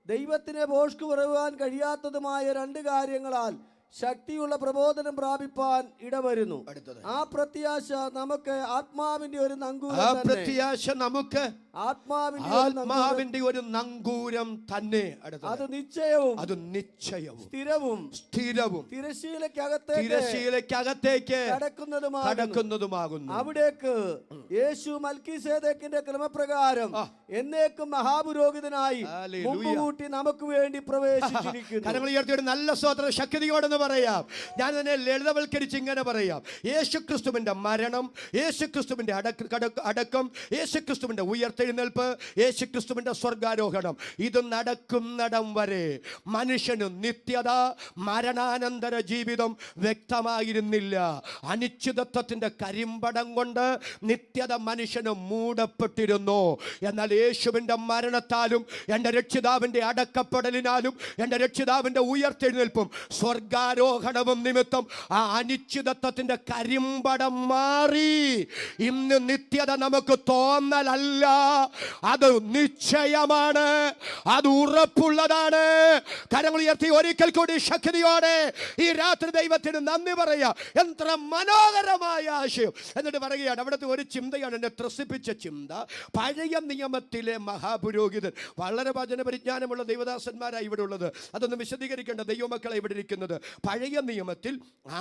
ദൈവത്തിനെ ഭോഷ്കു പറയുവാൻ കഴിയാത്തതുമായ 2 കാര്യങ്ങളാൽ ശക്തിയുള്ള പ്രബോധനം പ്രാപിപ്പാൻ ഇടവരുന്നു. ആ പ്രത്യാശ നമുക്ക് ആത്മാവിന്റെ ഒരു നങ്കൂരം, ആത്മാവിന്റെ ഒരു നങ്കൂരം തന്നെ. അത് നിശ്ചയവും, അത് നിശ്ചയവും സ്ഥിരവും തിരശീലയ്ക്കകത്തേക്ക് കടക്കുന്നതുമാകുന്നു. അവിടേക്ക് യേശു മൽക്കീസേദെക്കിന്റെ ക്രമപ്രകാരം എന്നേക്കും മഹാപുരോഹിതനായി മുൻകൂട്ടി നമുക്ക് വേണ്ടി പ്രവേശിച്ചിരിക്കുന്നു. നല്ല സ്തോത്രം ശക്തിയോടെന്ന് പറയാം. ഞാൻ തന്നെ ലളിതവൽക്കരിച്ച് ഇങ്ങനെ പറയാം, യേശുക്രിസ്തുവിന്റെ മരണം, യേശുക്രിസ്തുവിന്റെ അടക്കം, യേശുക്രിസ്തുവിന്റെ ഉയർത്തെഴുന്നേൽപ്പ്, യേശുക്രിസ്തുവിന്റെ സ്വർഗാരോഹണം, ഇത് നടക്കുന്നിടം വരെ മനുഷ്യന് നിത്യത, മരണാനന്തര ജീവിതം വ്യക്തമായിരുന്നില്ല. അനിശ്ചിതത്വത്തിന്റെ കരിമ്പടം കൊണ്ട് നിത്യത മനുഷ്യന് മൂടപ്പെട്ടിരുന്നു. എന്നാൽ യേശുവിന്റെ മരണത്താലും എൻ്റെ രക്ഷിതാവിന്റെ അടക്കപ്പെടലിനാലും എൻ്റെ രക്ഷിതാവിന്റെ ഉയർത്തെഴുന്നേൽപ്പും സ്വർഗാരോഹണവും നിമിത്തം ആ അനിശ്ചിതത്വത്തിന്റെ കരിമ്പടം മാറി. ഇന്ന് നിത്യത നമുക്ക് തോന്നലല്ല, അത് നിശ്ചയമാണ്, അത് ഉറപ്പുള്ളതാണ്. കരങ്ങൾ ഉയർത്തി ഒരിക്കൽ കൂടി ശക്തിയോടെ ഈ രാത്രി ദൈവത്തിന് നന്ദി പറയാം. എത്ര മനോഹരമായ ആശയം. എന്നിട്ട് പറയുകയാണ്, അവിടുത്തെ ഒരു ചിന്തയാണ് എന്നെ ത്രസിപ്പിച്ച ചിന്ത. പഴയ നിയമത്തിലെ മഹാപുരോഹിതൻ, വളരെ വചന പരിജ്ഞാനമുള്ള ദൈവദാസന്മാരായി ഇവിടെ ഉള്ളത്, അതൊന്നും വിശദീകരിക്കേണ്ട ദൈവമക്കളെ ഇവിടെ ഇരിക്കുന്നത്. പഴയ നിയമത്തിൽ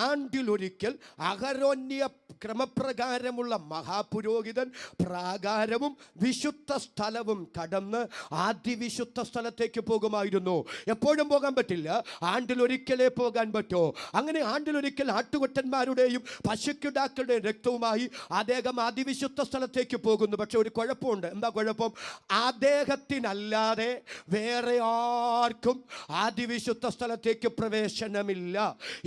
ആണ്ടിലൊരിക്കൽ അഹരോന്യ ക്രമപ്രകാരമുള്ള മഹാപുരോഹിതൻ പ്രാകാരവും വിശുദ്ധ സ്ഥലവും കടന്ന് അതിവിശുദ്ധ സ്ഥലത്തേക്ക് പോകുമായിരുന്നു. എപ്പോഴും പോകാൻ പറ്റില്ല, ആണ്ടിലൊരിക്കലേ പോകാൻ പറ്റൂ. അങ്ങനെ ആണ്ടിലൊരിക്കൽ ആട്ടുകൊറ്റന്മാരുടെയും പശുക്കിടാക്കളുടെയും രക്തവുമായി അദ്ദേഹം അതിവിശുദ്ധ സ്ഥലത്തേക്ക് പോകുന്നു. പക്ഷെ ഒരു കുഴപ്പമുണ്ട്. എന്താ കുഴപ്പം? അദ്ദേഹത്തിനല്ലാതെ വേറെ ആർക്കും അതിവിശുദ്ധ സ്ഥലത്തേക്ക് പ്രവേശനമില്ല.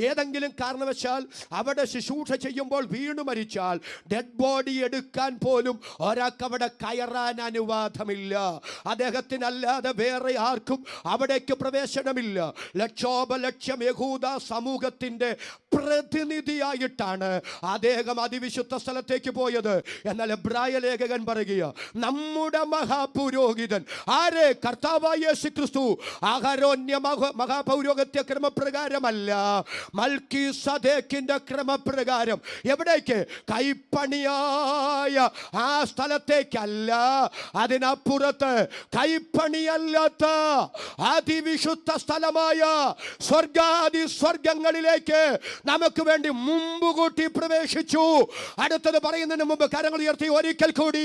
ഏതെങ്കിലും കാരണവശാൽ അവിടെ ശുശ്രൂഷ ചെയ്യുമ്പോൾ വീണു മരിച്ചാൽ ഡെഡ് ബോഡി എടുക്കാൻ പോലും ഒരാൾക്ക് അവിടെ കയറാൻ അനുവാദമില്ല. അദ്ദേഹത്തിനല്ലാതെ വേറെ ആർക്കും അവിടേക്ക് പ്രവേശനമില്ല. ലക്ഷോപലക്ഷം യഹൂദ സമൂഹത്തിന്റെ പ്രതിനിധിയായിട്ടാണ് അദ്ദേഹം അതിവിശുദ്ധ സ്ഥലത്തേക്ക് പോയത്. എന്നാൽ എബ്രായ ലേഖകൻ പറയുക, നമ്മുടെ മഹാപുരോഹിതൻ ആരെ? കർത്താവായ യേശുക്രിസ്തു. അഹരോന്യ മഹാപൗരോഹിത്യ ക്രമപ്രകാരമല്ല, മൽക്കീസദേക്കിന്റെ ക്രമപ്രകാരം. എവിടേക്ക്? കൈപ്പണിയായ ആ സ്ഥലത്തേക്കല്ല, അതിനപ്പുറത്ത് കൈപ്പണിയല്ലാത്ത അതിവിശുദ്ധ സ്ഥലമായ സ്വർഗാദി സ്വർഗങ്ങളിലേക്ക് നമുക്ക് വേണ്ടി മുമ്പ് കൂട്ടി പ്രവേശിച്ചു. അടുത്തത് പറയുന്നതിന് മുമ്പ് കരങ്ങൾ ഉയർത്തി ഒരിക്കൽ കൂടി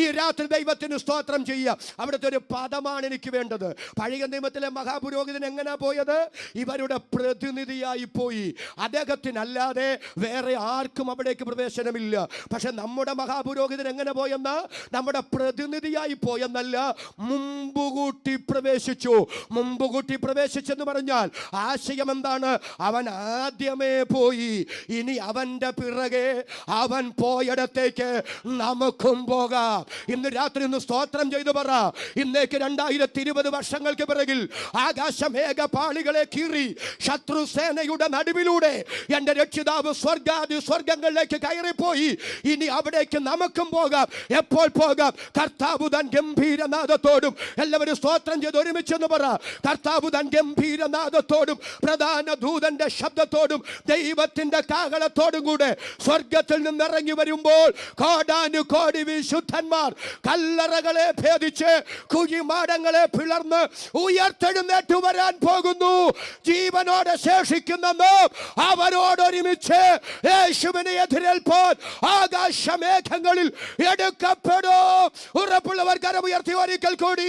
ഈ രാത്രി ദൈവത്തിന് സ്തോത്രം ചെയ്യുക. അവിടുത്തെ ഒരു പദമാണ് എനിക്ക് വേണ്ടത്. പഴയ നിയമത്തിലെ മഹാപുരോഹിതൻ എങ്ങനെയാ പോയത്? ഇവരുടെ പ്രതിനിധിയായി പോയി. അദ്ദേഹത്തിനല്ലാതെ വേറെ ആർക്കും അവിടേക്ക് പ്രവേശനമില്ല. പക്ഷെ നമ്മുടെ മഹാപുരോഹിതൻ എങ്ങനെ പോയെന്നാ? നമ്മുടെ പ്രതിനിധിയായി പോയെന്നല്ല, മുമ്പുകൂട്ടി പ്രവേശിച്ചു. മുമ്പുകൂട്ടി പ്രവേശിച്ചെന്ന് പറഞ്ഞാൽ ആശയം എന്താണ്? അവൻ ആദ്യമേ പോയി. ഇനി അവന്റെ പിറകെ അവൻ പോയിടത്തേക്ക് നമുക്കും പോകാം. ഇന്ന് രാത്രി ഒന്ന് സ്തോത്രം ചെയ്തു പറ. ഇന്നേക്ക് 2020 വർഷങ്ങൾക്ക് പിറകിൽ ആകാശമേഘ പാളികളെ കീറി ശത്രുസേനയുടെ നടുവിലൂടെ എന്റെ രക്ഷിതാവ് സ്വർഗങ്ങളിലേക്ക് കയറിപ്പോയി. ഇനി അവിടേക്ക് നമുക്കും പോകാം. എപ്പോൾ പോകാം? കർത്താവ് തൻ ഗംഭീരനാദത്തോടും, എല്ലാവരും സ്തോത്രം ചെയ്ത് ഒരുമിച്ചെന്ന് പറ. കർത്താവ് തൻ ഗംഭീരനാദത്തോടും പ്രധാന ദൂതന്റെ ശബ്ദത്തോടും ദൈവത്തിന്റെ കാഹളത്തോടും കൂടെ സ്വർഗത്തിൽ നിന്ന് ഇറങ്ങി വരുമ്പോൾ കോടാനുകോടി വിശുദ്ധന്മാർ കല്ലറകളെ ഭേദിച്ച് കുഴിമാടങ്ങളെ പിളർന്ന് ഉയർത്തെഴുന്നേറ്റ് വരാൻ പോകുന്നു. ജീവനോടെ ശേഷിക്കുന്ന നാം അവരോടൊരുമിച്ച് യേശുവിനെ എതിരേൽപ്പാൻ ആകാശമേഘങ്ങളിൽ എടുക്കപ്പെടും. ഉറപ്പുള്ളവർ കരമുയർത്തി ഒരിക്കൽ കൂടി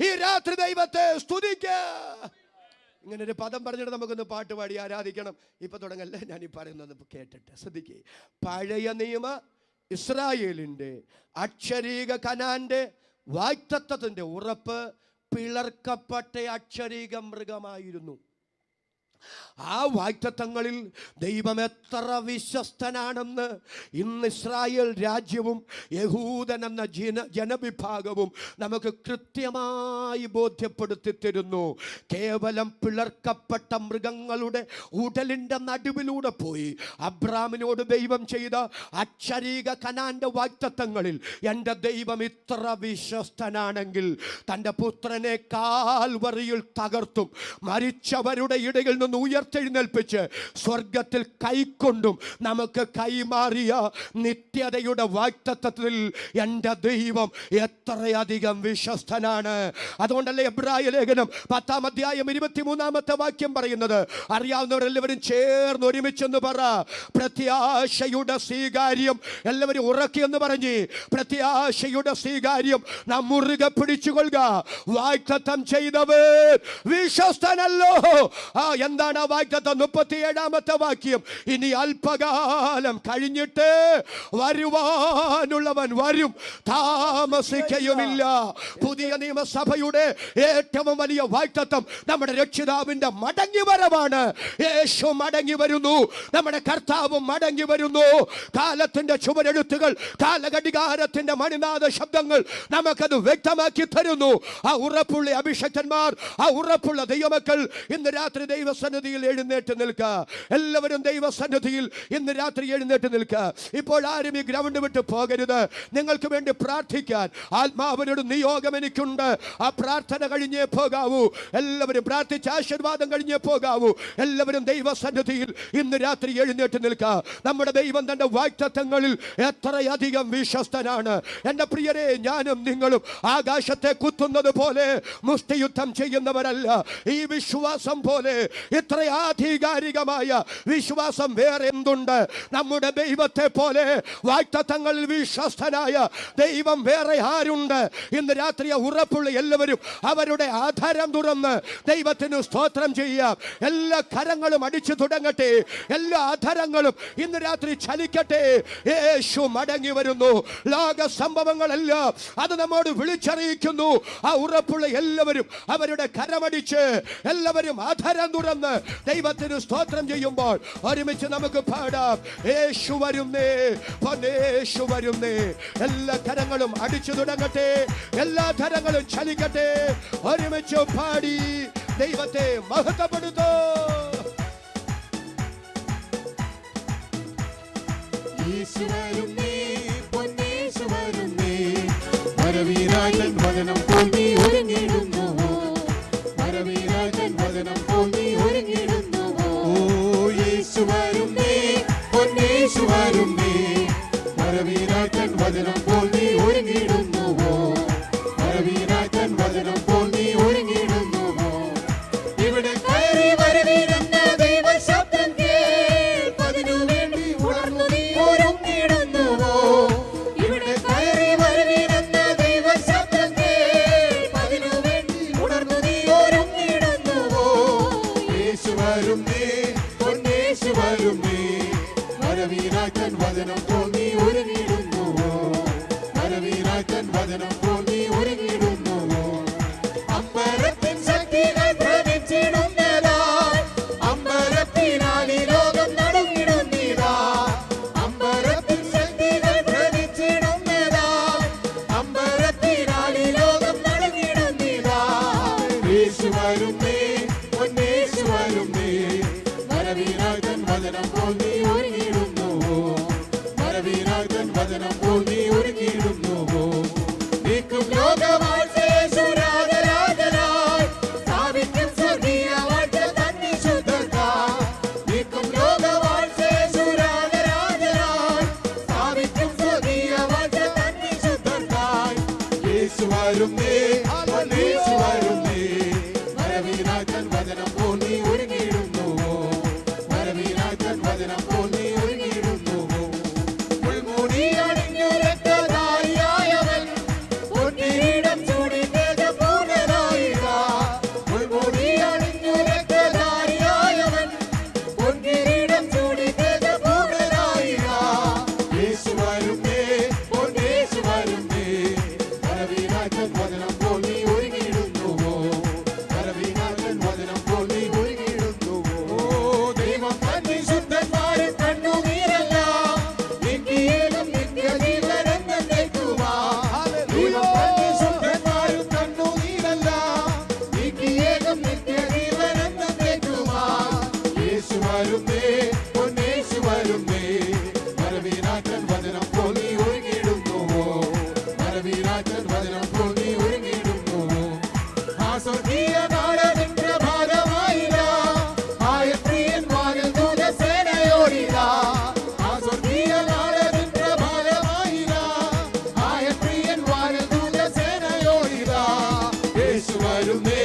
ഈ രാത്രി ദൈവത്തെ സ്തുതിക്കുക. ഇങ്ങനെ ഒരു പദം പറഞ്ഞിട്ട് നമുക്കൊന്ന് പാട്ട് പാടി ആരാധിക്കണം. ഇപ്പൊ തുടങ്ങല്ലേ, ഞാൻ ഈ പറയുന്നത് കേട്ടിട്ട് ശ്രദ്ധിക്കുക. പഴയ നിയമ ഇസ്രായേലിന്റെ അക്ഷരീക കനാന്റെ വാഗ്ദത്തത്തിന്റെ ഉറപ്പ് പിളർക്കപ്പെട്ട അക്ഷരീക മൃഗമായിരുന്നു. ആ വാഗ്ദത്തങ്ങളിൽ ദൈവം എത്ര വിശ്വസ്തനാണെന്ന് ഇന്ന് ഇസ്രായേൽ രാജ്യവും യഹൂദൻ എന്ന ജനവിഭാഗവും നമുക്ക് കൃത്യമായി ബോധ്യപ്പെടുത്തി തരുന്നു. കേവലം പിളർക്കപ്പെട്ട മൃഗങ്ങളുടെ ഉടലിൻ്റെ നടുവിലൂടെ പോയി അബ്രാമിനോട് ദൈവം ചെയ്ത അക്ഷരീക കനാന്റെ വാഗ്ദത്തങ്ങളിൽ എൻ്റെ ദൈവം ഇത്ര വിശ്വസ്തനാണെങ്കിൽ തൻ്റെ പുത്രനെ കാൽവറിയിൽ തകർത്തും മരിച്ചവരുടെ ഇടയിൽ നിന്ന് ഉയർത്തെഴുന്നേൽപ്പിച്ച് സ്വർഗത്തിൽ കൈക്കൊണ്ടും നമുക്ക് കൈമാറിയ നിത്യതയുടെ വാഗ്ദത്തത്തിൽ എൻ്റെ ദൈവം എത്രയധികം വിശ്വസ്തനാണ്. അതുകൊണ്ടല്ലേ എബ്രായ ലേഖനം 10-ാം അധ്യായം 23-ാമത്തെ വാക്യം പറയുന്നത്? അറിയാവുന്നവരെല്ലാവരും ചേർന്ന് ഒരുമിച്ചെന്ന് പറ. പ്രത്യാശയുടെ സ്വീകാര്യം. എല്ലാവരും ഉറക്കിയെന്ന് പറഞ്ഞ് പ്രത്യാശയുടെ സ്വീകാര്യം നാം മുറുകെ പിടിച്ചുകൊള്ളുക. വാഗ്ദത്തം ചെയ്തവർ വിശ്വസ്തനല്ലോ. എന്താണ് ആ വാഗ്ദത്തം? 37-ാമത്തെ വാക്യം. ഇനി അല്പകാലം കഴിഞ്ഞിട്ട് വരുവാനുള്ളവൻ വരും, താമസിക്കുകയുമില്ല. പുതിയ നിയമസഭയുടെ ഏറ്റവും വലിയ വാഗ്ദത്തം നമ്മുടെ രക്ഷിതാവിന്റെ മടങ്ങി വരവാണ്. യേശു മടങ്ങി വരുന്നു. നമ്മുടെ കർത്താവ് മടങ്ങി വരുന്നു. കാലത്തിന്റെ ചുവരെഴുത്തുകൾ, കാലഘടികാരത്തിന്റെ മണിനാഥ ശബ്ദങ്ങൾ നമുക്കത് വ്യക്തമാക്കി തരുന്നു. ആ ഉറപ്പുള്ള അഭിഷക്തന്മാർ, ആ ഉറപ്പുള്ള ദൈവമക്കൾ ഇന്ന് രാത്രി ദൈവസന്നിധിയിൽ എഴുന്നേറ്റ് നിൽക്കുക. എല്ലാവരും ദൈവസന്നിധിയിൽ ഇന്ന് രാത്രി എഴുന്നേറ്റ് നിൽക്കുക. ഇപ്പോൾ ആരും ഈ ഗ്രൗണ്ട് വിട്ട് പോകരുത്. നിങ്ങൾക്ക് വേണ്ടി പ്രാർത്ഥിക്കാൻ ആത്മാവിനോട് നിയോഗം എനിക്കുണ്ട്. ആ പ്രാർത്ഥന കഴിഞ്ഞേ പോകാവൂ. എല്ലാവരും പ്രാർത്ഥിച്ച് ആശീർവാദം കഴിഞ്ഞേ പോകാവൂ. എല്ലാവരും ദൈവസന്നിധിയിൽ ഇന്ന് രാത്രി എഴുന്നേറ്റ് നിൽക്കുക. നമ്മുടെ ദൈവം തന്റെ വാഗ്ദത്തങ്ങളിൽ എത്രയധികം വിശ്വസ്തനാണ്. എൻ്റെ പ്രിയരെ, ഞാനും നിങ്ങളും ആകാശത്തെ കുത്തുന്നത് പോലെ മുഷ്ടിയുദ്ധം ചെയ്യുന്നവരല്ല. ഈ വിശ്വാസം പോലെ ഇത്ര ആധികാരികമായ വിശ്വാസം വേറെ എന്തുണ്ട്? നമ്മുടെ ദൈവത്തെ പോലെ വാഗ്ദത്തങ്ങളിൽ വിശ്വസ്തനായ ദൈവം വേറെ ആരുണ്ട്? ഇന്ന് രാത്രി ഉറപ്പുള്ള എല്ലാവരും അവരുടെ ആധാരം തുറന്ന് ദൈവത്തിന് സ്തോത്രം ചെയ്യാം. എല്ലാ കരങ്ങളും അടിച്ചു തുടങ്ങട്ടെ. എല്ലാ ആധാരങ്ങളും ഇന്ന് രാത്രി ചലിക്കട്ടെ. യേശു മടങ്ങി വരുന്നു. ലോക സംഭവങ്ങളെല്ലാം അത് നമ്മോട് വിളിച്ചറിയിക്കുന്നു. ആ ഉറപ്പുള്ള എല്ലാവരും അവരുടെ കരമടിച്ച് എല്ലാവരും ആധാരം തുറന്ന് ദൈവത്തിന് സ്തോത്രം ചെയ്യുമ്പോൾ ഒരുമിച്ച് നമുക്ക് പാടാം. യേശു വരുന്നേ, യേശു വരുന്നേ. എല്ലാ കരങ്ങളും അടിച്ചു തുടങ്ങട്ടെ. എല്ലാ കരങ്ങളും ചലിക്കട്ടെ. ഒരുമിച്ച് പാടി ദൈവത്തെ മഹത്വപ്പെടുത്തോ. യേശു വരുന്നേ, പൊന്നേശു വരുന്നേ. വരവീരാജൻ വചനം പോൽ നീ ഒരുങ്ങിടുന്നുവോ? വരവീരാജൻ വചനം പോൽ നീ ഒരുങ്ങിടുന്നുവോ? ഓ യേശു വരുന്നേ, പൊന്നേശു വരുന്നേ. വരവീരാജൻ വചനം പോൽ നീ ഒരുങ്ങിടുന്നുവോ? വരവീരാജൻ വചനം പോൽ നീ ഒരുങ്ങിടുന്നുവോ? ഇവിടെ കയറി വരവീരുന്ന ദൈവ ശബ്ദം കേൾപ്പതിനു വേണ്ടി ഉണർന്നു നീ ഒരുങ്ങിടുന്നുവോ? ഇവിടെ കയറി വരവീരുന്ന ദൈവ ശബ്ദം കേൾപ്പതിനു വരുന്നേ, പൊന്നേശു വരുന്നേ. വരവീനായി തൻ വചനം പോൽ നീ ഒരുങ്ങിയിടുന്നുവോ? വരവീനായി തൻ വചനം പോൽ നീ ഒരുങ്ങിയിടുന്നുവോ? നീക്കും ലോകവാഴ്ചയേശു രാജരാജനായി സ്ഥാപിക്കും സ്വർഗീയ വാഴ്ച തൻ വിശുദ്ധർക്കായി. നീക്കും ലോകവാഴ്ചയേശു രാജരാജനായി സ്ഥാപിക്കും സ്വർഗീയ വാഴ്ച തൻ വിശുദ്ധർക്കായി. യേശു വരുന്നേ, യേശു വരുന്നേ. വരവീനായി തൻ വചനം പോൽ നീ ഒരുങ്ങിയിടുന്നുവോ? വരവീനായി തൻ വചനം പോൽ നീ ഒരുങ്ങിയിടുന്നുവോ? മുൾമുടി അണിഞ്ഞു രക്തധാരിയായവൻ പൊൻകിരീടം ചൂടി തേജപൂർണ്ണനായിതാ. മുൾമുടി അണിഞ്ഞു രക്തധാരിയായവൻ പൊൻകിരീടം ചൂടി തേജപൂർണ്ണനായിതാ. യേശു വരുന്നേ, പൊന്നേശു വരുന്നേ. വരവീനായി തൻ വചനം പോൽ നീ ഒരുങ്ങിയിടുന്നുവോ? വരവീനായി തൻ വചനം പോൽ നീ ഒരുങ്ങിയിടുന്നുവോ? ദൈവം തൻ വിശുദ്ധന്മാരിൽ കണ്ണുനീരെല്ലാം നീക്കിയേകും നിത്യജീവൻ എന്നേക്കുമാ. ദൈവം തൻ വിശുദ്ധന്മാരിൽ കണ്ണുനീരെല്ലാം നീക്കിയേകും നിത്യജീവൻ എന്നേക്കുമാ. യേശു വരുന്നേ, പൊന്നേശു വരുന്നേ. വരവീനായി തൻ വചനം പോൽ നീ ഒരുങ്ങിയിടുന്നുവോ? വരവീനായി തൻ വചനം പോൽ നീ ഒരുങ്ങിയിടുന്നുവോ? ആ സ്വർഗീയ നാടകത്തിന്റെ ഭാഗമായില്ല, ആയപ്രിയൻ വാനിൽ ദൂതസേനയോടില്ല. ആ സ്വർഗീയ നാടകത്തിന്റെ ഭാഗമായില്ല, ആയപ്രിയൻ വാനിൽ ദൂതസേനയോടില്ല. യേശു വരുന്നേ,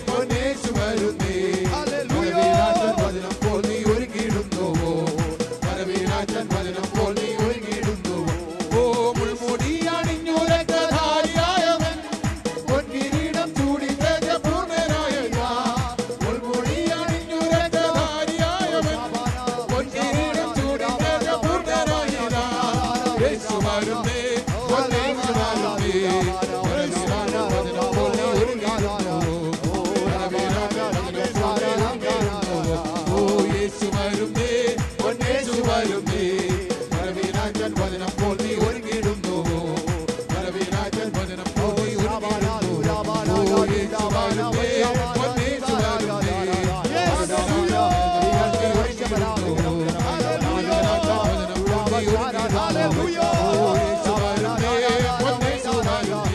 പൊന്നേശു വരുന്നേ. വരവീനായി തൻ വചനം പോൽ നീ ഒരുങ്ങിയിടുന്നുവോ? വരവീനായി തൻ വചനം പോൽ നീ ഒരുങ്ങിയിടുന്നുവോ? ഓ മുൾമുടി അണിഞ്ഞു രക്തധാരിയായവൻ പൊൻകിരീടം ചൂടി തേജപൂർണ്ണനായതാ. മുൾമുടി അണിഞ്ഞു രക്തധാരിയായവൻ പൊൻകിരീടം ചൂടി തേജപൂർണ്ണനായതാ. യേശു വരുന്നേ, പൊന്നേശു വരുന്നേ. വരവീനായി തൻ വചനം പോൽ നീ ഒരുങ്ങിയിടുന്നുവോ? വരവീനായി തൻ വചനം പോൽ നീ ഒരുങ്ങിയിടുന്നുവോ? ഓ യേശു വരുന്നേ, പൊന്നേശു വരുന്നേ. വരവീനായി തൻ വചനം പോൽ നീ ഒരുങ്ങിയിടുന്നുവോ? വരവീനായി തൻ വചനം പോൽ നീ ഒരുങ്ങിയിടുന്നുവോ? ഓ യേശു വരുന്നേ, പൊന്നേശു വരുന്നേ.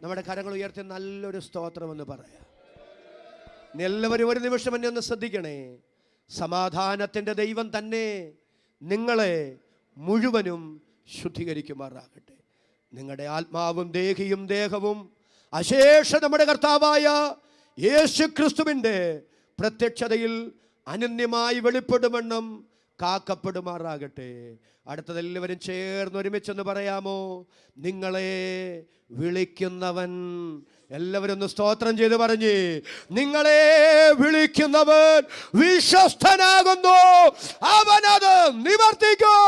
നമ്മുടെ കരങ്ങൾ ഉയർത്തി നല്ലൊരു സ്തോത്രം എന്ന് പറയാം. എല്ലാവരും ഒരു നിമിഷം എന്നെ ഒന്ന് ശ്രദ്ധിക്കണേ. സമാധാനത്തിൻ്റെ ദൈവം തന്നെ നിങ്ങളെ മുഴുവനും ശുദ്ധീകരിക്കുമാറാകട്ടെ. നിങ്ങളുടെ ആത്മാവും ദേഹിയും ദേഹവും അശേഷ നമ്മുടെ കർത്താവായ യേശു ക്രിസ്തുവിൻ്റെ പ്രത്യക്ഷതയിൽ അനന്യമായി വെളിപ്പെടുമെന്നും കാക്കപ്പെടുമാറാകട്ടെ. അടുത്തതെല്ലാവരും ചേർന്ന് ഒരുമിച്ചെന്ന് പറയാമോ? നിങ്ങളെ വിളിക്കുന്നവൻ. എല്ലാവരും ഒന്ന് സ്തോത്രം ചെയ്ത് പറഞ്ഞ്, നിങ്ങളെ വിളിക്കുന്നവൻ വിശ്വസ്തനാകുന്നു, അവനത് നിവർത്തിക്കും.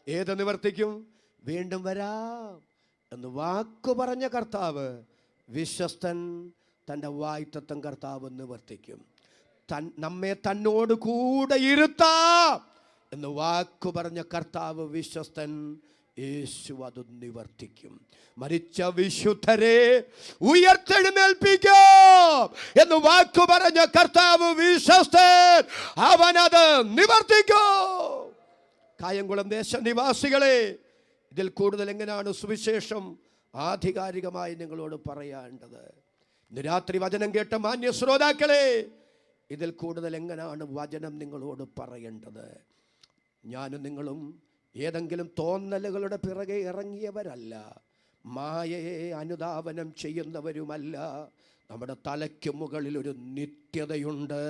ഏത് നിവർത്തിക്കും? വീണ്ടും വരാം, എന്ന് വാക്കു പറഞ്ഞ കർത്താവ് വിശ്വസ്തൻ. തൻ്റെ വാഗ്ദത്തം കർത്താവ് നിവർത്തിക്കും. നമ്മെ തന്നോട് കൂടെ ഇരുത്താം എന്ന് വാക്കു പറഞ്ഞ കർത്താവ് വിശ്വസ്തൻ. യേശു അത് നിവർത്തിക്കും. മരിച്ച വിശുദ്ധരെ ഉയർത്തെഴുന്നേൽപ്പിക്കാം എന്ന് വാക്കു പറഞ്ഞ കർത്താവ് വിശ്വസ്തൻ. അവനത് നിവർത്തിക്കും. കായംകുളം ദേശനിവാസികളെ, ഇതിൽ കൂടുതൽ എങ്ങനെയാണ് സുവിശേഷം ആധികാരികമായി നിങ്ങളോട് പറയേണ്ടത്? ഇന്ന് രാത്രി വചനം കേട്ട മാന്യ ശ്രോതാക്കളെ, ഇതിൽ കൂടുതൽ എങ്ങനെയാണ് വചനം നിങ്ങളോട് പറയേണ്ടത്? ഞാനും നിങ്ങളും ഏതെങ്കിലും തോന്നലുകളുടെ പിറകെ ഇറങ്ങിയവരല്ല, മായയെ അനുധാവനം ചെയ്യുന്നവരുമല്ല. നമ്മുടെ തലയ്ക്ക് മുകളിൽ ഒരു നിത്യതയുണ്ട്.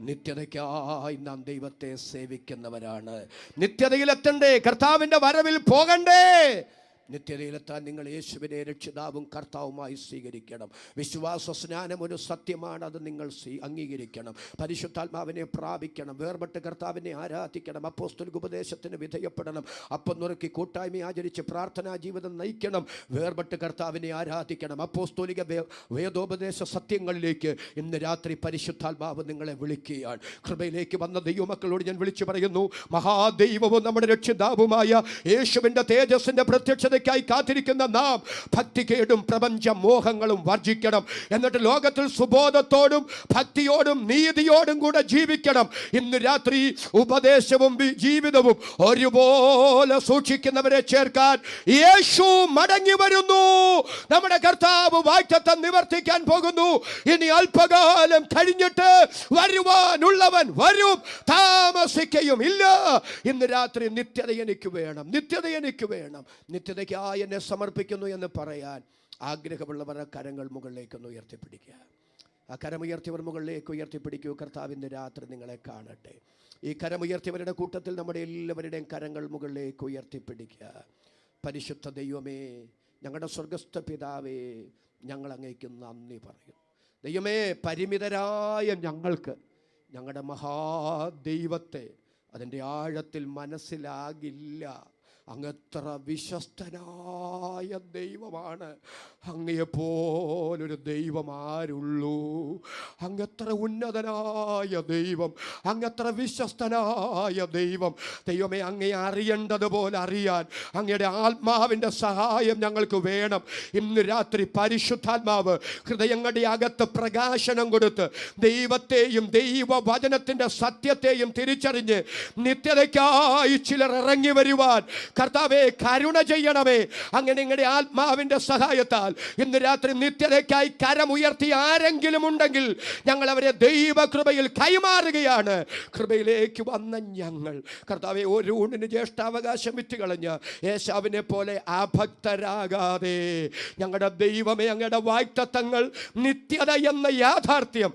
നിത്യതയ്ക്കായി നാം ദൈവത്തെ സേവിക്കുന്നവരാണ്. നിത്യതയിലെത്തണ്ടേ? കർത്താവിൻ്റെ വരവിൽ പോകണ്ടേ? നിത്യതയിലെത്താൻ നിങ്ങൾ യേശുവിനെ രക്ഷിതാവും കർത്താവുമായി സ്വീകരിക്കണം. വിശ്വാസ സ്നാനം ഒരു സത്യമാണ്, അത് നിങ്ങൾ അംഗീകരിക്കണം. പരിശുദ്ധാത്മാവിനെ പ്രാപിക്കണം. വേർപെട്ട് കർത്താവിനെ ആരാധിക്കണം. അപ്പോസ്തലിക ഉപദേശത്തിന് വിധേയപ്പെടണം. അപ്പം നുറുക്കി കൂട്ടായ്മ ആചരിച്ച് പ്രാർത്ഥനാ ജീവിതം നയിക്കണം. വേർപെട്ട് കർത്താവിനെ ആരാധിക്കണം. അപ്പോസ്തലിക വേദോപദേശ സത്യങ്ങളിലേക്ക് ഇന്ന് രാത്രി പരിശുദ്ധാത്മാവ് നിങ്ങളെ വിളിക്കുകയാണ്. കൃപയിലേക്ക് വന്ന ദൈവമക്കളോട് ഞാൻ വിളിച്ചു പറയുന്നു, മഹാദൈവവും നമ്മുടെ രക്ഷിതാവുമായ യേശുവിൻ്റെ തേജസ്സിൻ്റെ പ്രത്യക്ഷത കാത്തിരിക്കുന്ന നാം ഭക്തികേടും പ്രപഞ്ച മോഹങ്ങളും വർജിക്കണം. എന്നിട്ട് ലോകത്തിൽ സുബോധത്തോടും ഭക്തിയോടും നീതിയോടും കൂടെ ജീവിക്കണം. ഇന്ന് രാത്രി ഉപദേശവും ജീവിതവും ഒരുപോലെ സൂക്ഷിക്കുന്നവരെ ചേർക്കാൻ യേശു മടങ്ങി വരുന്നു. നമ്മുടെ കർത്താവ് വാഗ്ദത്തം നിവർത്തിക്കാൻ പോകുന്നു. ഇനി അല്പകാലം കഴിഞ്ഞിട്ട് വരുവാനുള്ളവൻ വരും, താമസിക്കുകയും ഇല്ല. ഇന്ന് രാത്രി നിത്യത എനിക്ക് വേണം, നിത്യത എനിക്ക് വേണം. നിത്യതയ്ക്കായി എന്നെ സമർപ്പിക്കുന്നു എന്ന് പറയാൻ ആഗ്രഹമുള്ളവരുടെ കരങ്ങൾ മുകളിലേക്കൊന്ന് ഉയർത്തിപ്പിടിക്കുക. ആ കരമുയർത്തിയവർ മുകളിലേക്ക് ഉയർത്തിപ്പിടിക്കൂ. കർത്താവ് ഇന്ന് രാത്രി നിങ്ങളെ കാണട്ടെ. ഈ കരമുയർത്തിയവരുടെ കൂട്ടത്തിൽ നമ്മുടെ എല്ലാവരുടെയും കരങ്ങൾ മുകളിലേക്ക് ഉയർത്തിപ്പിടിക്കുക. പരിശുദ്ധ ദൈവമേ, ഞങ്ങളുടെ സ്വർഗസ്ഥ പിതാവേ, ഞങ്ങൾ അങ്ങേക്ക് നന്ദി പറയും. ദൈവമേ, പരിമിതരായ ഞങ്ങൾക്ക് ഞങ്ങളുടെ മഹാദൈവത്തെ അതിൻ്റെ ആഴത്തിൽ മനസ്സിലാകില്ല. അങ്ങെത്ര വിശ്വസ്തനായ ദൈവമാണ്. അങ്ങയെപ്പോലൊരു ദൈവം ആരുള്ളൂ? അങ്ങെത്ര ഉന്നതനായ ദൈവം, അങ്ങെത്ര വിശ്വസ്തനായ ദൈവം. ദൈവമേ, അങ്ങയെ അറിയേണ്ടതുപോലെ അറിയാൻ അങ്ങയുടെ ആത്മാവിൻ്റെ സഹായം ഞങ്ങൾക്ക് വേണം. ഇന്ന് രാത്രി പരിശുദ്ധാത്മാവ് ഹൃദയങ്ങളുടെ അകത്ത് പ്രകാശനം കൊടുത്ത് ദൈവത്തെയും ദൈവവചനത്തിൻ്റെ സത്യത്തെയും തിരിച്ചറിഞ്ഞ് നിത്യതയ്ക്കായി ചിലർ ഇറങ്ങി വരുവാൻ കർത്താവേ കരുണ ചെയ്യണമേ. അങ്ങനെ നിങ്ങളുടെ ആത്മാവിൻ്റെ സഹായത്താൽ ഇന്ന് രാത്രി നിത്യതയ്ക്കായി കരമുയർത്തി ആരെങ്കിലും ഉണ്ടെങ്കിൽ ഞങ്ങൾ അവരെ ദൈവകൃപയിൽ കൈമാറുകയാണ്. കൃപയിലേക്ക് വന്ന ഞങ്ങൾ കർത്താവെ ഒരു ഊണിന് ജ്യേഷ്ഠാവകാശം വിറ്റുകളഞ്ഞ് യേശാവിനെ പോലെ അഭക്തരാകാതെ ഞങ്ങളുടെ ദൈവമേ, അങ്ങയുടെ വാഗ്ദത്തങ്ങൾ നിത്യത എന്ന യാഥാർത്ഥ്യം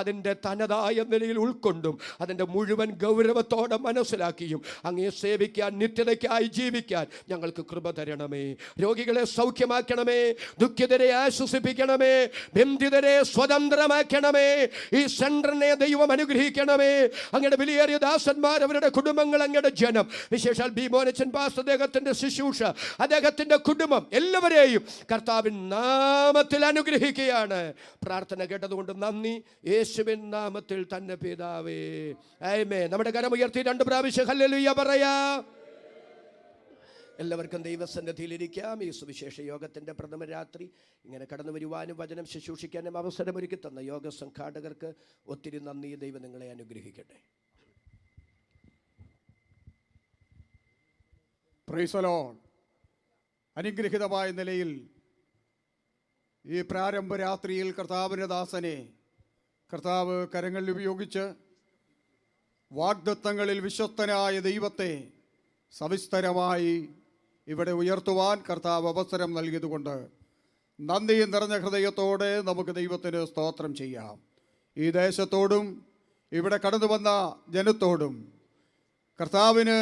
അതിൻ്റെ തനതായ നിലയിൽ ഉൾക്കൊണ്ടും അതിൻ്റെ മുഴുവൻ ഗൗരവത്തോടെ മനസ്സിലാക്കിയും അങ്ങയെ സേവിക്കാൻ നിത്യതയ്ക്കായി ജീവിക്കാൻ ഞങ്ങൾക്ക് കൃപ തരണമേ. രോഗികളെ സൗഖ്യമാക്കണമേ, ദുഃഖിതരെ ആശ്വസിപ്പിക്കണമേ, ബന്ധിതരെ സ്വതന്ത്രമാക്കണമേ. ഈ സെന്ററിനെ ദൈവം അനുഗ്രഹിക്കണമേ. അങ്ങയുടെ വിലയേറിയ ദാസന്മാർ, അവരുടെ കുടുംബങ്ങൾ, അങ്ങയുടെ ജനം, വിശേഷാൽ ബീമോനച്ചൻ പാസ്റ്റർ, അദ്ദേഹത്തിൻ്റെ ശുശ്രൂഷ, അദ്ദേഹത്തിൻ്റെ കുടുംബം, എല്ലാവരെയും കർത്താവിൻ നാമത്തിൽ അനുഗ്രഹിക്കുകയാണ്. പ്രാർത്ഥന കേട്ടതുകൊണ്ട് നന്ദി. യേശുവിൻ നാമത്തിൽ തന്നെ പിതാവേ, ആമേൻ. നമ്മുടെ കരമുയർത്തി 2 പ്രാവശ്യം ഹല്ലേലൂയ പറയാം. എല്ലാവർക്കും ദൈവസന്നിധിയിലിരിക്കാം. ഈ സുവിശേഷ യോഗത്തിൻ്റെ പ്രഥമ രാത്രി ഇങ്ങനെ കടന്നു വരുവാനും വചനം ശുശ്രൂഷിക്കാനും അവസരമൊരുക്കി തന്ന യോഗ സംഘാടകർക്ക് ഒത്തിരി നന്ദി. ദൈവം നിങ്ങളെ അനുഗ്രഹിക്കട്ടെ. Praise the Lord. അനുഗ്രഹിതമായ നിലയിൽ ഈ പ്രാരംഭ രാത്രിയിൽ കർത്താവിൻ്റെ ദാസനെ കർത്താവ് കരങ്ങളിൽ ഉപയോഗിച്ച് വാഗ്ദത്തങ്ങളിൽ വിശ്വസ്തനായ ദൈവത്തെ സവിസ്തരമായി ഇവിടെ ഉയർത്തുവാൻ കർത്താവ് അവസരം നൽകിയതുകൊണ്ട് നന്ദി നിറഞ്ഞ ഹൃദയത്തോടെ നമുക്ക് ദൈവത്തിന് സ്തോത്രം ചെയ്യാം. ഈ ദേശത്തോടും ഇവിടെ കടന്നു വന്ന ജനത്തോടും കർത്താവിന്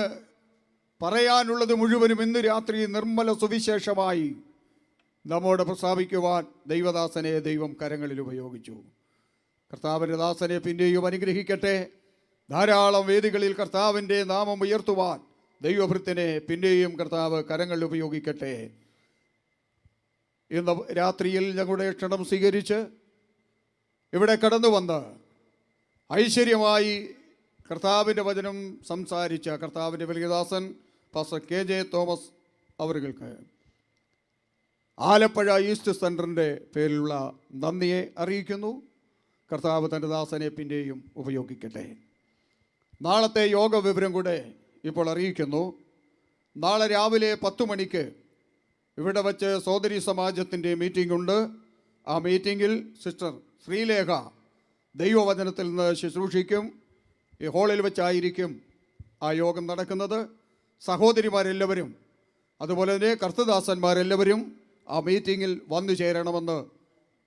പറയാനുള്ളത് മുഴുവനും ഇന്ന് രാത്രി നിർമ്മല സുവിശേഷമായി നമ്മോട് പ്രസ്താവിക്കുവാൻ ദൈവദാസനെ ദൈവം കരങ്ങളിൽ ഉപയോഗിച്ചു. കർത്താവിൻ്റെ ദാസനെ പിന്നെയും അനുഗ്രഹിക്കട്ടെ. ധാരാളം വേദികളിൽ കർത്താവിൻ്റെ നാമം ഉയർത്തുവാൻ ദൈവഭൃത്തിനെ പിന്നെയും കർത്താവ് കരങ്ങളിൽ ഉപയോഗിക്കട്ടെ. ഇന്ന് രാത്രിയിൽ ഞങ്ങളുടെ ക്ഷണം സ്വീകരിച്ച് ഇവിടെ കടന്നു വന്ന് ഐശ്വര്യമായി കർത്താവിൻ്റെ വചനം സംസാരിച്ച കർത്താവിൻ്റെ വലിയദാസൻ പാസ്റ്റർ KJ തോമസ് അവർക്ക് ആലപ്പുഴ ഈസ്റ്റ് സെൻറ്ററിൻ്റെ പേരിലുള്ള നന്ദിയെ അറിയിക്കുന്നു. കർത്താവ് തൻ്റെ ദാസനെ പിന്നെയും ഉപയോഗിക്കട്ടെ. നാളത്തെ യോഗ വിവരം കൂടെ ഇപ്പോൾ അറിയിക്കുന്നു. നാളെ രാവിലെ 10 മണിക്ക് ഇവിടെ വച്ച് സോദരി സമാജത്തിൻ്റെ മീറ്റിംഗ് ഉണ്ട്. ആ മീറ്റിങ്ങിൽ സിസ്റ്റർ ശ്രീലേഖ ദൈവവചനത്തിൽ നിന്ന് ശുശ്രൂഷിക്കും. ഈ ഹാളിൽ വെച്ചായിരിക്കും ആ യോഗം നടക്കുന്നത്. സഹോദരിമാരെല്ലാവരും അതുപോലെ തന്നെ കർത്തദാസന്മാരെല്ലാവരും ആ മീറ്റിങ്ങിൽ വന്നു ചേരണമെന്ന്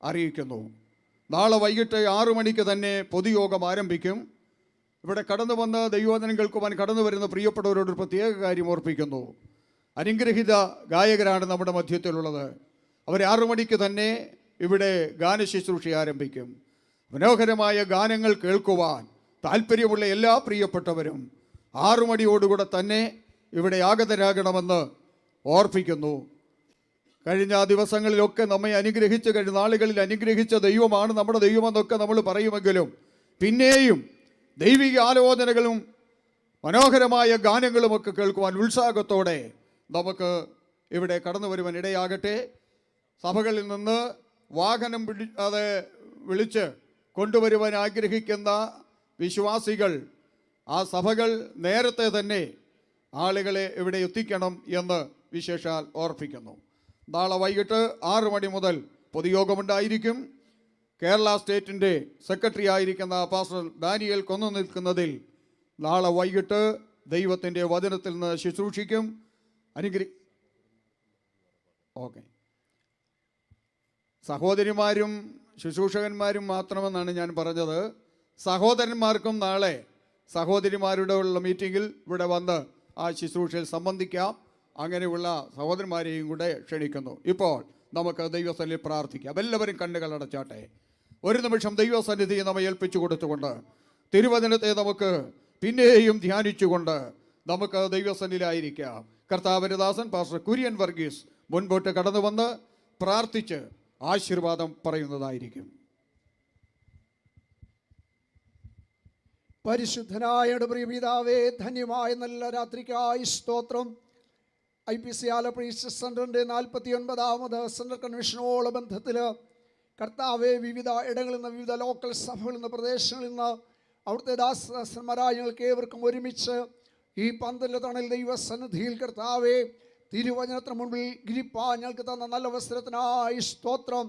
അറിയിക്കുന്നു. നാളെ വൈകിട്ട് 6 മണിക്ക് തന്നെ പൊതുയോഗം ആരംഭിക്കും. ഇവിടെ കടന്നു വന്ന് ദൈവവചനം കേൾക്കുവാൻ കടന്നു വരുന്ന പ്രിയപ്പെട്ടവരോടൊരു പ്രത്യേക കാര്യം ഓർപ്പിക്കുന്നു. അനുഗ്രഹീത ഗായകരാണ് നമ്മുടെ മധ്യത്തിലുള്ളത്. അവർ 6 മണിക്ക് തന്നെ ഇവിടെ ഗാനശുശ്രൂഷ ആരംഭിക്കും. മനോഹരമായ ഗാനങ്ങൾ കേൾക്കുവാൻ താല്പര്യമുള്ള എല്ലാ പ്രിയപ്പെട്ടവരും 6 മണിയോടുകൂടെ തന്നെ ഇവിടെ ആഗതരാകണമെന്ന് ഓർപ്പിക്കുന്നു. കഴിഞ്ഞ ദിവസങ്ങളിലൊക്കെ നമ്മെ അനുഗ്രഹിച്ച് കഴിഞ്ഞ നാളുകളിൽ അനുഗ്രഹിച്ച ദൈവമാണ് നമ്മുടെ ദൈവമെന്നൊക്കെ നമ്മൾ പറയുമെങ്കിലും പിന്നെയും ദൈവിക ആലോചനകളും മനോഹരമായ ഗാനങ്ങളുമൊക്കെ കേൾക്കുവാൻ ഉത്സാഹത്തോടെ നമുക്ക് ഇവിടെ കടന്നു വരുവാൻ ഇടയാകട്ടെ. സഭകളിൽ നിന്ന് വാഹനം വിളിച്ച് കൊണ്ടുവരുവാൻ ആഗ്രഹിക്കുന്ന വിശ്വാസികൾ ആ സഭകൾ നേരത്തെ തന്നെ ആളുകളെ ഇവിടെ എത്തിക്കണം എന്ന് വിശേഷാൽ ഓർപ്പിക്കുന്നു. നാളെ വൈകിട്ട് 6 മണി മുതൽ പൊതുയോഗമുണ്ടായിരിക്കും. കേരള സ്റ്റേറ്റിൻ്റെ സെക്രട്ടറി ആയിരിക്കുന്ന പാസ്റ്റർ ഡാനിയൽ കൊന്നു നിൽക്കുന്നതിൽ നാളെ വൈകിട്ട് ദൈവത്തിൻ്റെ വചനത്തിൽ നിന്ന് ശുശ്രൂഷിക്കും. ഓക്കെ, സഹോദരിമാരും ശുശ്രൂഷകന്മാരും മാത്രമെന്നാണ് ഞാൻ പറഞ്ഞത്. സഹോദരന്മാർക്കും നാളെ സഹോദരിമാരുടെ ഉള്ള മീറ്റിങ്ങിൽ ഇവിടെ വന്ന് ആ ശുശ്രൂഷയിൽ സംബന്ധിക്കാം. അങ്ങനെയുള്ള സഹോദരന്മാരെയും കൂടെ ക്ഷണിക്കുന്നു. ഇപ്പോൾ നമുക്ക് ദൈവസന്നിധിയിൽ പ്രാർത്ഥിക്കാം. എല്ലാവരും കണ്ണുകൾ അടച്ചാട്ടെ. ഒരു നിമിഷം ദൈവസന്നിധിയെ നമ്മെ ഏൽപ്പിച്ചു കൊടുത്തുകൊണ്ട് തിരുവചനത്തെ നമുക്ക് പിന്നെയും ധ്യാനിച്ചുകൊണ്ട് നമുക്ക് ദൈവസന്നിധിയിലായിരിക്കാം. കർത്താവിൻ്റെ ദാസൻ പാസ്റ്റർ കുര്യൻ വർഗീസ് മുൻപോട്ട് കടന്നു വന്ന് പ്രാർത്ഥിച്ച് ആശീർവാദം പറയുന്നതായിരിക്കും. പരിശുദ്ധനായ പ്രിയപിതാവേ, ധന്യമായ നല്ല രാത്രിക്കായി സ്തോത്രം. IPC ആലപ്പുഴ ഈസ്റ്റ് സെൻറ്ററിൻ്റെ 49ാമത് സെൻട്രൽ കൺവെൻഷനോട് ബന്ധത്തിൽ കർത്താവെ വിവിധ ഇടങ്ങളിൽ നിന്ന്, വിവിധ ലോക്കൽ സഭകളിൽ നിന്ന്, പ്രദേശങ്ങളിൽ നിന്ന് അവിടുത്തെ ദാസന്മാരായ ഞങ്ങൾക്ക് ഏവർക്കും ഒരുമിച്ച് ഈ പന്തലിൻ്റെ തണൽ ദൈവസന്നിധിയിൽ കർത്താവെ തിരുവചനത്തിന് മുൻപിൽ ഇരിപ്പാൻ ഞങ്ങൾക്ക് തന്ന നല്ല അവസരത്തിനായി സ്തോത്രം.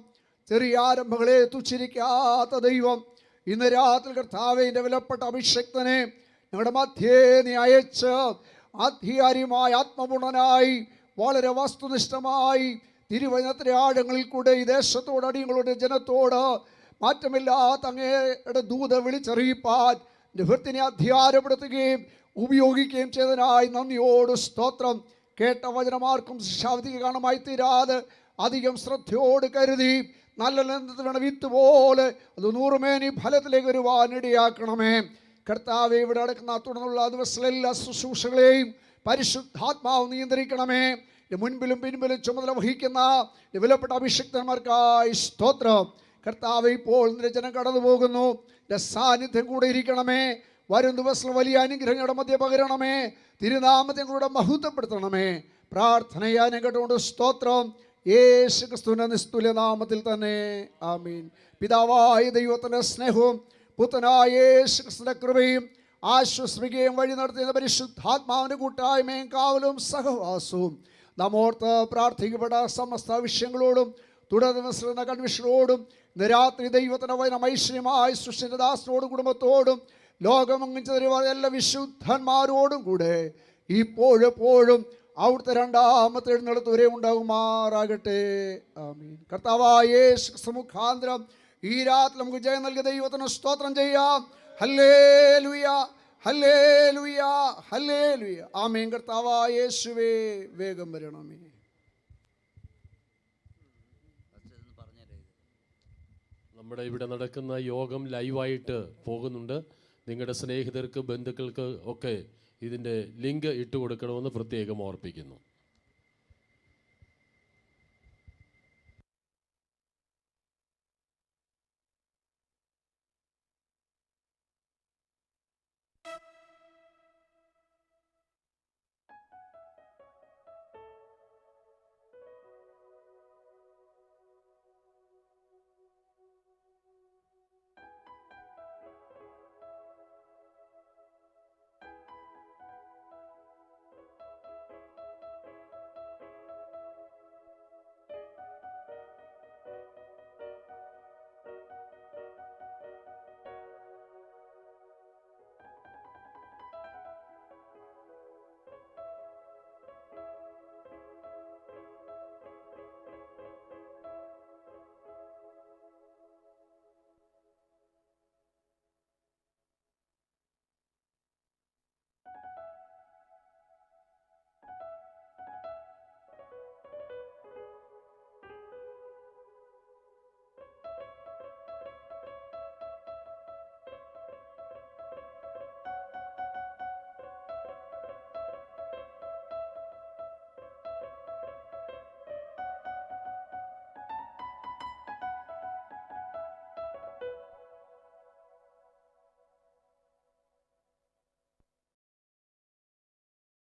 ചെറിയ ആരംഭങ്ങളെ തുച്ഛിരിക്കാത്ത ദൈവം ഇന്ന് രാത്രി കർത്താവെ എൻ്റെ വിലപ്പെട്ട അഭിഷക്തനെ ഞങ്ങളുടെ മധ്യേ നീ അയച്ച് ആധികാരികമായി ആത്മപൂർണനായി വളരെ വസ്തുനിഷ്ഠമായി തിരുവചനത്തിലെ ആഴങ്ങളിൽ കൂടെ ഈ ദേശത്തോട്, അടിയങ്ങളുടെ ജനത്തോട് മാറ്റമില്ലാത്ത അങ്ങയുടെ ദൂത വിളിച്ചറിയിപ്പാൻ നിവൃത്തിനെ അധികാരപ്പെടുത്തുകയും ഉപയോഗിക്കുകയും ചെയ്തതിനായി നന്ദിയോട് സ്തോത്രം. കേട്ട വചനമാർക്കും ശാബ്ദിക ഗാനമായി തീരാതെ അധികം ശ്രദ്ധയോട് കരുതി നല്ല ലന്ധത്തിലാണ് വിത്ത് പോലെ അത് 100 മേനി ഫലത്തിലേക്ക് വരുവാൻ ഇടയാക്കണമേ. കർത്താവെ, ഇവിടെ നടക്കുന്ന തുടർന്നുള്ള ദിവസങ്ങളിലെ ശുശ്രൂഷകളെയും പരിശുദ്ധാത്മാവ് നിയന്ത്രിക്കണമേ. മുൻപിലും പിൻപിലും ചുമതല വഹിക്കുന്ന വിലപ്പെട്ട അഭിഷിക്തന്മാർക്കായി സ്തോത്രം. കർത്താവെ, ഇപ്പോൾ നിന്റെ ജനം കടന്നു പോകുന്നു. നിന്റെ സാന്നിധ്യം കൂടെ ഇരിക്കണമേ. വരും ദിവസം വലിയ അനുഗ്രഹങ്ങളുടെ മധ്യ പകരണമേ. തിരുനാമത്തെ കൂടെ മഹത്വപ്പെടുത്തണമേ. പ്രാർത്ഥനയാനും കേട്ടുകൊണ്ട് സ്തോത്രം. യേശു ക്രിസ്തുവിന്റെ നിസ്തുല്യ നാമത്തിൽ തന്നെ ആമീൻ. പിതാവായ ദൈവത്തിൻ്റെ സ്നേഹവും പുത്രനായ യേശു ക്രിസ്തുവിന്റെ കൃപയും ആശ്വസിപ്പിക്കുകയും വഴി നടത്തുന്ന പരിശുദ്ധാത്മാവിൻ്റെ കൂട്ടായ്മയും കാവലും സഹവാസവും നമ്മോർത്ത് പ്രാർത്ഥിക്കപ്പെട്ട സമസ്ത വിഷയങ്ങളോടും തുടർന്ന് കൺവിഷനോടും ഇന്ന് രാത്രി ദൈവത്തിൻ്റെ വചനം ഐശ്വര്യമായി സൃഷ്ടിൻ്റെ ദാസനോടും കുടുംബത്തോടും ലോകമങ്ങും ചെറിയ എല്ലാ വിശുദ്ധന്മാരോടും കൂടെ ഇപ്പോഴെപ്പോഴും അവിടുത്തെ രണ്ടാമത്തെ എഴുന്നള്ളത്ത് വരെ ഉണ്ടാകുമാറാകട്ടെ. ആമീൻ. കർത്താവായ യേശു ക്രിസ്തു മുഖാന്തരം ഈ രാത്രി നമുക്ക് ജയം നൽകിയ ദൈവത്തിന് സ്തോത്രം ചെയ്യാം. ഹല്ലേലൂയ, ഹല്ലേലൂയ, ഹല്ലേലൂയ. ആമേൻ. കർത്താവായ യേശുവേ, വേഗം വരണമേ. നമ്മുടെ ഇവിടെ നടക്കുന്ന യോഗം ലൈവായിട്ട് പോകുന്നുണ്ട്. നിങ്ങളുടെ സ്നേഹിതർക്ക്, ബന്ധുക്കൾക്ക് ഒക്കെ ഇതിൻ്റെ ലിങ്ക് ഇട്ട് കൊടുക്കണമെന്ന് പ്രത്യേകം ഓർപ്പിക്കുന്നു.